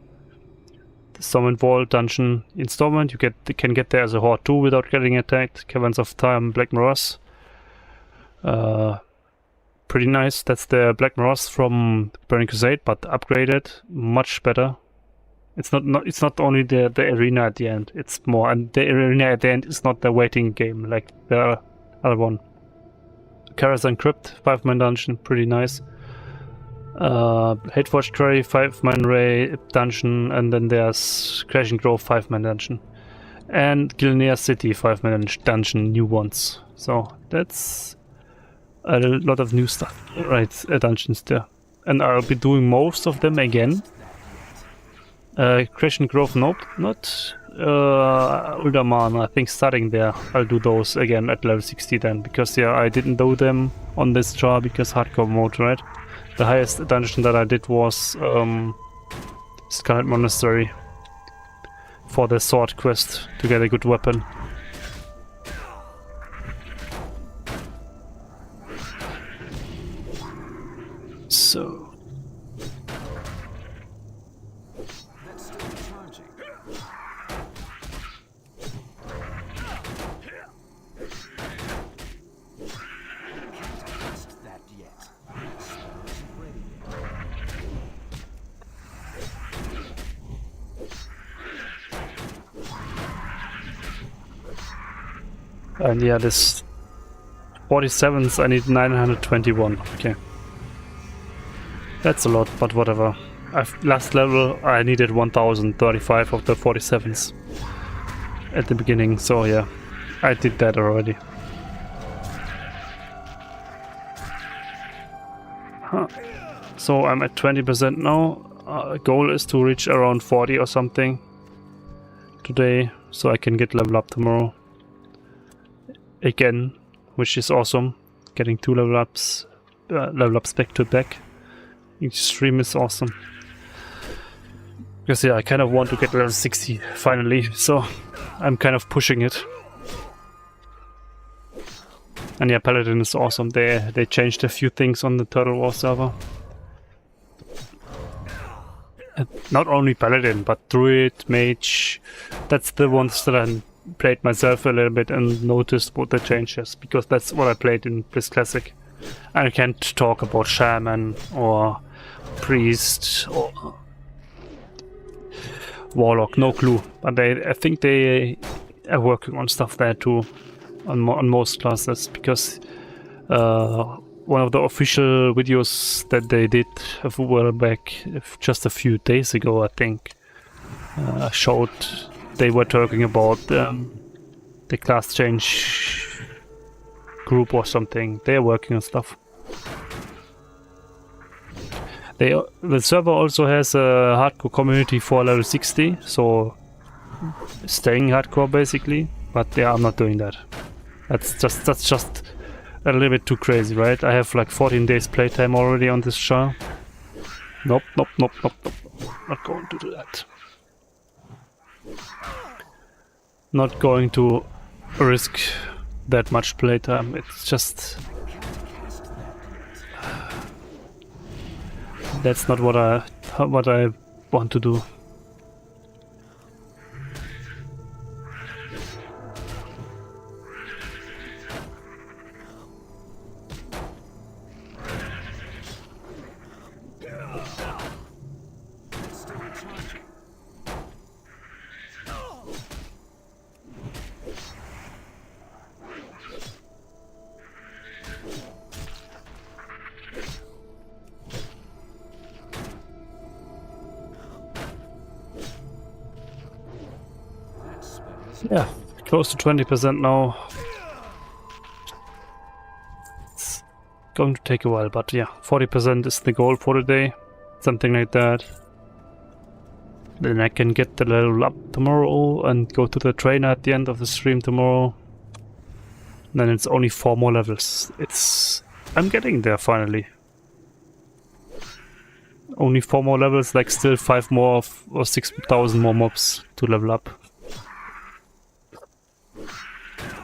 The Stormwind Vault dungeon installment, you can get there as a horde too without getting attacked. Caverns of Time, Black Mirrors. Pretty nice. That's the Black Mirrors from Burning Crusade, but upgraded, much better. It's not only the arena at the end, it's more, and the arena at the end is not the waiting game like the other one. Karazhan Crypt, 5-man dungeon, pretty nice. Hateforged Quarry, 5-man raid dungeon, and then there's Crashing Grove, 5-man dungeon. And Gilnear City, 5-man dungeon, new ones. So that's a lot of new stuff, right, dungeons there. And I'll be doing most of them again. Crashing Grove, nope, not Uldaman. I think starting there I'll do those again at level 60 then, because yeah, I didn't do them on this jar because hardcore mode, right? The highest dungeon that I did was Scarlet Monastery for the sword quest to get a good weapon. So and yeah, this 47s, I need 921. Okay. That's a lot, but whatever. Last level I needed 1035 of the 47s at the beginning, so yeah, I did that already. Huh. So I'm at 20% now. Goal is to reach around 40 or something today, so I can get level up tomorrow again, which is awesome. Getting 2 level ups back to back each stream is awesome. Because yeah, I kind of want to get level 60 finally, so I'm kind of pushing it. And yeah, Paladin is awesome. They changed a few things on the Turtle War server. And not only Paladin, but Druid, Mage. That's the ones that I played myself a little bit and noticed what the changes, because that's what I played in Blizz Classic. I can't talk about Shaman or Priest or Warlock, no clue. But I think they are working on stuff there too, on most classes, because one of the official videos that they did a while back, just a few days ago I think, showed they were talking about the class change group or something. They are working on stuff. The server also has a hardcore community for level 60, so staying hardcore basically. But yeah, I'm not doing that. That's just a little bit too crazy, right? I have like 14 days playtime already on this char. Nope. Not going to do that. Not going to risk that much playtime. It's just that's not what I want to do. Yeah, close to 20% now. It's going to take a while, but yeah, 40% is the goal for the day. Something like that. Then I can get the level up tomorrow and go to the trainer at the end of the stream tomorrow. Then it's only 4 more levels. I'm getting there finally. Only 4 more levels, like still 5 more or 6,000 more mobs to level up.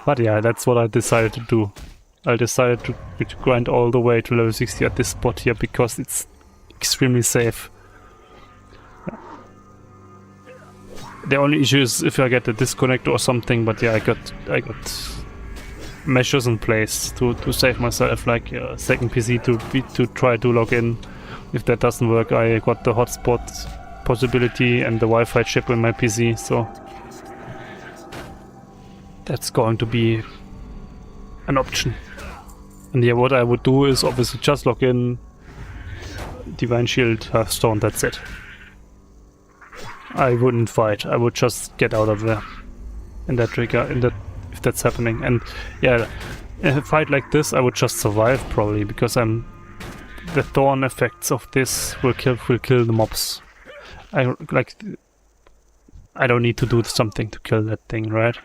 But yeah, that's what I decided to do. I decided to grind all the way to level 60 at this spot here because it's extremely safe. The only issue is if I get a disconnect or something, but yeah, I got measures in place to save myself, like a second PC to try to log in. If that doesn't work, I got the hotspot possibility and the Wi-Fi chip in my PC, so that's going to be an option. And yeah, what I would do is obviously just log in, Divine Shield, Hearthstone, that's it. I wouldn't fight, I would just get out of there in that regard, if that's happening. And yeah, in a fight like this I would just survive probably, because the thorn effects of this will kill the mobs. I don't need to do something to kill that thing, right?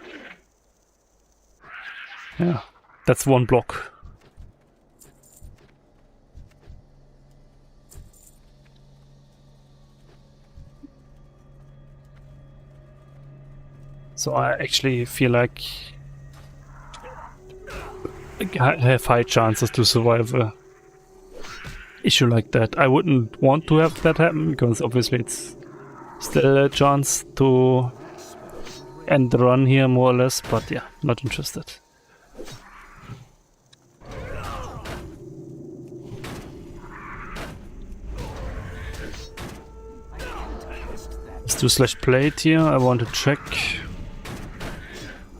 Yeah, that's one block. So I actually feel like I have high chances to survive a issue like that. I wouldn't want to have that happen, because obviously it's still a chance to end the run here more or less, but yeah, not interested. Let's do /plate here. I want to check.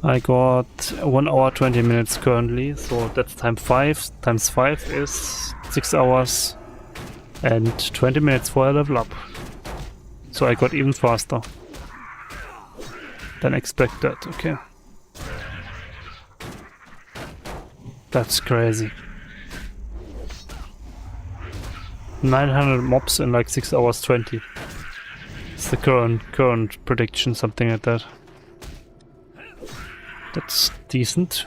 I got 1 hour 20 minutes currently, so that's time 5. Times 5 is 6 hours and 20 minutes for a level up. So I got even faster than expected. Okay. That's crazy. 900 mobs in like 6 hours 20. It's the current prediction, something like that. That's decent.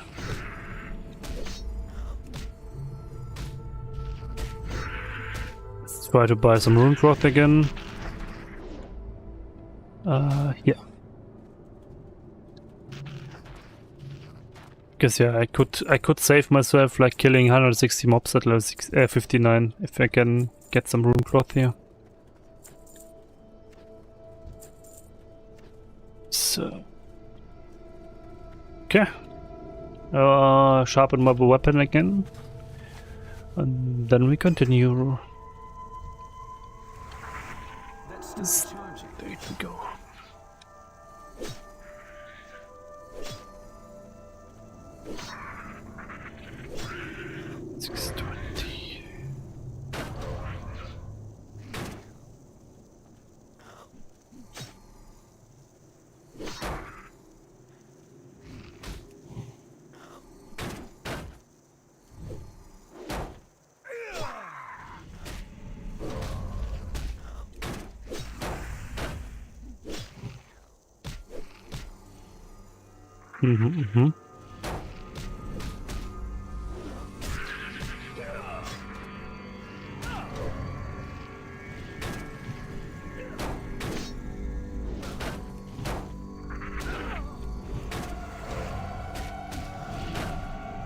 Let's try to buy some rune cloth again. Yeah. Because yeah, I could save myself like killing 160 mobs at level 59 if I can get some rune cloth here. So. Okay. Sharpen my weapon again. And then we continue. There we go.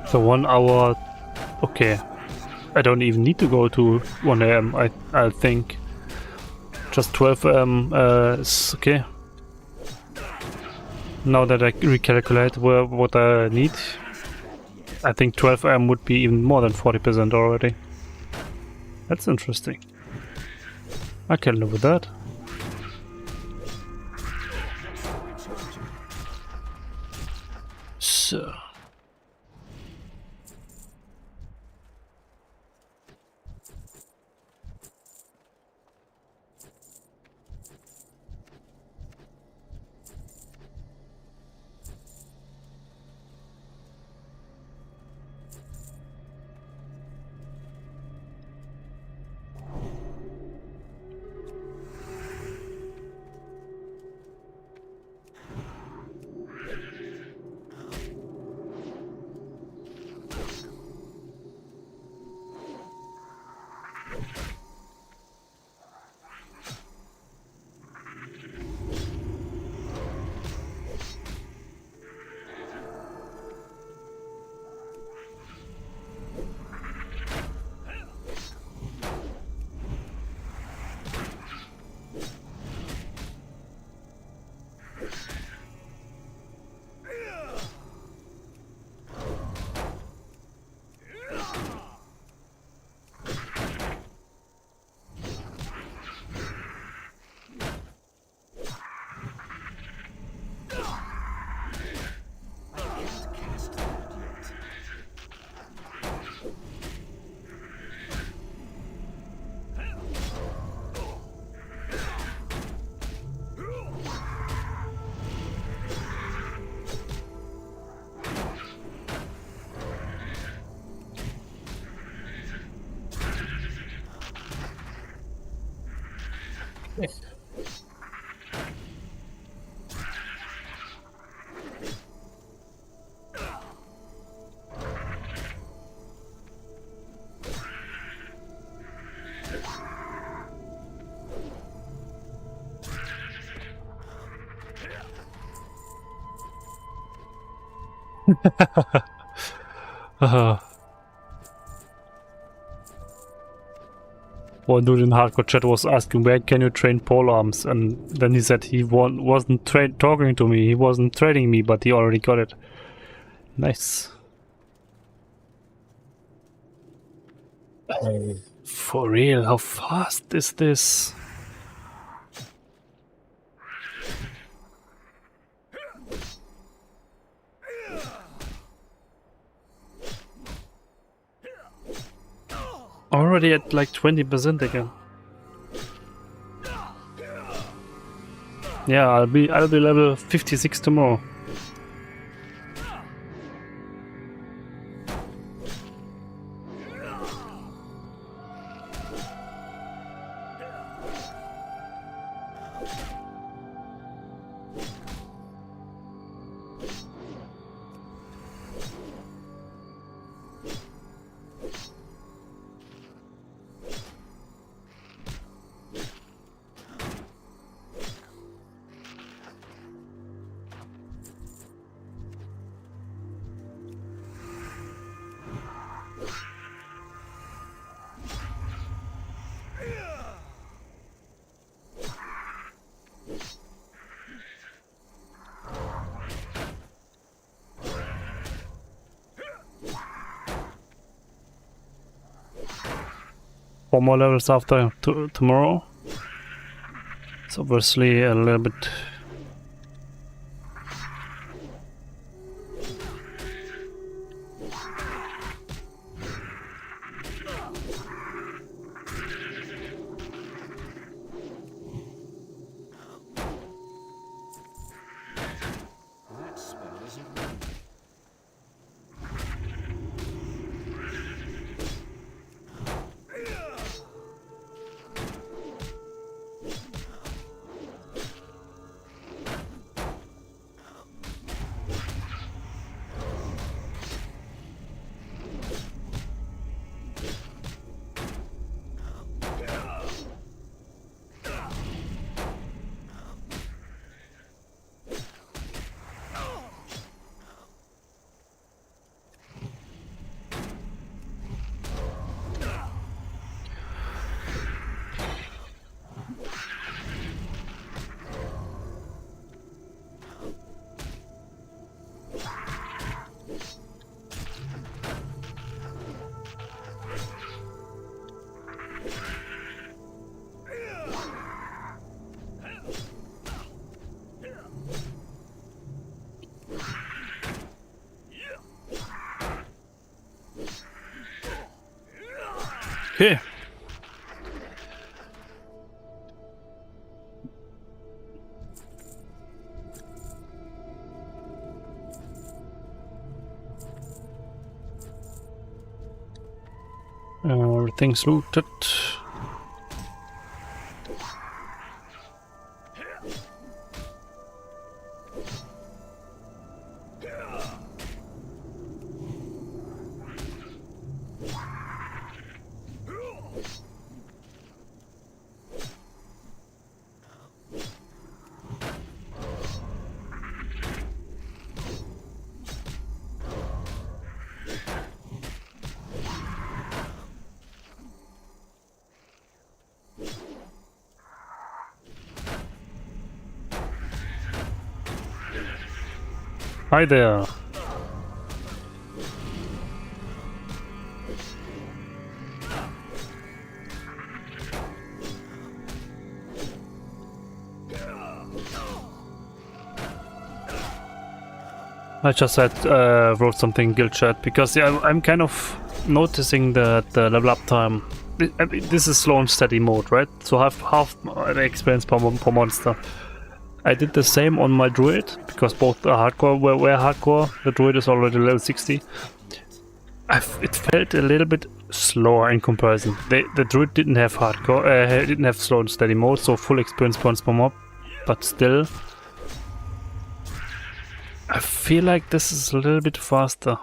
So 1 hour, okay. I don't even need to go to 1 AM, I think. Just 12 AM is okay. Now that I recalculate what I need, I think 12 AM would be even more than 40% already. That's interesting. I can live with that. So. One dude in hardcore chat was asking where can you train pole arms, and then he said he wasn't talking to me, he wasn't trading me, but he already got it. Nice. For real, how fast is this? Already at like 20% again. Yeah, I'll be level 56 tomorrow. Four more levels after tomorrow. It's obviously a little bit. That spell isn't ready. Okay. Everything's looted. Hi there. I just wrote something in guild chat because yeah, I'm kind of noticing that the level up time. I mean, this is slow and steady mode, right? So I have half the experience per monster. I did the same on my druid because both are hardcore were hardcore. The druid is already level 60. It felt a little bit slower in comparison. The druid didn't have hardcore, didn't have slow and steady mode, so full experience points per mob, but still. I feel like this is a little bit faster.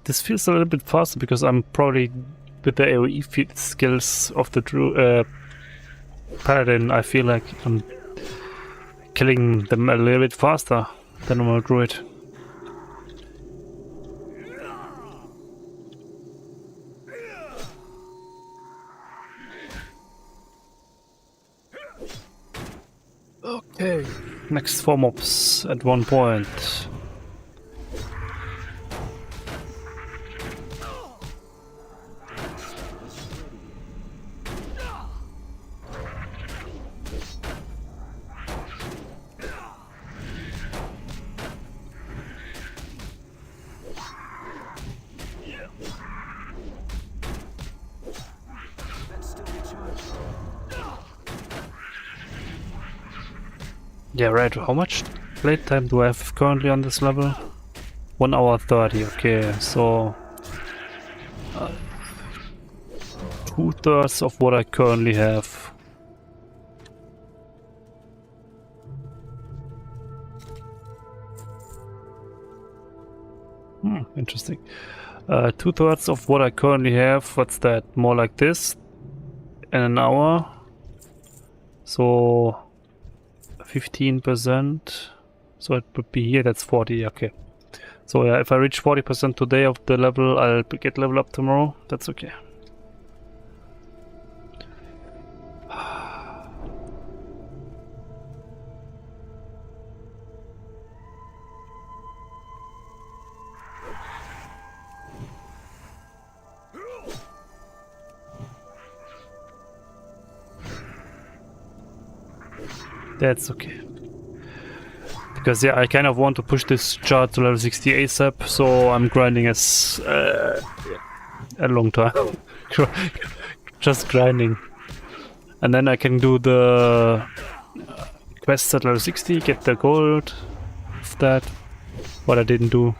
This feels a little bit faster because I'm probably with the AoE skills of the Paladin. I feel like I'm killing them a little bit faster than a normal druid. Okay, next 4 mobs at one point. Yeah, right. How much play time do I have currently on this level? 1 hour 30. Okay, so 2/3 of what I currently have. Interesting. 2/3 of what I currently have. What's that? More like this in an hour. So 15%. So it would be here. That's 40. Okay. So yeah, if I reach 40% today of the level, I'll get level up tomorrow. That's okay. That's okay. Because yeah, I kind of want to push this chart to level 60 ASAP, so I'm grinding as a long time. Just grinding. And then I can do the quests at level 60, get the gold of that. What I didn't do.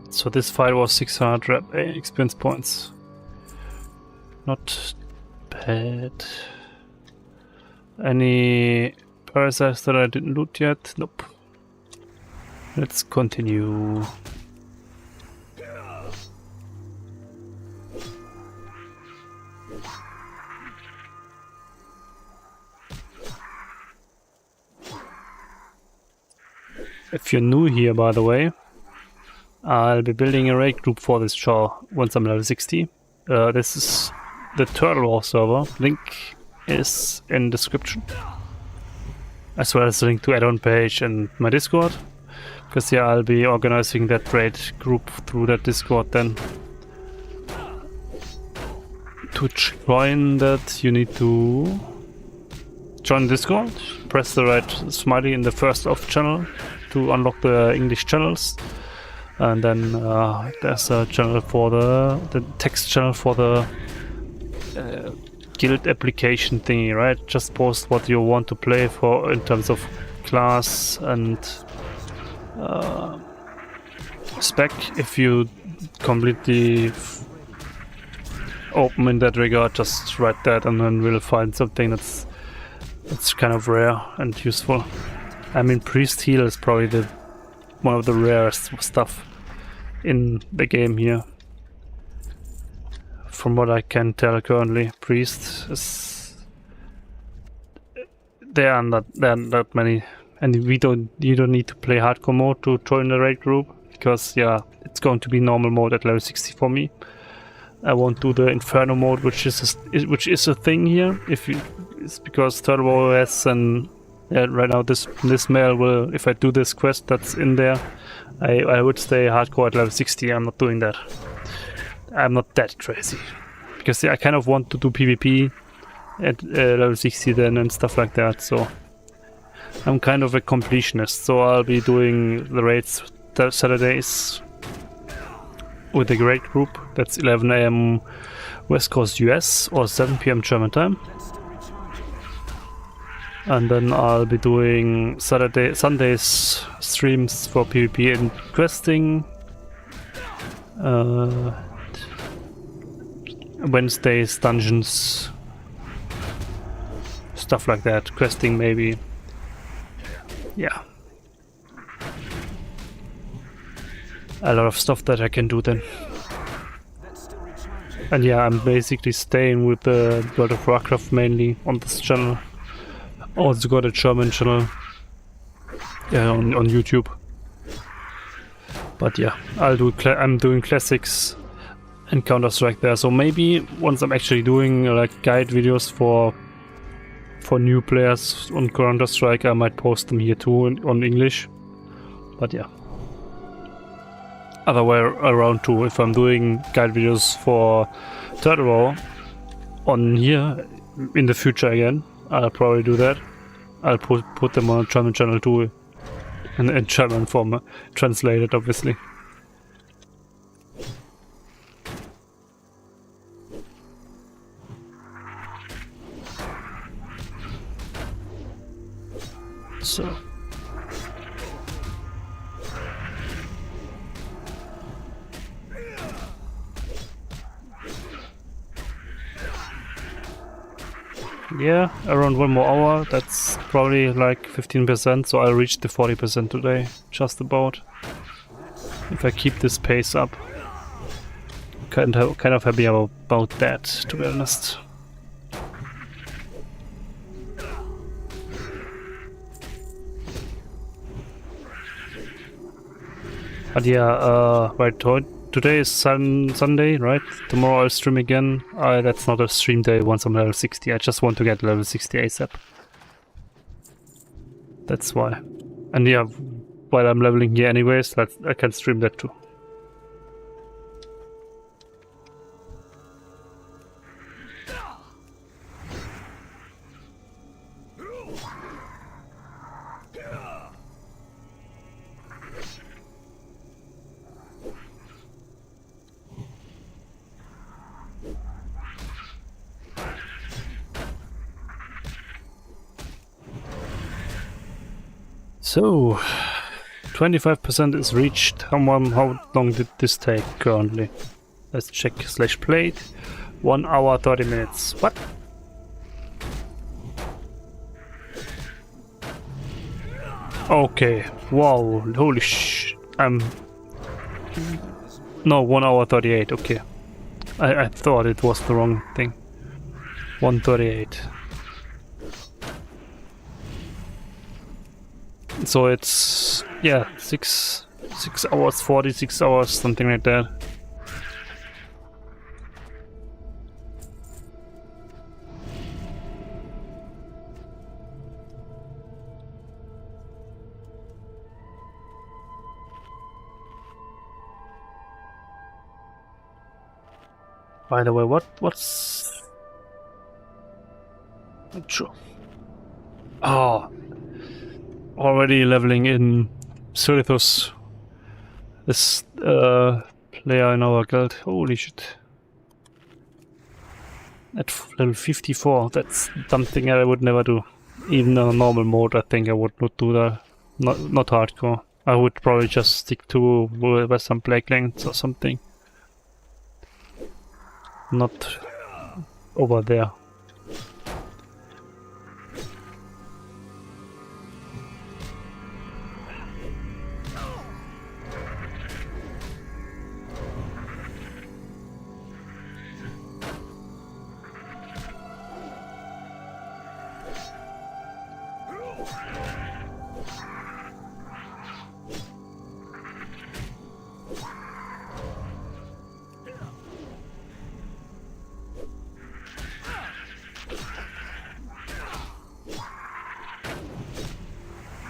So this fight was 600 experience points. Not bad. Any parasites that I didn't loot yet? Nope. Let's continue. If you're new here, by the way, I'll be building a raid group for this char once I'm level 60. This is the Turtle War server. Link is in description. As well as the link to add-on page and my Discord. Because yeah, I'll be organizing that raid group through that Discord then. To join that, you need to join Discord. Press the right smiley in the first off channel to unlock the English channels. And then there's a channel for the text channel for the guild application thingy, right? Just post what you want to play for in terms of class and spec. If you completely open in that regard, just write that and then we'll find something that's kind of rare and useful. I mean, priest heal is probably one of the rarest stuff in the game here. From what I can tell currently, priest is... There are not many, and you don't need to play hardcore mode to join the raid group, because yeah, it's going to be normal mode at level 60 for me. I won't do the Inferno mode, which is a thing here. It's because Turtle OS and yeah, right now this mail will, if I do this quest that's in there, I would stay hardcore at level 60. I'm not doing that. I'm not that crazy. Because yeah, I kind of want to do PvP at level 60 then and stuff like that, so I'm kind of a completionist, so I'll be doing the raids Saturdays with a great group. That's 11 AM West Coast US or 7 PM German time. And then I'll be doing Sundays streams for PvP and questing. Wednesdays dungeons, stuff like that. Questing maybe. Yeah. A lot of stuff that I can do then. And yeah, I'm basically staying with the World of Warcraft mainly on this channel. Also got a German channel on YouTube. But yeah, I'm doing classics and Counter-Strike there. So maybe once I'm actually doing like guide videos for new players on Counter-Strike, I might post them here too on English. But yeah. Other way around too. If I'm doing guide videos for turtel on here in the future again, I'll probably do that. I'll put them on a German channel too, in German form, translated obviously. So. Yeah, around 1 more hour. That's probably like 15%, so I'll reach the 40% today, just about. If I keep this pace up. Kind of happy about that, to be honest. But yeah, right, today is Sunday, right? Tomorrow I'll stream again. That's not a stream day once I'm level 60. I just want to get level 60 ASAP. That's why. And yeah, while I'm leveling here anyways, I can stream that too. So, 25% is reached. How long did this take currently? Let's check /played. 1 hour 30 minutes. What? Okay. Wow. Holy sh! No, 1 hour 38. Okay. I thought it was the wrong thing. 1:38. So it's, yeah, 6 hours, 46 hours, something like that. By the way, what's... Not sure. Oh. Already leveling in Syrithus, this player in our guild. Holy shit. At level 54, that's something I would never do. Even on a normal mode, I think I would not do that. Not hardcore. I would probably just stick to Western Plague Lands or something. Not over there.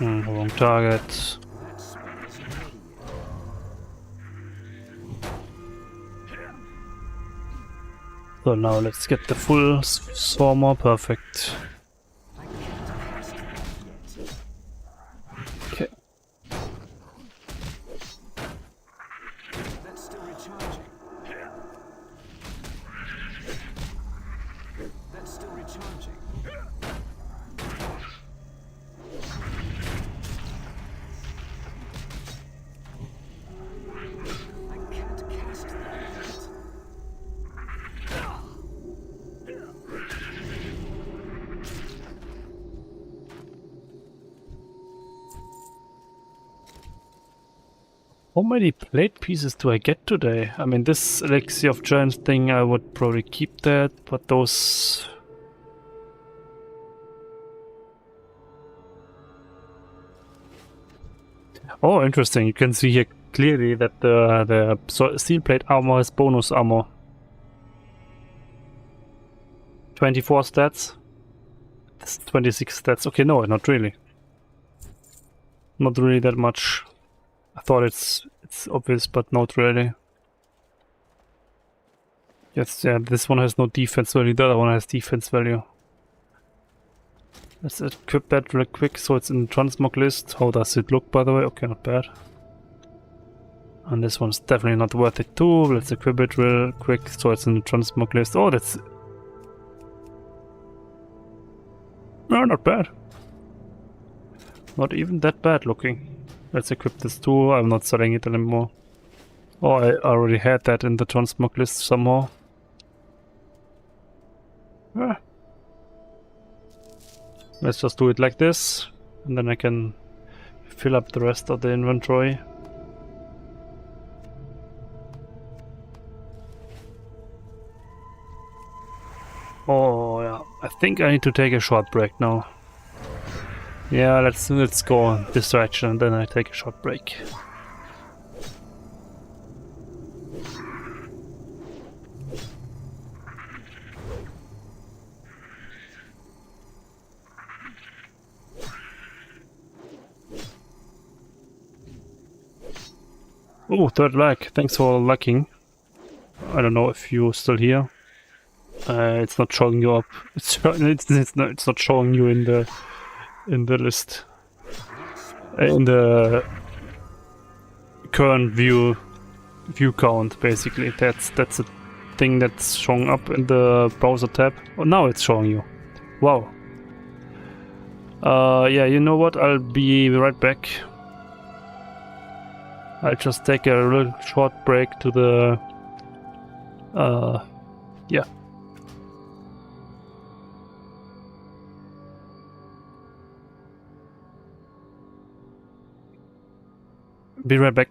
Wrong target. So now let's get the full swarmer. Perfect. Okay. recharging. That's still recharging. I can't cast that yet. How many plate pieces do I get today? I mean, this Elixir of Giants thing, I would probably keep that, but those... Oh, interesting. You can see here clearly that the steel plate armor has bonus armor. 24 stats. That's 26 stats. Okay, no, not really. Not really that much. I thought it's obvious, but not really. Yes, yeah, this one has no defense value, the other one has defense value. Let's equip that real quick so it's in the transmog list. How does it look, by the way? Okay, not bad. And this one's definitely not worth it too. Let's equip it real quick so it's in the transmog list. Oh, that's... No, not bad. Not even that bad looking. Let's equip this too. I'm not selling it anymore. Oh, I already had that in the transmog list somehow. Ah. Let's just do it like this, and then I can fill up the rest of the inventory. Oh yeah, I think I need to take a short break now. Yeah, let's go in this direction, and then I take a short break. Oh, third lag. Thanks for lagging. I don't know if you're still here. It's not showing you up. It's not showing you in the list. In the current view count, basically. That's a thing that's showing up in the browser tab. Oh, now it's showing you. Wow. Yeah, you know what? I'll be right back. I'll just take a real short break to the... yeah. Be right back.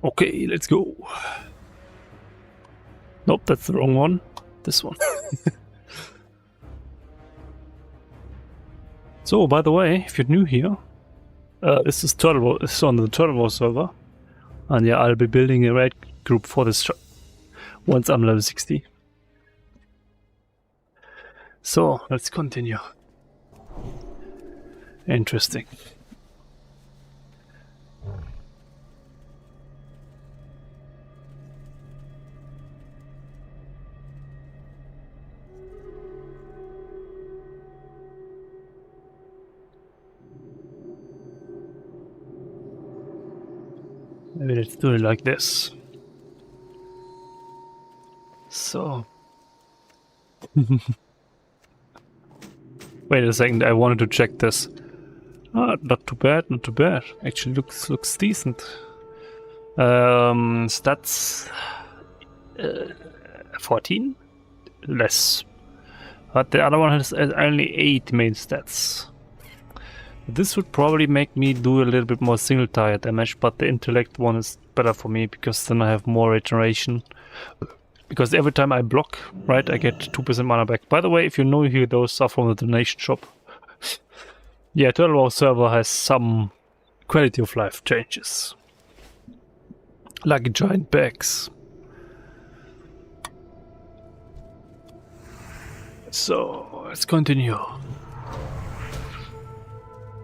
Okay, let's go. Nope, that's the wrong one. This one. So, by the way, if you're new here, this is on the Turtle server. And yeah, I'll be building a raid group for this once I'm level 60. So, let's continue. Interesting. Maybe let's do it like this. So. Wait a second, I wanted to check this. Ah, not too bad, not too bad. Actually looks decent. Stats 14? Less. But the other one has only 8 main stats. This would probably make me do a little bit more single target damage, but the intellect one is better for me because then I have more regeneration. Because every time I block, right, I get 2% mana back. By the way, if you know here, those are from the donation shop. Yeah, Turtle server has some quality of life changes. Like giant bags. So, let's continue.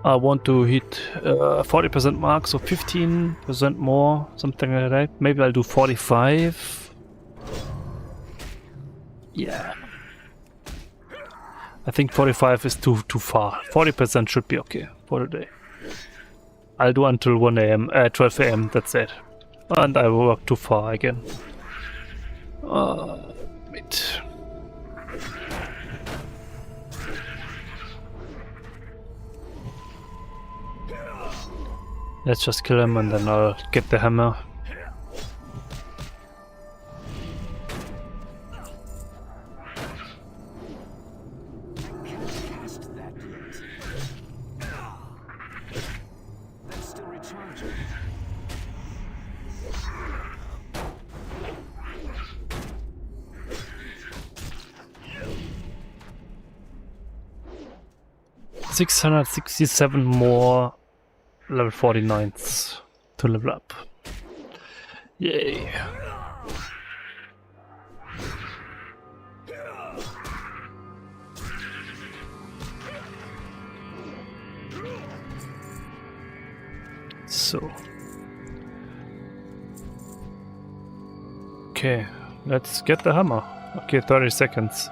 I want to hit 40% mark, so 15% more, something like that. Maybe I'll do 45. Yeah. I think 45 is too far. 40% should be okay for the day. I'll do until 1 AM, 12 AM, that's it. And I will work too far again. Wait. Let's just kill him and then I'll get the hammer. That's still recharging. $667 more level 49s to level up. Yay. So. Okay, let's get the hammer. Okay, 30 seconds.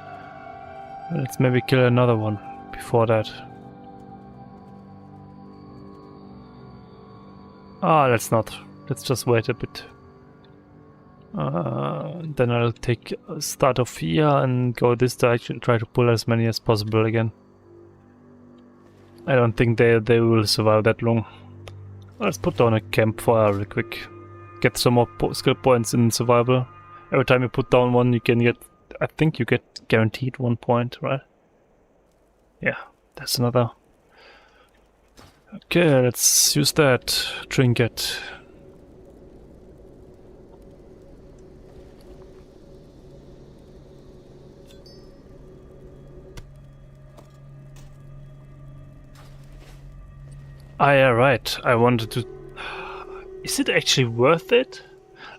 Let's maybe kill another one before that. Ah, let's not. Let's just wait a bit. Then I'll take a start of here and go this direction, try to pull as many as possible again. I don't think they will survive that long. Let's put down a campfire real quick. Get some more skill points in survival. Every time you put down one, you can get, I think you get guaranteed 1 point, right? Yeah, that's another. Okay, let's use that trinket. Ah, yeah, right. I wanted to. Is it actually worth it?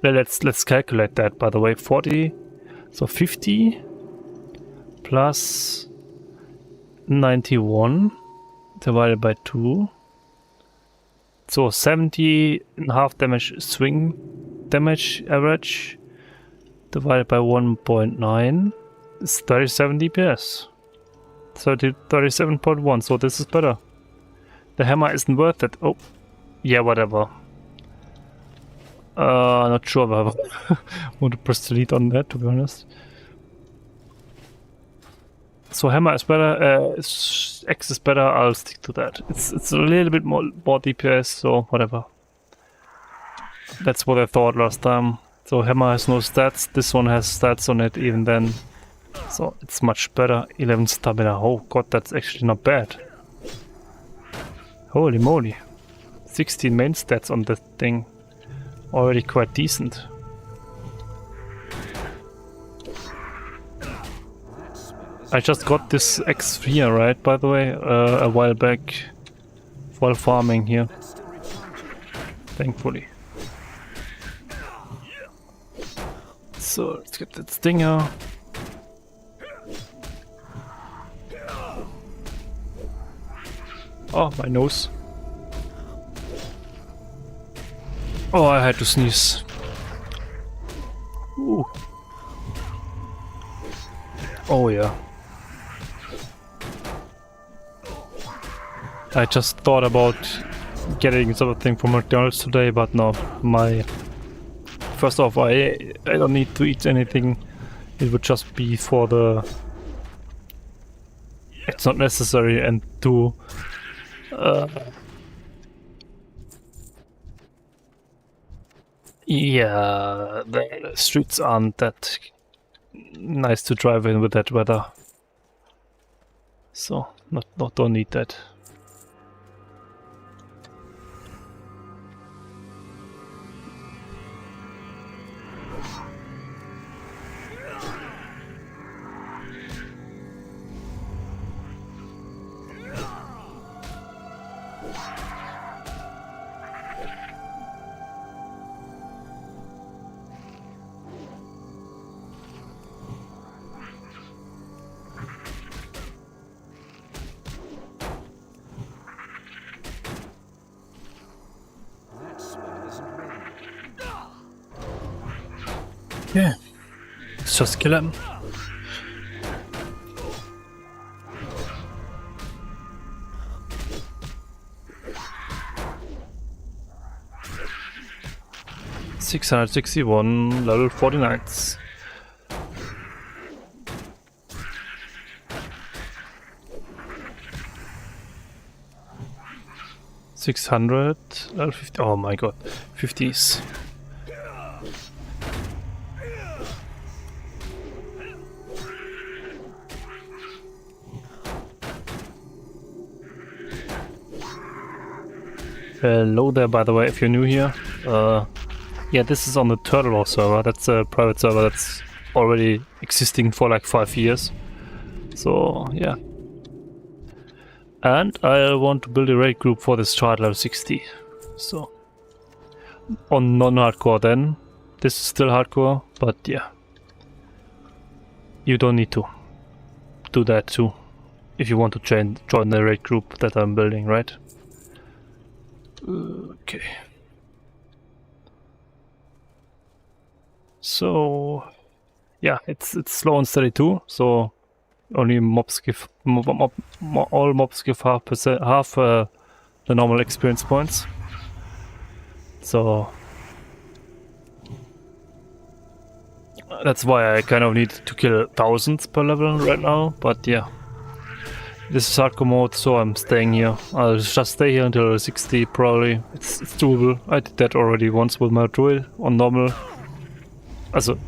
Let's calculate that. By the way, 40. So 50 plus 91 divided by 2. So 70.5 damage swing damage average divided by 1.9 is 37 DPS. 37.1, so this is better. The hammer isn't worth it. Oh, yeah, whatever. Not sure, but I want to press delete on that, to be honest. So hammer is better, X is better, I'll stick to that. It's a little bit more DPS, so whatever. That's what I thought last time. So hammer has no stats, this one has stats on it even then. So it's much better. 11 stamina, oh god, that's actually not bad. Holy moly. 16 main stats on the thing. already quite decent. I just got this X3, right, by the way, a while back while farming here. Thankfully. So let's get that stinger. Oh, my nose. Oh, I had to sneeze. Ooh. Oh yeah. I just thought about getting something from McDonald's today, but no, first off, I don't need to eat anything. It would just be for the... It's not necessary, and two, yeah, the streets aren't that nice to drive in with that weather. So, don't need that. Yeah, let's just kill him. $661, level 49s. $600, level 50. Oh my god, 50s. Hello there, by the way, if you're new here. Yeah, this is on the Turtle server. That's a private server that's already existing for like 5 years. So, yeah. And I want to build a raid group for this chart level 60. So, on non-hardcore then. This is still hardcore, but yeah. You don't need to do that too. If you want to join the raid group that I'm building, right? Okay. So yeah, it's slow and steady too. So only mobs give all mobs give half the normal experience points. So that's why I kind of need to kill thousands per level right now. But yeah. This is hardcore mode, so I'm staying here. I'll just stay here until 60 probably. It's doable. I did that already once with my druid on normal. Also,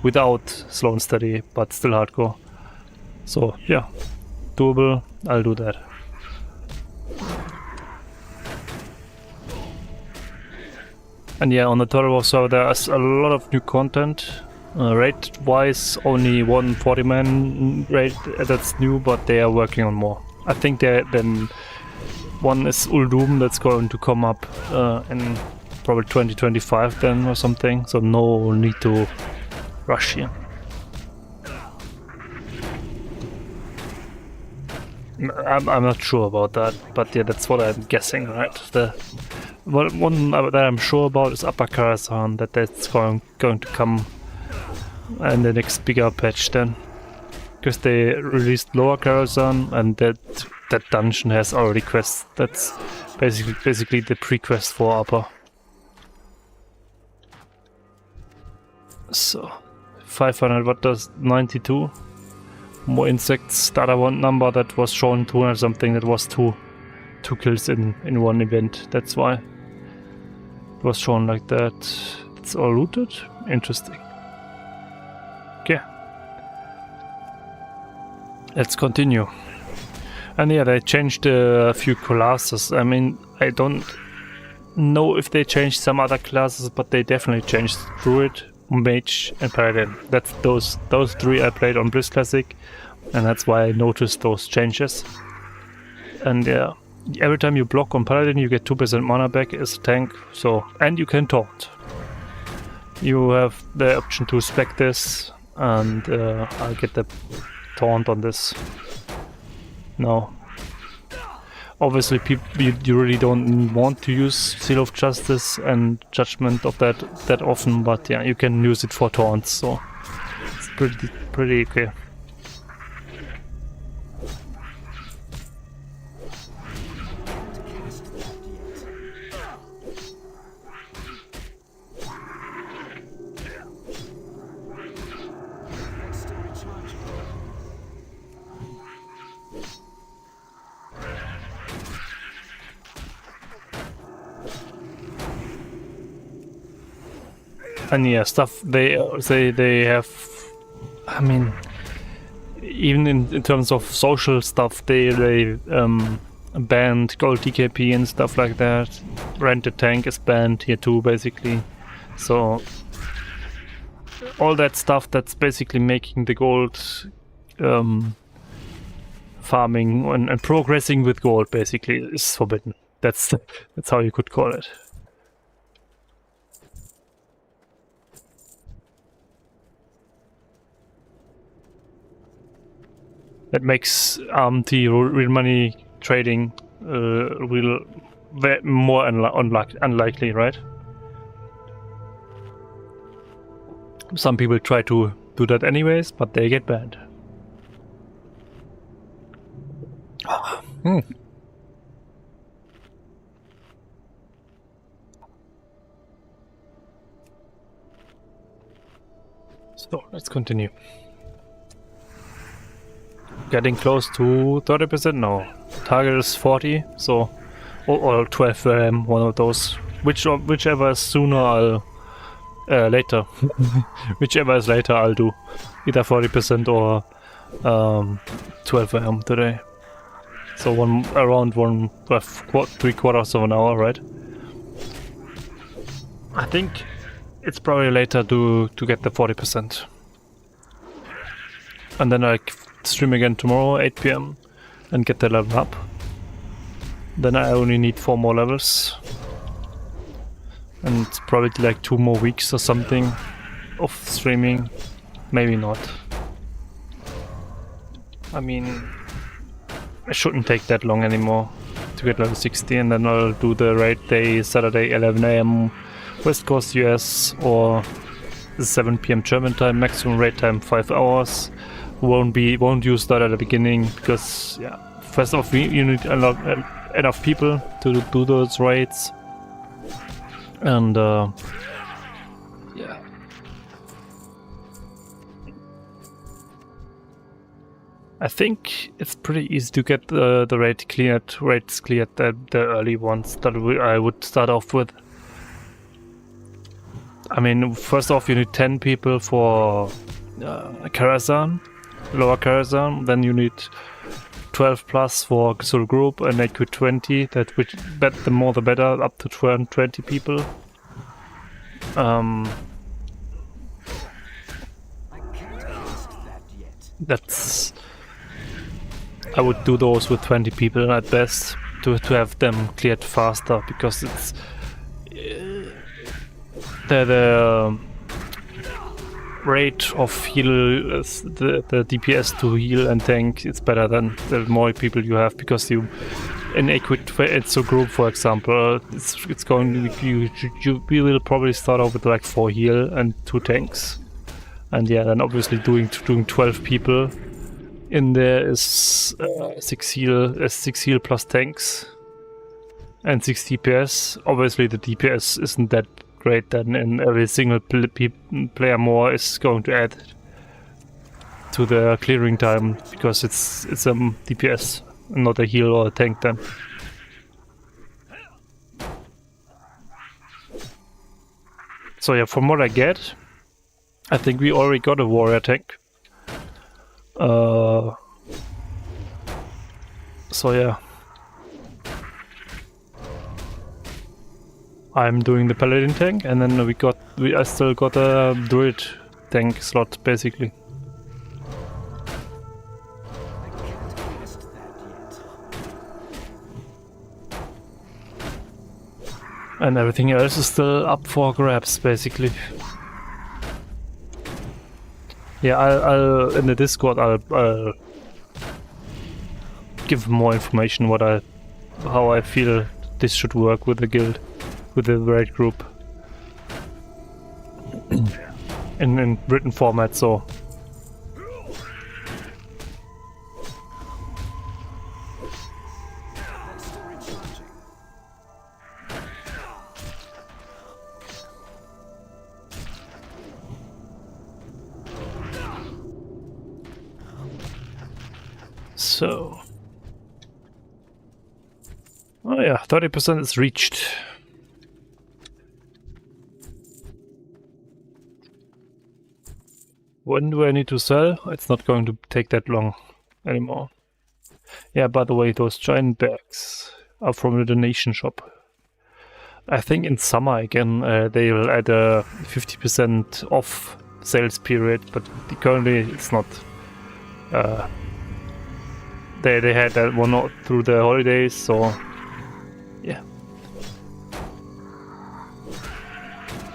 without slow and steady, but still hardcore. So yeah, doable. I'll do that. And yeah, on the Turtle War server there's a lot of new content. Raid wise, only one 40-man raid that's new, but they are working on more. I think then one is Uldum that's going to come up in probably 2025 then or something, so no need to rush here. I'm not sure about that, but yeah, that's what I'm guessing, right? The one that I'm sure about is Upper Karazhan, that's going to come and the next bigger patch then, because they released Lower Karazhan and that dungeon has already quests. That's basically the pre-quest for Upper. So 500, what does 92? More insects. The other one number that was shown 200 something, that was two kills in one event. That's why it was shown like that. It's all looted. Interesting. Okay, let's continue. And yeah, they changed a few classes. I mean, I don't know if they changed some other classes, but they definitely changed Druid, Mage, and Paladin. That's those three I played on Blizz Classic, and that's why I noticed those changes. And yeah, every time you block on Paladin, you get 2% mana back as a tank. So, and you can taunt. You have the option to spec this, and I'll get the taunt on this. No. Obviously, you really don't want to use Seal of Justice and Judgment of that often, but yeah, you can use it for taunts, so it's pretty okay. And yeah, stuff they have. I mean, even in terms of social stuff, they banned gold DKP and stuff like that. Rented tank is banned here too, basically. So all that stuff that's basically making the gold farming and progressing with gold basically is forbidden. That's how you could call it. That makes real money trading more unlikely, right? Some people try to do that anyways, but they get banned. So let's continue. Getting close to 30% now. Target is 40, so or 12 AM, one of those. Whichever is sooner, I'll later. Whichever is later, I'll do either 40% or 12 AM today. So around 3/4 of an hour, right? I think it's probably later to get the 40%, and then I stream again tomorrow 8 PM and get the level up. Then I only need 4 more levels, and it's probably like 2 more weeks or something of streaming. Maybe not. I mean, it shouldn't take that long anymore to get level 60, and then I'll do the raid day Saturday 11 AM West Coast US or 7 PM German time. Maximum raid time 5 hours. Won't use that at the beginning because yeah, first off you need enough people to do those raids, and yeah, I think it's pretty easy to get the raids cleared, the early ones that I would start off with. I mean, first off you need 10 people for Karazhan, lower Karazhan, then you need 12 plus for Xul group, and make with 20, the more the better, up to 20 people. I would do those with 20 people at best to have them cleared faster, because it's the rate of heal, the DPS to heal and tank, it's better than the more people you have, because you in Xul group, for example, it's going you will probably start off with like 4 heal and 2 tanks, and yeah, then obviously doing 12 people in there is 6 heal plus tanks and 6 DPS. Obviously the DPS isn't that great, then, and every single player more is going to add to the clearing time, because it's a DPS and not a heal or a tank then. So yeah, from what I get, I think we already got a warrior tank. So yeah. I'm doing the Paladin tank, and then I still got a Druid tank slot basically. I can't cast that yet. And everything else is still up for grabs basically. Yeah, I'll in the Discord I'll give more information how I feel this should work with the guild, with the raid group, in written format. So That's still recharging. So, oh yeah, 30% is reached. When do I need to sell? It's not going to take that long anymore. Yeah, by the way, those giant bags are from the donation shop. I think in summer again they will add a 50% off sales period, but currently it's not. They had that one not through the holidays, so yeah.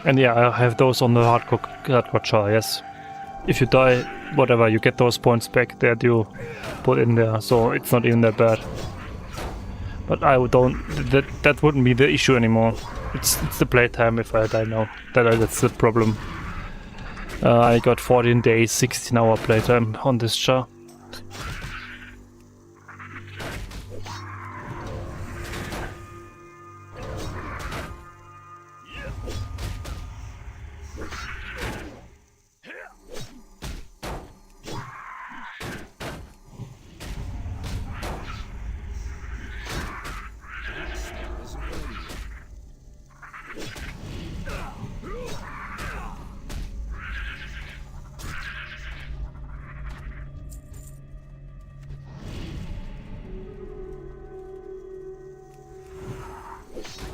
And yeah, I have those on the hardcore char, yes. If you die, whatever, you get those points back that you put in there, so it's not even that bad. But that wouldn't be the issue anymore. It's the playtime if I die now. That's the problem. I got 14 days, 16-hour playtime on this char.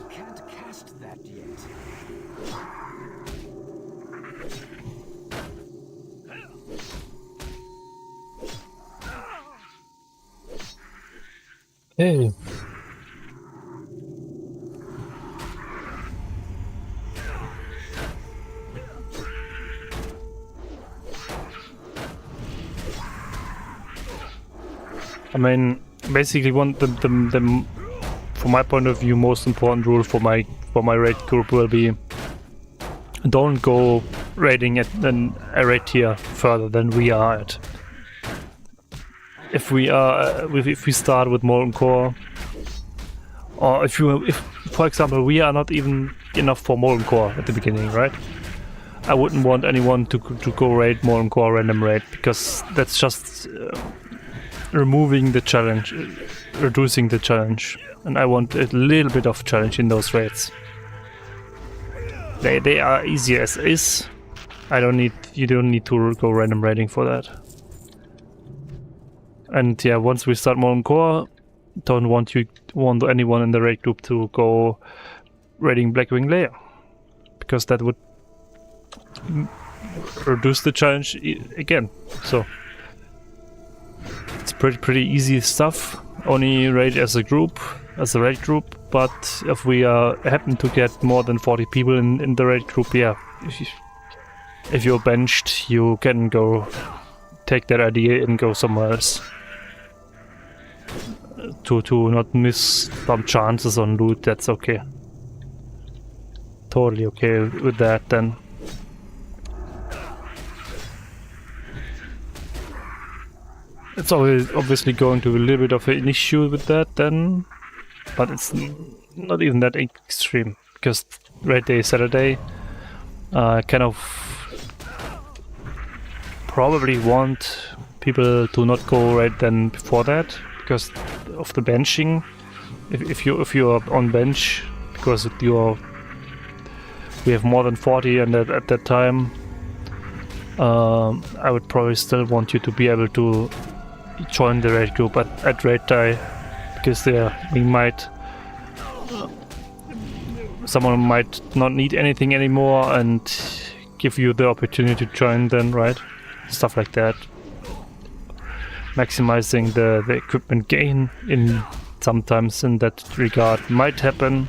Can't cast that yet. Hey. I mean, basically, the from my point of view, most important rule for my raid group will be: don't go raiding at a raid tier further than we are at. If we start with Molten Core, or if for example we are not even enough for Molten Core at the beginning, right? I wouldn't want anyone to go raid Molten Core random raid, because that's just removing the challenge, reducing the challenge, and I want a little bit of challenge in those raids. They are easy as is. You don't need to go random raiding for that. And yeah, once we start Molten Core, don't want anyone in the raid group to go raiding Blackwing Lair, because that would reduce the challenge again. So it's pretty easy stuff. Only raid as a raid group. But if we happen to get more than 40 people in the raid group, yeah, if you're benched, you can go take that idea and go somewhere else. To not miss some chances on loot, that's okay. Totally okay with that then. It's always obviously going to be a little bit of an issue with that then, but it's not even that extreme, because raid day Saturday kind of probably want people to not go raid then before that, because of the benching. If you are on bench because we have more than 40, and at that time I would probably still want you to be able to join the raid group at raid day, because we might someone might not need anything anymore and give you the opportunity to join then, right? Stuff like that. Maximizing the equipment gain in sometimes in that regard might happen,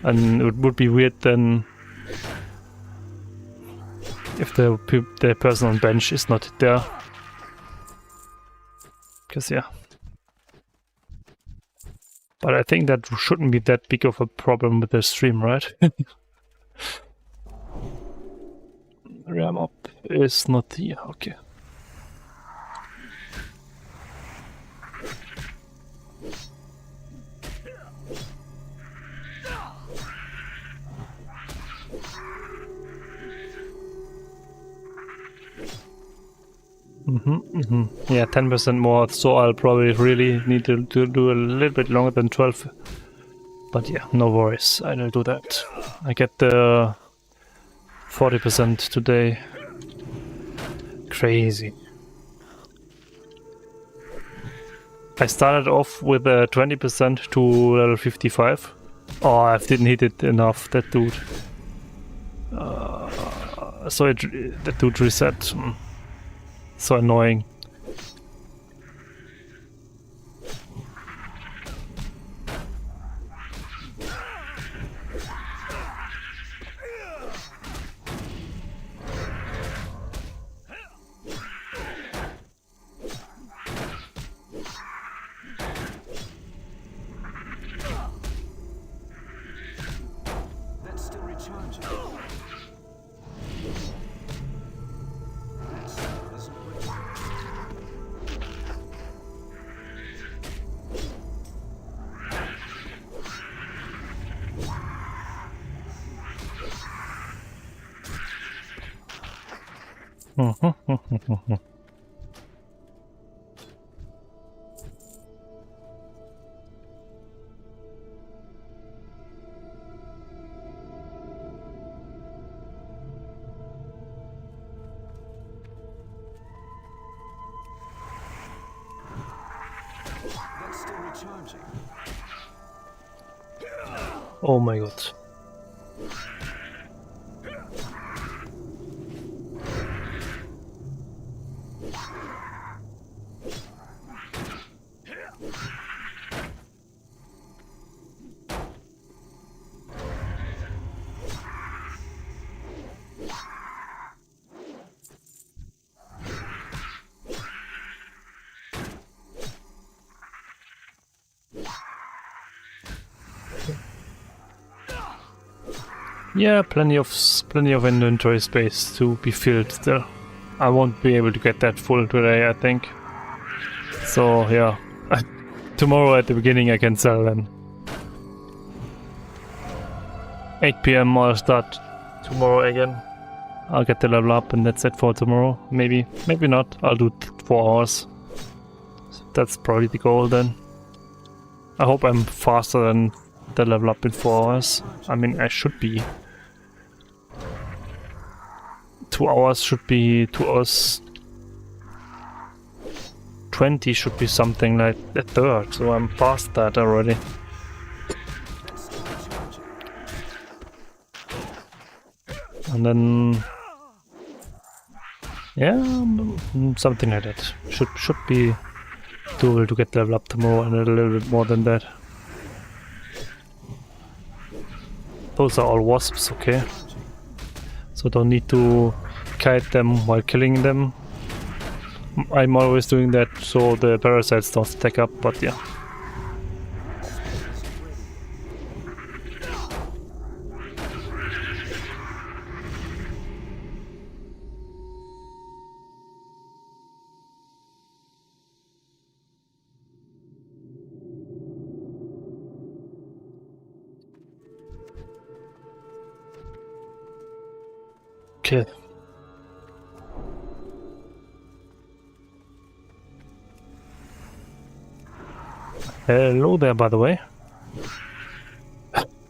and it would be weird then if the person on bench is not there. Because yeah. But I think that shouldn't be that big of a problem with the stream, right? RAM up is not here, okay. Yeah, 10% more, so I'll probably really need to do a little bit longer than 12. But yeah, no worries, I'll do that. I get the 40% today. Crazy. I started off with 20% to level 55. Oh, I didn't hit it enough, that dude. So that dude reset. So annoying. That's still recharging. That's still recharging. Oh my god. Yeah, plenty of inventory space to be filled still. I won't be able to get that full today, I think. So yeah, tomorrow at the beginning I can sell then. 8 PM I'll start tomorrow again. I'll get the level up and that's it for tomorrow. Maybe not. I'll do 4 hours. That's probably the goal then. I hope I'm faster than the level up in 4 hours. I mean, I should be. 2 hours should be 2 hours 20 should be something like a third, so I'm past that already. And then yeah, something like that. Should be doable to get level up tomorrow and a little bit more than that. Those are all wasps, okay. So don't need to kite them while killing them. I'm always doing that so the parasites don't stack up, but yeah. Okay. Hello there, by the way.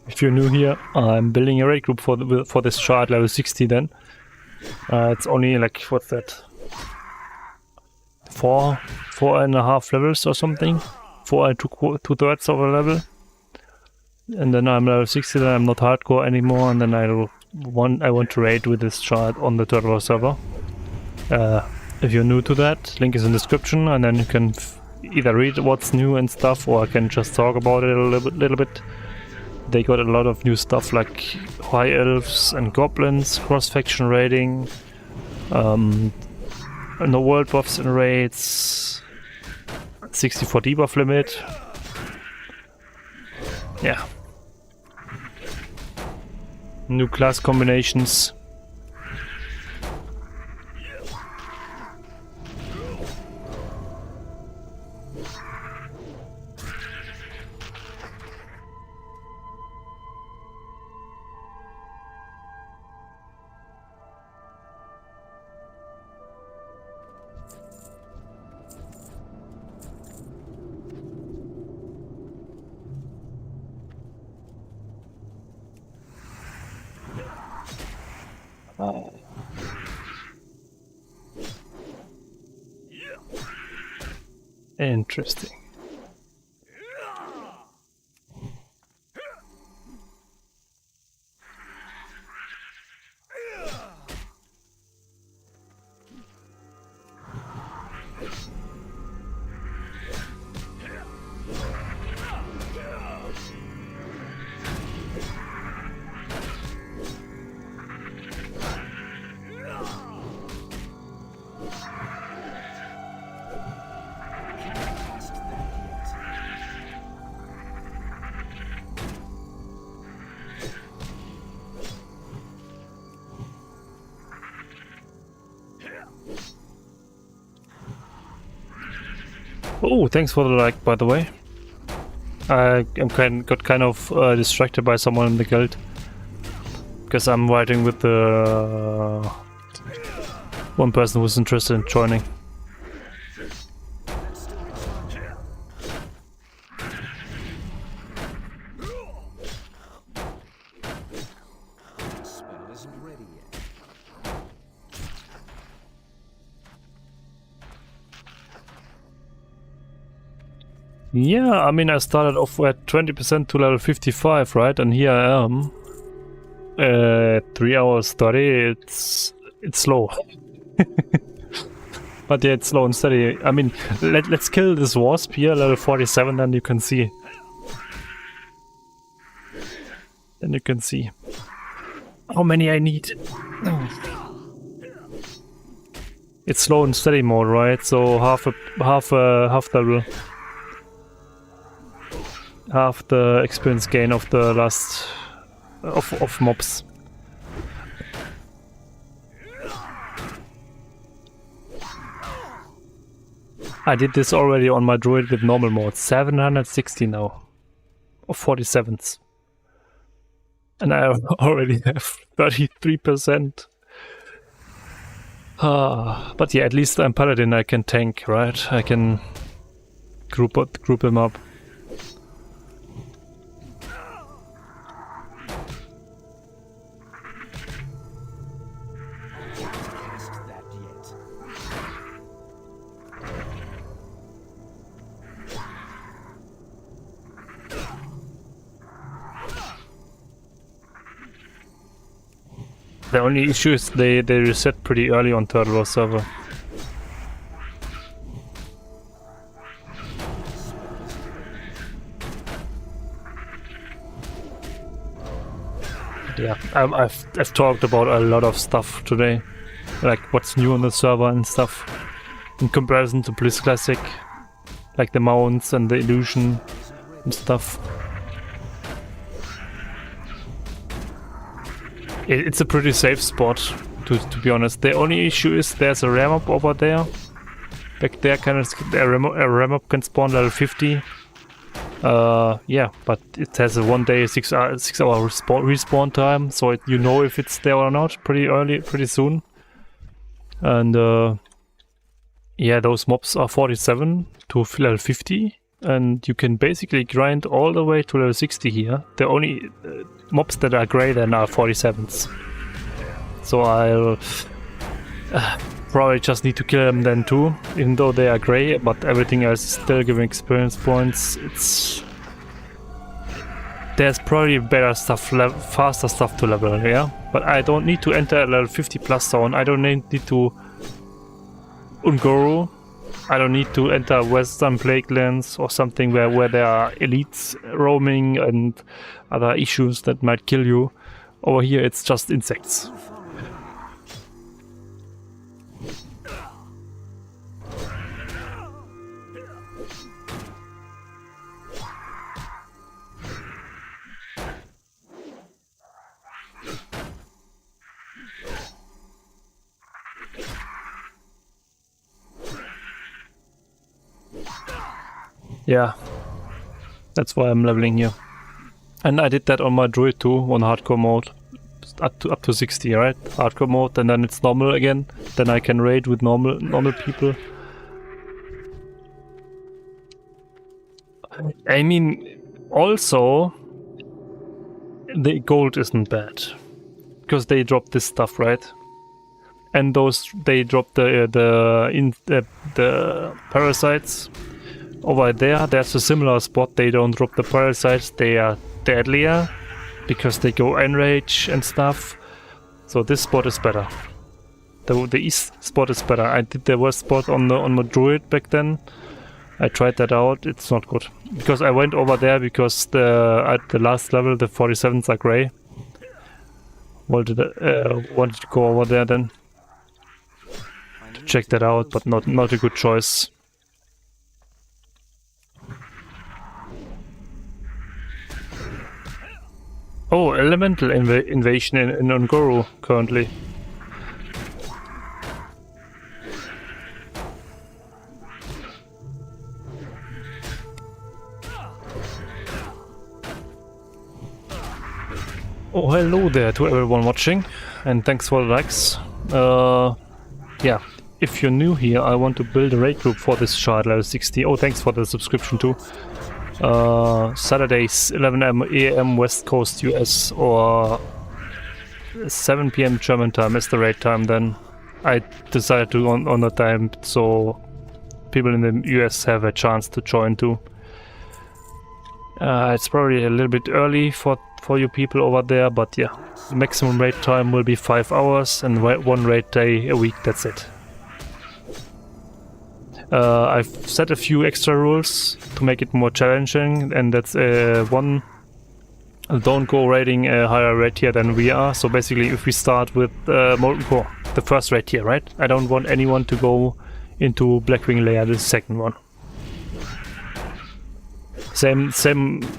If you're new here, I'm building a raid group for this chart level 60 then. It's only like, what's that? 4.5 levels or something? 4 and 2/3 of a level. and then I'm level 60, then I'm not hardcore anymore, and then I want to raid with this chart on the turtle server. If you're new to that, link is in the description, and then you can either read what's new and stuff, or I can just talk about it a little bit. They got a lot of new stuff like high elves and goblins, cross-faction raiding, no world buffs and raids, 64 debuff limit. Yeah. New class combinations. Interesting. Oh, thanks for the like, by the way. I got kind of distracted by someone in the guild because I'm writing with the one person who's interested in joining. Yeah, I mean, I started off at 20% to level 55, right? And here I am. 3 hours 30, it's slow. But yeah, it's slow and steady. I mean, let's kill this wasp here, level 47, then you can see. Then you can see how many I need. It's slow and steady mode, right? So half level. Half the experience gain of the last of mobs. I did this already on my druid with normal mode. 760 now. Of 47s. And I already have 33%. But yeah, at least I'm Paladin, I can tank, right? I can group them up. The only issue is they reset pretty early on turtle server. Yeah, I've talked about a lot of stuff today, like what's new on the server and stuff, in comparison to Bliss Classic, like the mounts and the illusion and stuff. It's a pretty safe spot, to be honest. The only issue is there's a ram up over there. Back there, a ram up can spawn level 50. Yeah, but it has a 1 day, 6 hour respawn time, so you know if it's there or not pretty early, pretty soon. And yeah, those mobs are 47 to level 50. And you can basically grind all the way to level 60 here. The only mobs that are grey then are 47s. So I'll probably just need to kill them then too, even though they are grey, but everything else is still giving experience points. there's probably better stuff, faster stuff to level, yeah? But I don't need to enter a level 50 plus zone. I don't need to Ungoro. I don't need to enter Western Plaguelands or something where there are elites roaming and other issues that might kill you. Over here it's just insects. Yeah, that's why I'm leveling here. And I did that on my druid too, on hardcore mode. Up to 60, right? Hardcore mode, and then it's normal again. Then I can raid with normal people. I mean, also the gold isn't bad because they drop this stuff, right? And they drop the parasites. Over there, there's a similar spot. They don't drop the parasites. They are deadlier because they go enrage and stuff. So this spot is better. The east spot is better. I did the worst spot on the druid back then. I tried that out. It's not good because I went over there because at the last level the 47s are grey. Wanted to go over there then to check that out, but not a good choice. Oh, elemental invasion in Ungoro currently. Oh, hello there to everyone watching, and thanks for the likes. Yeah, if you're new here, I want to build a raid group for this chart, level 60. Oh, thanks for the subscription too. Saturdays 11 a.m. West Coast US or 7 p.m. German time is the raid time. Then I decided to on the time so people in the US have a chance to join too. It's probably a little bit early for you people over there, but yeah, the maximum raid time will be 5 hours and one raid day a week. That's it. I've set a few extra rules to make it more challenging, and that's one, don't go raiding a higher raid tier than we are. So basically if we start with Molten Core, the first raid tier, right? I don't want anyone to go into Blackwing Layer, the second one. Same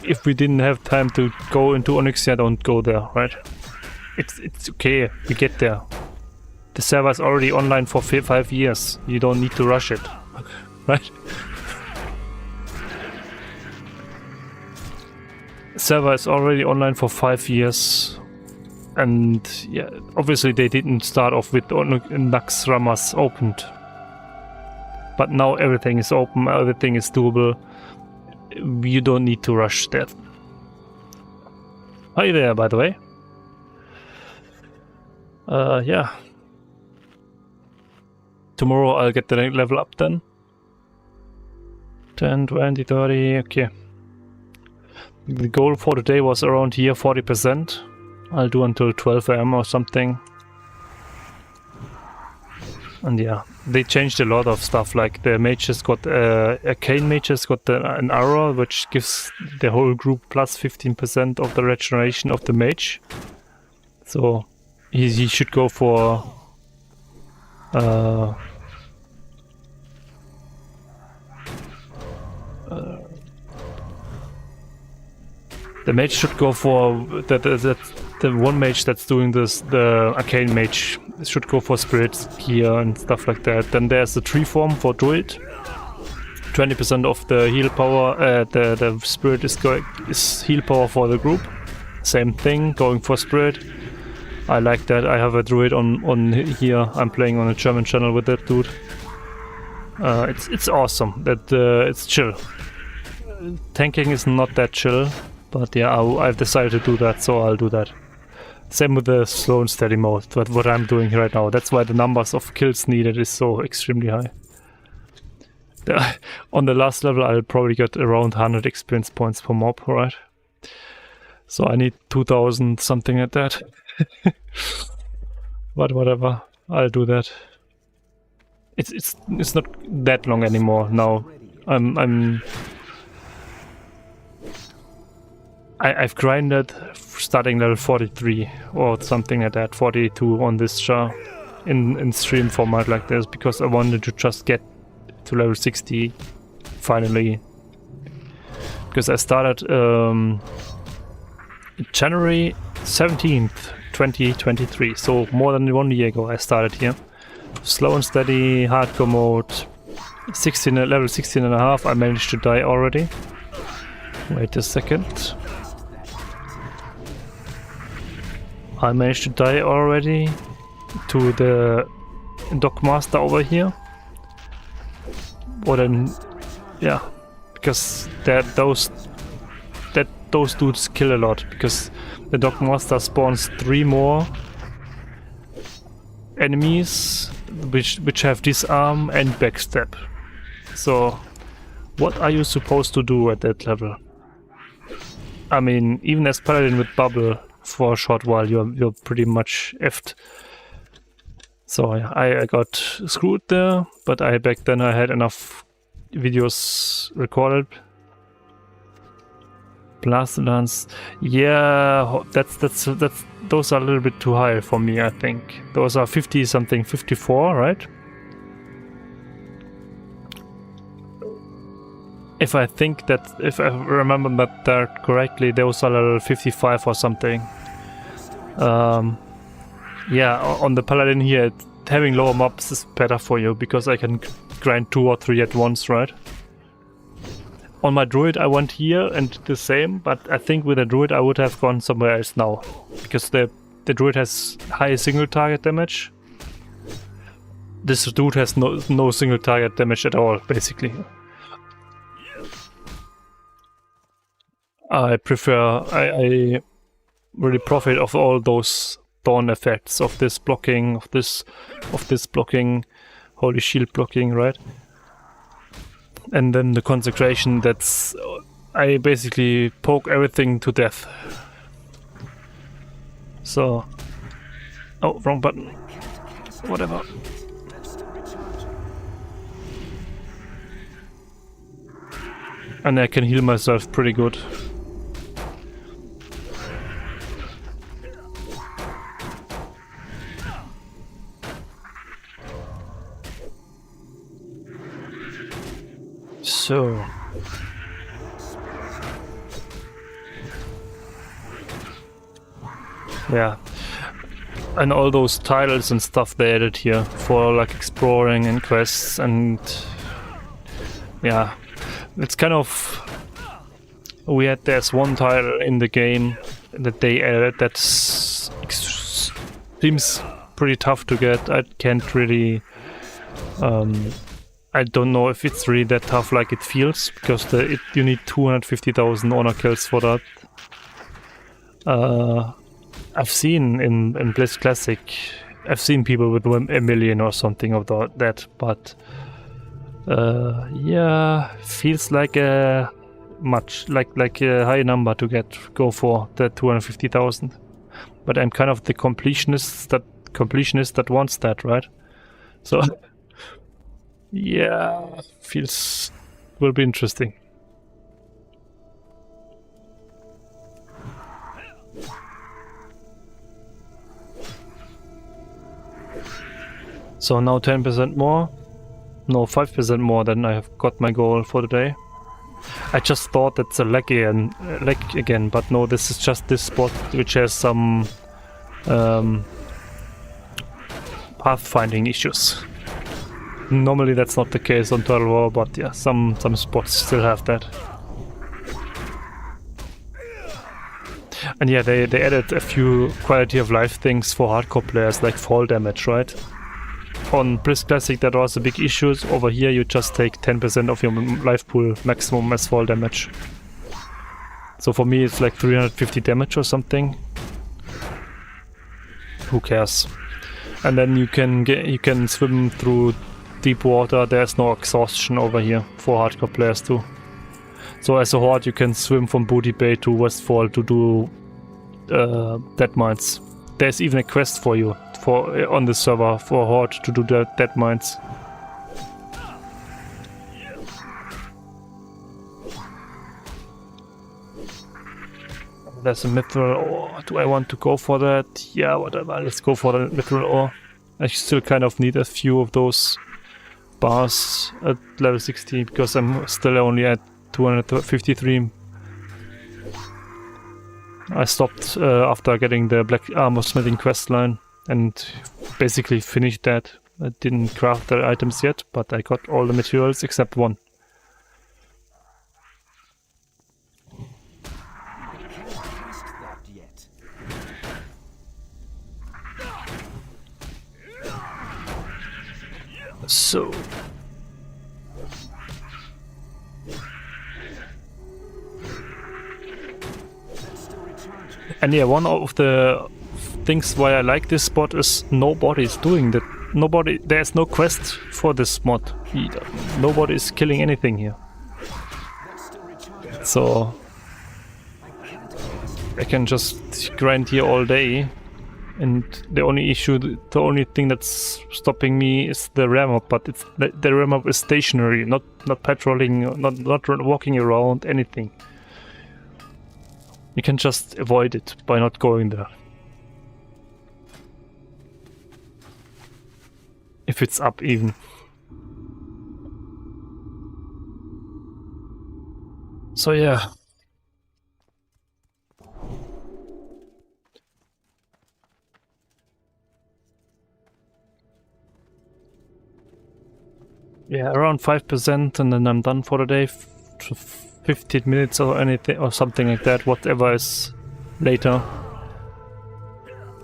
if we didn't have time to go into Onyxia, don't go there, right? It's okay, we get there. The server is already online for 5 years, you don't need to rush it. Right? Server is already online for 5 years, and yeah, obviously they didn't start off with Nax Ramas opened, but now everything is open, everything is doable. You don't need to rush that. Hi there, by the way. Yeah. Tomorrow I'll get the level up then. 10, 20, 30, okay. The goal for today was around here, 40%. I'll do until 12 AM or something. And yeah, they changed a lot of stuff, like the mages got, arcane mages got an aura, which gives the whole group plus 15% of the regeneration of the mage. So he should go for the mage should go for the one mage that's doing this, the arcane mage should go for spirit gear and stuff like that. Then there's the tree form for druid. 20% of the heal power, the spirit is heal power for the group. Same thing, going for spirit. I like that. I have a druid on here. I'm playing on a German channel with that dude. It's awesome. That it's chill. Tanking is not that chill, but yeah, I've decided to do that, so I'll do that. Same with the slow and steady mode, but what I'm doing right now. That's why the numbers of kills needed is so extremely high. On the last level, I'll probably get around 100 experience points per mob, right? So I need 2000, something like that. But whatever, I'll do that. It's not that long anymore now. I've grinded starting level 43 or something like that, 42 on this char in stream format like this, because I wanted to just get to level 60 finally. Because I started January 17th, 2023, so more than 1 year ago I started here. Slow and steady, hardcore mode, level 16 and a half. I managed to die already. Wait a second. I managed to die already to the Dock Master over here. Or then, yeah, because those dudes kill a lot, because the Dock Master spawns 3 more enemies which have disarm and backstab. So what are you supposed to do at that level? I mean, even as Paladin with bubble for a short while, you're pretty much effed. So I got screwed there, but back then I had enough videos recorded. Blast Lance, yeah, those are a little bit too high for me. I think those are 50 something, 54, right? If I remember that correctly, those are level 55 or something. Yeah, on the Paladin here, having lower mobs is better for you, because I can grind 2 or 3 at once, right? On my druid I went here and did the same, but I think with the druid I would have gone somewhere else now, because the druid has high single target damage. This dude has no single target damage at all, basically. I really profit of all those dawn effects of this blocking, of this blocking, holy shield blocking, right? And then the consecration, I basically poke everything to death. So, oh, wrong button. Whatever. And I can heal myself pretty good. So, yeah, and all those titles and stuff they added here for like exploring and quests, and yeah, it's kind of weird. There's one title in the game that they added that seems pretty tough to get. I can't really I don't know if it's really that tough like it feels, because you need 250,000 honor kills for that. I've seen in Blizz Classic, I've seen people with 1 million or something of that, but yeah, feels like a high number to go for the 250,000. But I'm kind of the completionist that wants that, right? So. Yeah, will be interesting. So now 10% more, no 5% more than I have got my goal for the day. I just thought that's a lag again, but no, this is just this spot which has some pathfinding issues. Normally that's not the case on Turtle War, but yeah, some spots still have that. And yeah, they added a few quality of life things for hardcore players, like fall damage, right? On Blizz Classic that was a big issue. Over here you just take 10% of your life pool maximum as fall damage. So for me it's like 350 damage or something. Who cares? And then you can swim through deep water. There's no exhaustion over here for hardcore players too. So as a horde, you can swim from Booty Bay to Westfall to do dead mines. There's even a quest for you on the server for a horde to do the dead mines. There's a mithril ore. Do I want to go for that? Yeah, whatever. Let's go for the mithril ore. I still kind of need a few of those bars at level 60 because I'm still only at 253. I stopped after getting the black armor smithing quest line and basically finished that. I didn't craft the items yet, but I got all the materials except one. So and yeah, one of the things why I like this spot is nobody's doing that. There's no quest for this mod either. Nobody is killing anything here. So I can just grind here all day. And the only thing that's stopping me is the rare mob, but the rare mob is stationary, not patrolling, not walking around, anything. You can just avoid it by not going there. If it's up even. So yeah. Yeah, around 5% and then I'm done for the day. 15 minutes or anything or something like that, whatever is later.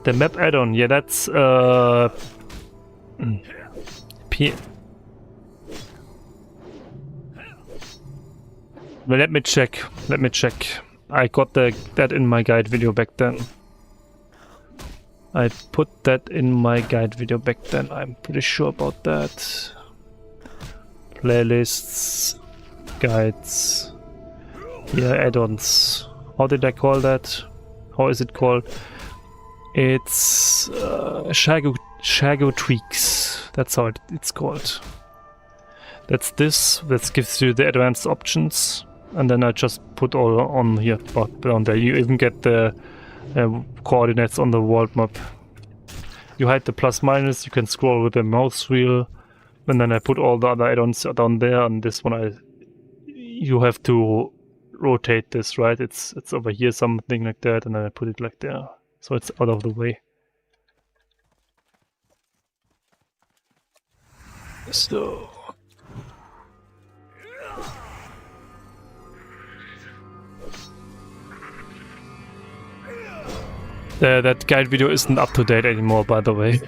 The map add-on, yeah, that's well, let me check. I got that in my guide video back then. I put that in my guide video back then, I'm pretty sure about that. Playlists, guides, yeah, add-ons. How did I call that? How is it called? It's Shago Tweaks. That's how it's called. That's this. That gives you the advanced options, and then I just put all on here, on there. You even get the coordinates on the world map. You hide the plus minus. You can scroll with the mouse wheel. And then I put all the other add-ons down there, and this one you have to rotate this, right? It's over here, something like that, and then I put it like there, so it's out of the way. So that guide video isn't up to date anymore, by the way.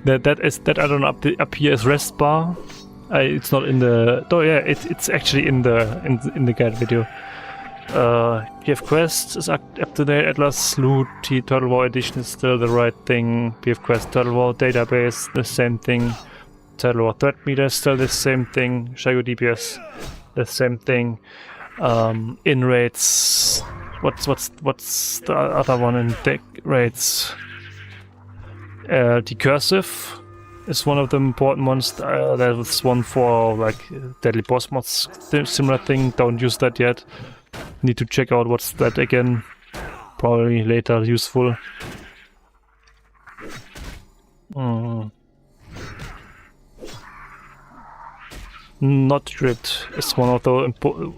that add-on up here is rest bar. It's not in the. Oh yeah, it's actually in the guide video. PF Quest is up to date. Atlas Loot Turtle War Edition is still the right thing. PF Quest Turtle War Database, the same thing. Turtle War Threat Meter is still the same thing. Shago DPS, the same thing. In raids. What's the other one in deck raids? Decursive is one of the important ones. There's one for like deadly boss mods, similar thing. Don't use that yet. Need to check out what's that again. Probably later useful. Not grid is one of the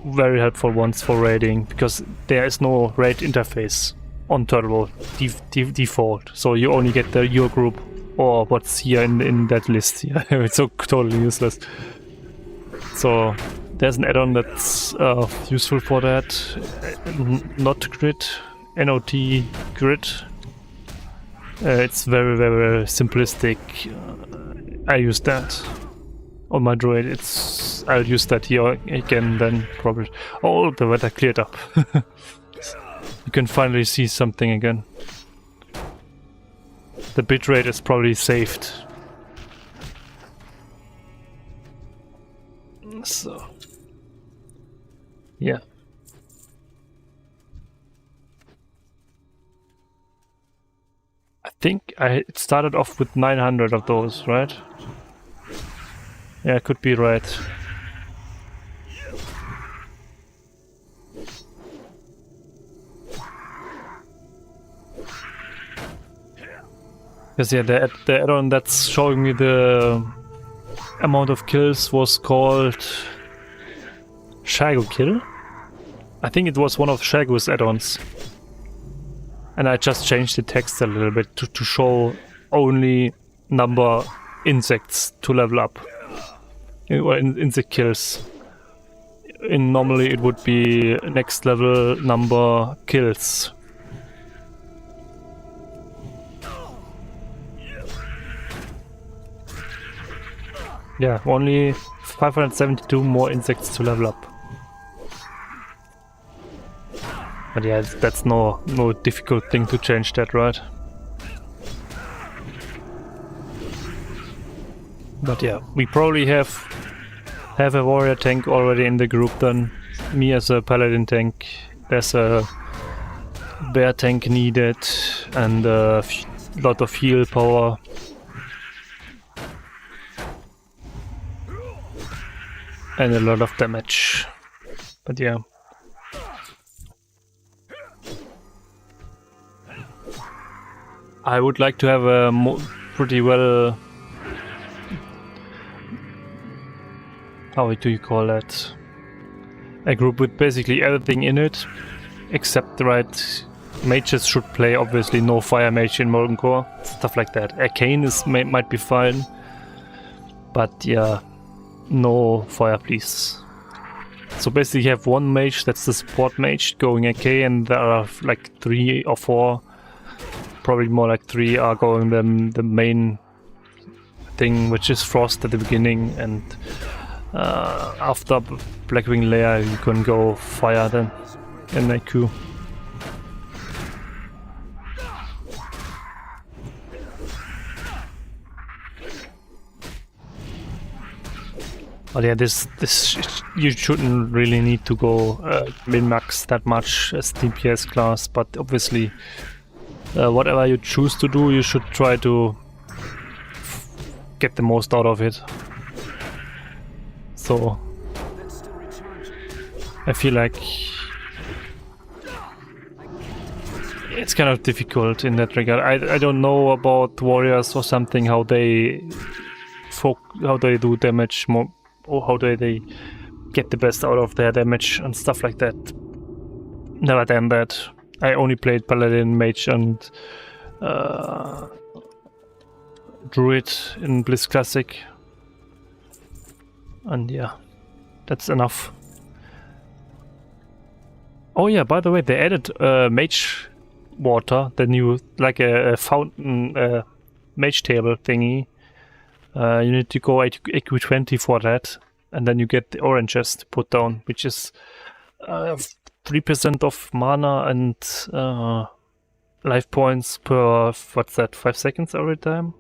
very helpful ones for raiding, because there is no raid interface on Turtle default, so you only get your group or what's here in that list here. It's so totally useless. So there's an add-on that's useful for that. Not grid, NOT grid. It's very, very simplistic. I use that on my droid. I'll use that here again then probably. Oh, the weather cleared up. You can finally see something again. The bitrate is probably saved. So Yeah. I think it started off with 900 of those, right? Yeah, could be right. Because yeah, the add-on that's showing me the amount of kills was called Shago Kill. I think it was one of Shago's add-ons. And I just changed the text a little bit to show only number insects to level up. Or insect kills. Normally it would be next level number kills. Yeah, only 572 more insects to level up. But yeah, that's no difficult thing to change that, right? But yeah, we probably have a warrior tank already in the group then. Me as a paladin tank. There's a bear tank needed and a lot of heal power. And a lot of damage. But yeah. I would like to have a pretty well... How do you call that? A group with basically everything in it. Except the right... Mages should play, obviously no fire mage in Molten Core. Stuff like that. Arcane might be fine. But yeah... No fire, please. So basically you have one mage, that's the support mage, going AK, and there are like 3 or 4, probably more like 3 are going the main thing, which is Frost at the beginning, and after Blackwing Lair you can go fire then in AQ. But yeah, this you shouldn't really need to go min-max that much as DPS class, but obviously whatever you choose to do, you should try to get the most out of it. So I feel like it's kind of difficult in that regard. I don't know about warriors or something, how they do damage more. Or how do they get the best out of their damage and stuff like that. Never done that. I only played Paladin, Mage and Druid in Blizz Classic. And yeah, that's enough. Oh yeah, by the way, they added Mage Water, the new, like a fountain Mage table thingy. You need to go AQ20 for that, and then you get the oranges to put down, which is 3% of mana and life points per, what's that, 5 seconds every time?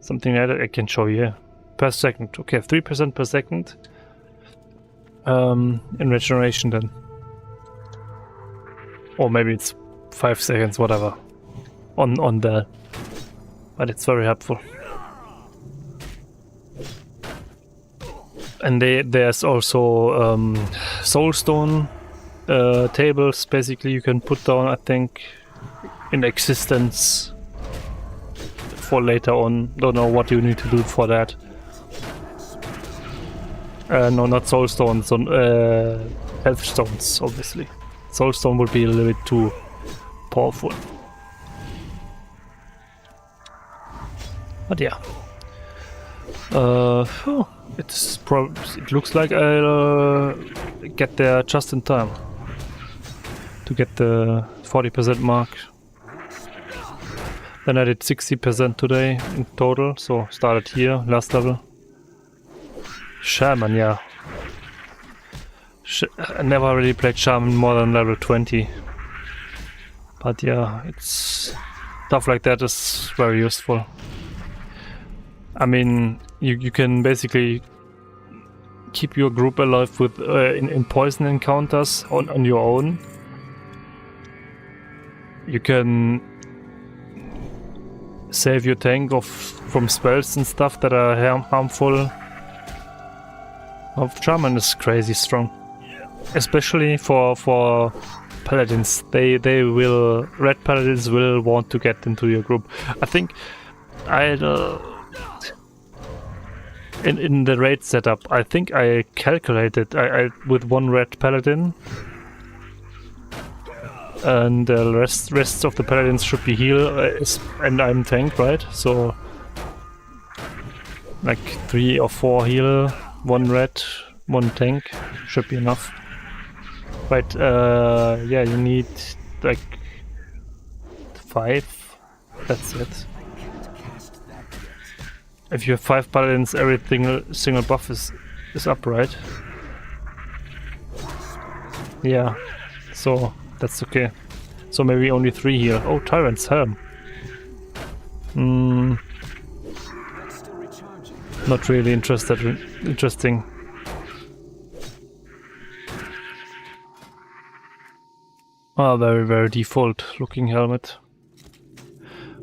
Something like that, I can show you here. Per second, okay, 3% per second in regeneration then. Or maybe it's 5 seconds, whatever, on the, but it's very helpful. And there's also soulstone tables, basically you can put down, I think, in existence for later on. Don't know what you need to do for that. No, not soulstones, health stones, obviously. Soulstone would be a little bit too powerful. But yeah. It looks like I'll get there just in time to get the 40% mark. Then I did 60% today in total, so started here, last level. Shaman, yeah. I never really played Shaman more than level 20. But yeah, it's stuff like that is very useful. I mean, you can basically keep your group alive with in poison encounters on your own. You can save your tank from spells and stuff that are harmful. Shaman is crazy strong, especially for paladins. Red paladins will want to get into your group. I think in the raid setup, I think I calculated I with one red paladin, and the rest of the paladins should be heal, and I'm tank, right? So like 3 or 4 heal, 1 red, 1 tank should be enough. But yeah, you need like 5. That's it. If you have 5 paladins, every single buff is up, right? Yeah, so that's okay. So maybe only 3 here. Oh, Tyrant's Helm. Not really interesting. Ah, very, very default looking helmet.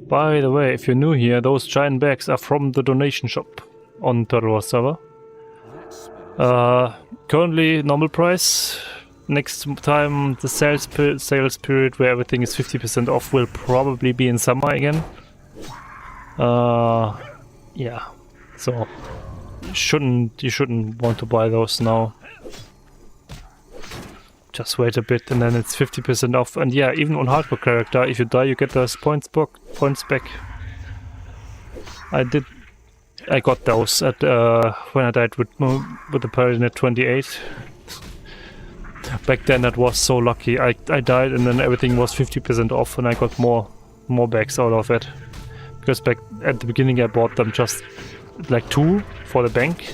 By the way, if you're new here, those giant bags are from the donation shop on Turtle server. Currently normal price. Next time the sales period where everything is 50% off will probably be in summer again. Yeah. So you shouldn't want to buy those now. Just wait a bit and then it's 50% off. And yeah, even on hardcore character, if you die you get those points back. I got those at when I died with the Paladin at 28. Back then that was so lucky. I died and then everything was 50% off and I got more bags out of it. Because back at the beginning I bought them just like 2 for the bank.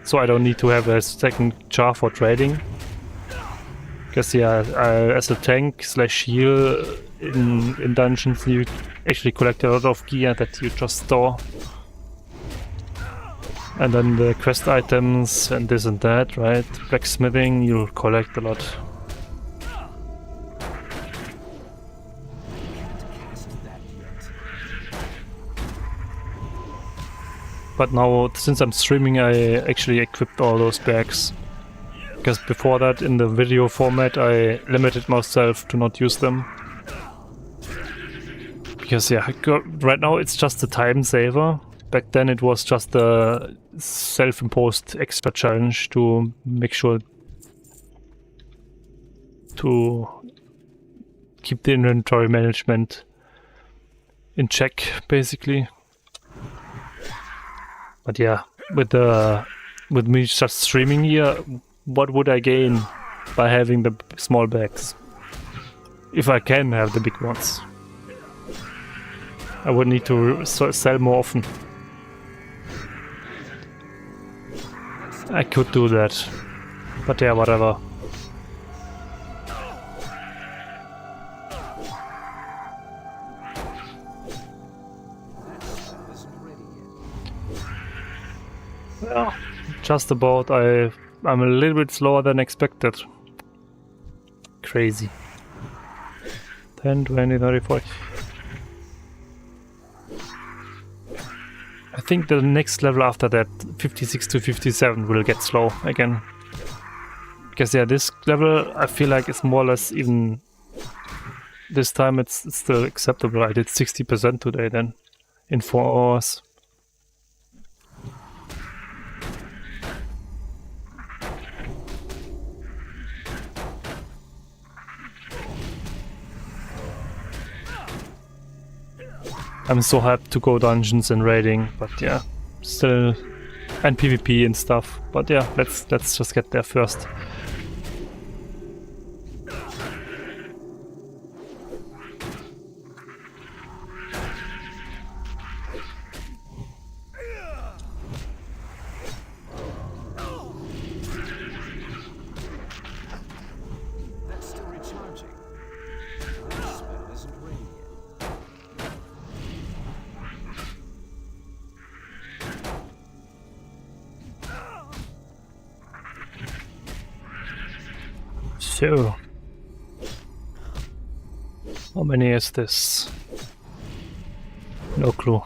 So I don't need to have a second jar for trading. Because yeah, as a tank / heal in dungeons, you actually collect a lot of gear that you just store. And then the quest items and this and that, right? Blacksmithing, you'll collect a lot. But now, since I'm streaming, I actually equipped all those bags. Because before that, in the video format, I limited myself to not use them. Because yeah, right now it's just a time saver. Back then it was just a self-imposed extra challenge to make sure to keep the inventory management in check, basically. But yeah, with me just streaming here, what would I gain by having the small bags? If I can have the big ones. I would need to sell more often. I could do that. But yeah, whatever. Yeah, just about. I'm a little bit slower than expected. Crazy. 10, 20, 30, 40. I think the next level after that, 56 to 57, will get slow again. Because yeah, this level I feel like it's more or less even... This time it's still acceptable. I did 60% today then, in 4 hours. I'm so hyped to go dungeons and raiding, but yeah, still, and PvP and stuff. But yeah, let's just get there first. So, how many is this? No clue.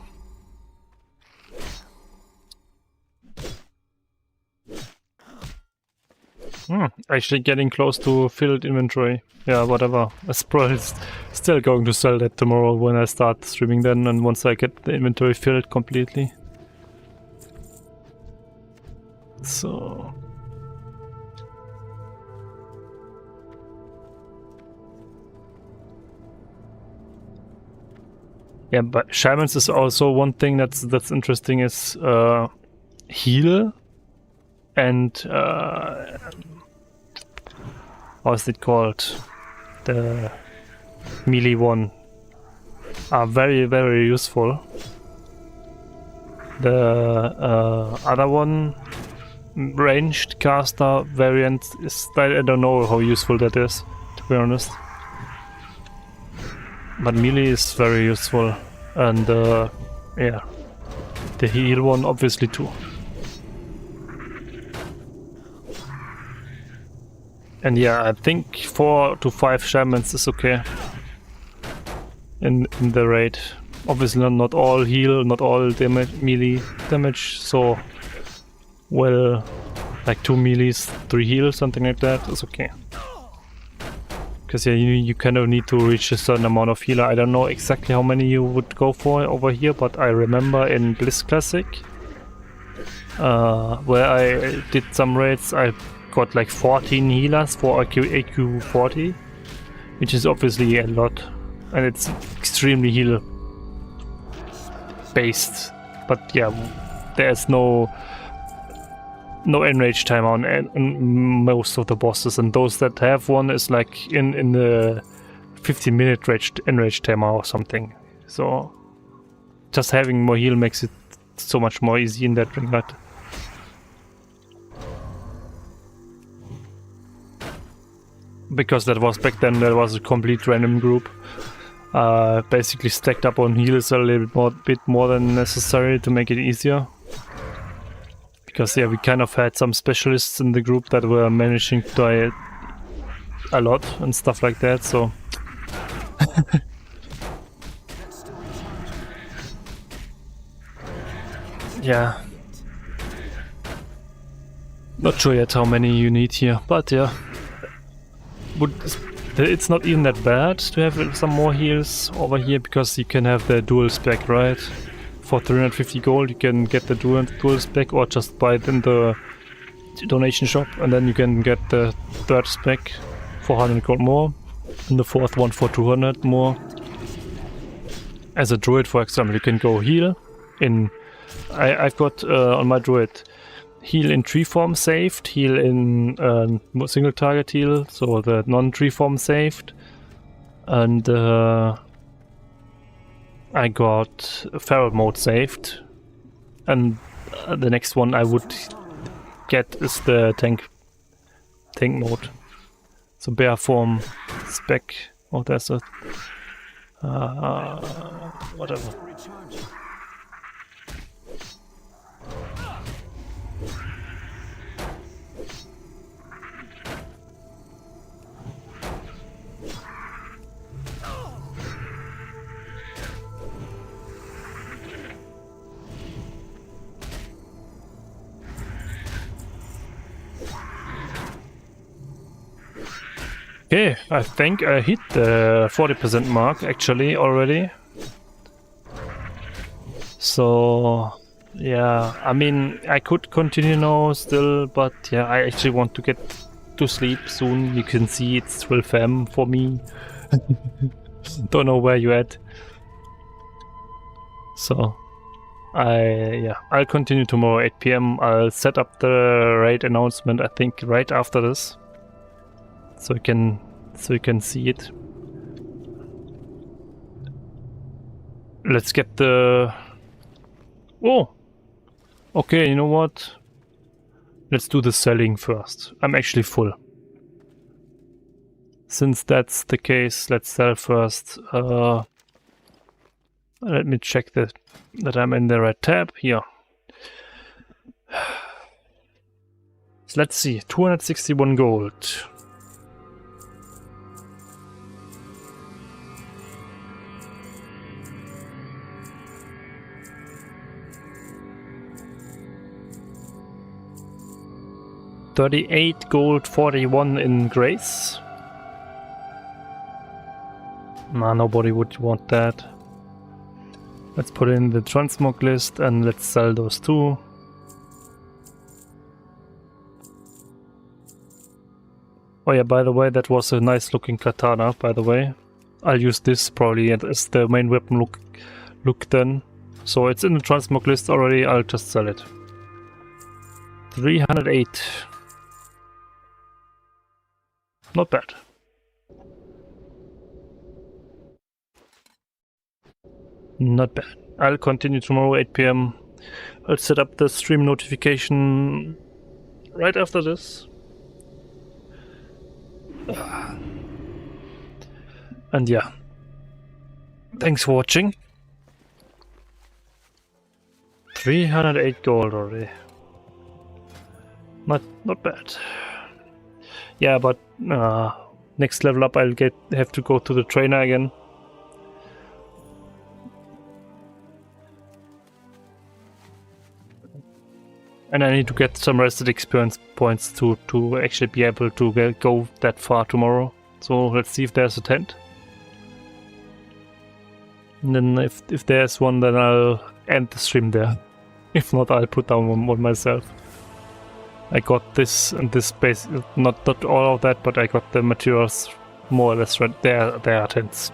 Actually getting close to filled inventory. Yeah, whatever. I'm probably still going to sell that tomorrow when I start streaming then, and once I get the inventory filled completely. So... yeah, but shamans is also one thing that's interesting is heal and how's it called? The melee one are very, very useful. The other one, ranged caster variant, is I don't know how useful that is, to be honest. But melee is very useful, and yeah, the heal one obviously too. And yeah, I think 4 to 5 shamans is okay in the raid. Obviously not all heal, not all melee damage, so well, like 2 melees, 3 heal, something like that is okay. Because yeah, you kind of need to reach a certain amount of healer. I don't know exactly how many you would go for over here, but I remember in Bliss Classic, where I did some raids, I got like 14 healers for AQ 40, which is obviously a lot, and it's extremely heal based. But yeah, there's no enrage time on most of the bosses, and those that have one is like in the 15-minute enrage timer or something. So just having more heal makes it so much more easy in that regard. Because that was back then, there was a complete random group. Basically stacked up on heals a little bit more than necessary to make it easier. Because yeah, we kind of had some specialists in the group that were managing to die a lot and stuff like that, so... yeah. Not sure yet how many you need here, but yeah. It's not even that bad to have some more heals over here, because you can have the dual spec, right? For 350 gold you can get the dual spec, or just buy it in the donation shop, and then you can get the third spec for 100 gold more, and the fourth one for 200 more. As a druid, for example, you can go heal in... I've got on my druid heal in tree form saved, heal in single target heal, so the non-tree form saved, and I got feral mode saved, and the next one I would get is the tank mode. So bear form spec. Oh, that's a whatever. Okay, I think I hit the 40% mark actually already. So yeah, I mean, I could continue now still, but yeah, I actually want to get to sleep soon. You can see it's 12 AM for me. Don't know where you're at. So I'll continue tomorrow 8 PM. I'll set up the raid announcement, I think, right after this. So you can see it. Let's get the... oh! Okay, you know what? Let's do the selling first. I'm actually full. Since that's the case, let's sell first. Let me check that I'm in the right tab. Here. So let's see. 261 gold. 38 gold, 41 in grace. Nah, nobody would want that. Let's put in the transmog list and let's sell those two. Oh yeah, by the way, that was a nice looking katana, by the way. I'll use this probably as the main weapon look then. So it's in the transmog list already, I'll just sell it. 308. Not bad. Not bad. I'll continue tomorrow 8 PM. I'll set up the stream notification right after this. And yeah. Thanks for watching. 308 gold already. Not bad. Yeah, but next level up I'll have to go to the trainer again. And I need to get some rested experience points to actually be able to go that far tomorrow. So let's see if there's a tent. And then if there's one, then I'll end the stream there. If not, I'll put down one myself. I got this and this base, not all of that, but I got the materials more or less right there. There are tents.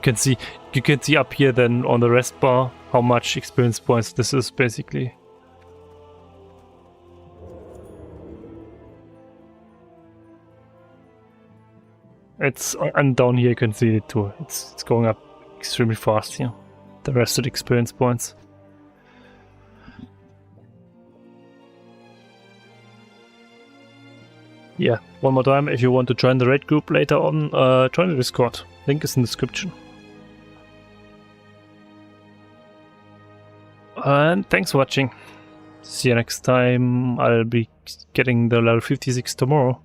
You can see up here then on the rest bar how much experience points this is basically. And down here you can see it too. It's going up extremely fast here. The rested experience points. Yeah, one more time, if you want to join the raid group later on, join the Discord. Link is in the description. And thanks for watching. See you next time. I'll be getting the level 56 tomorrow.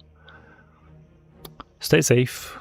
Stay safe.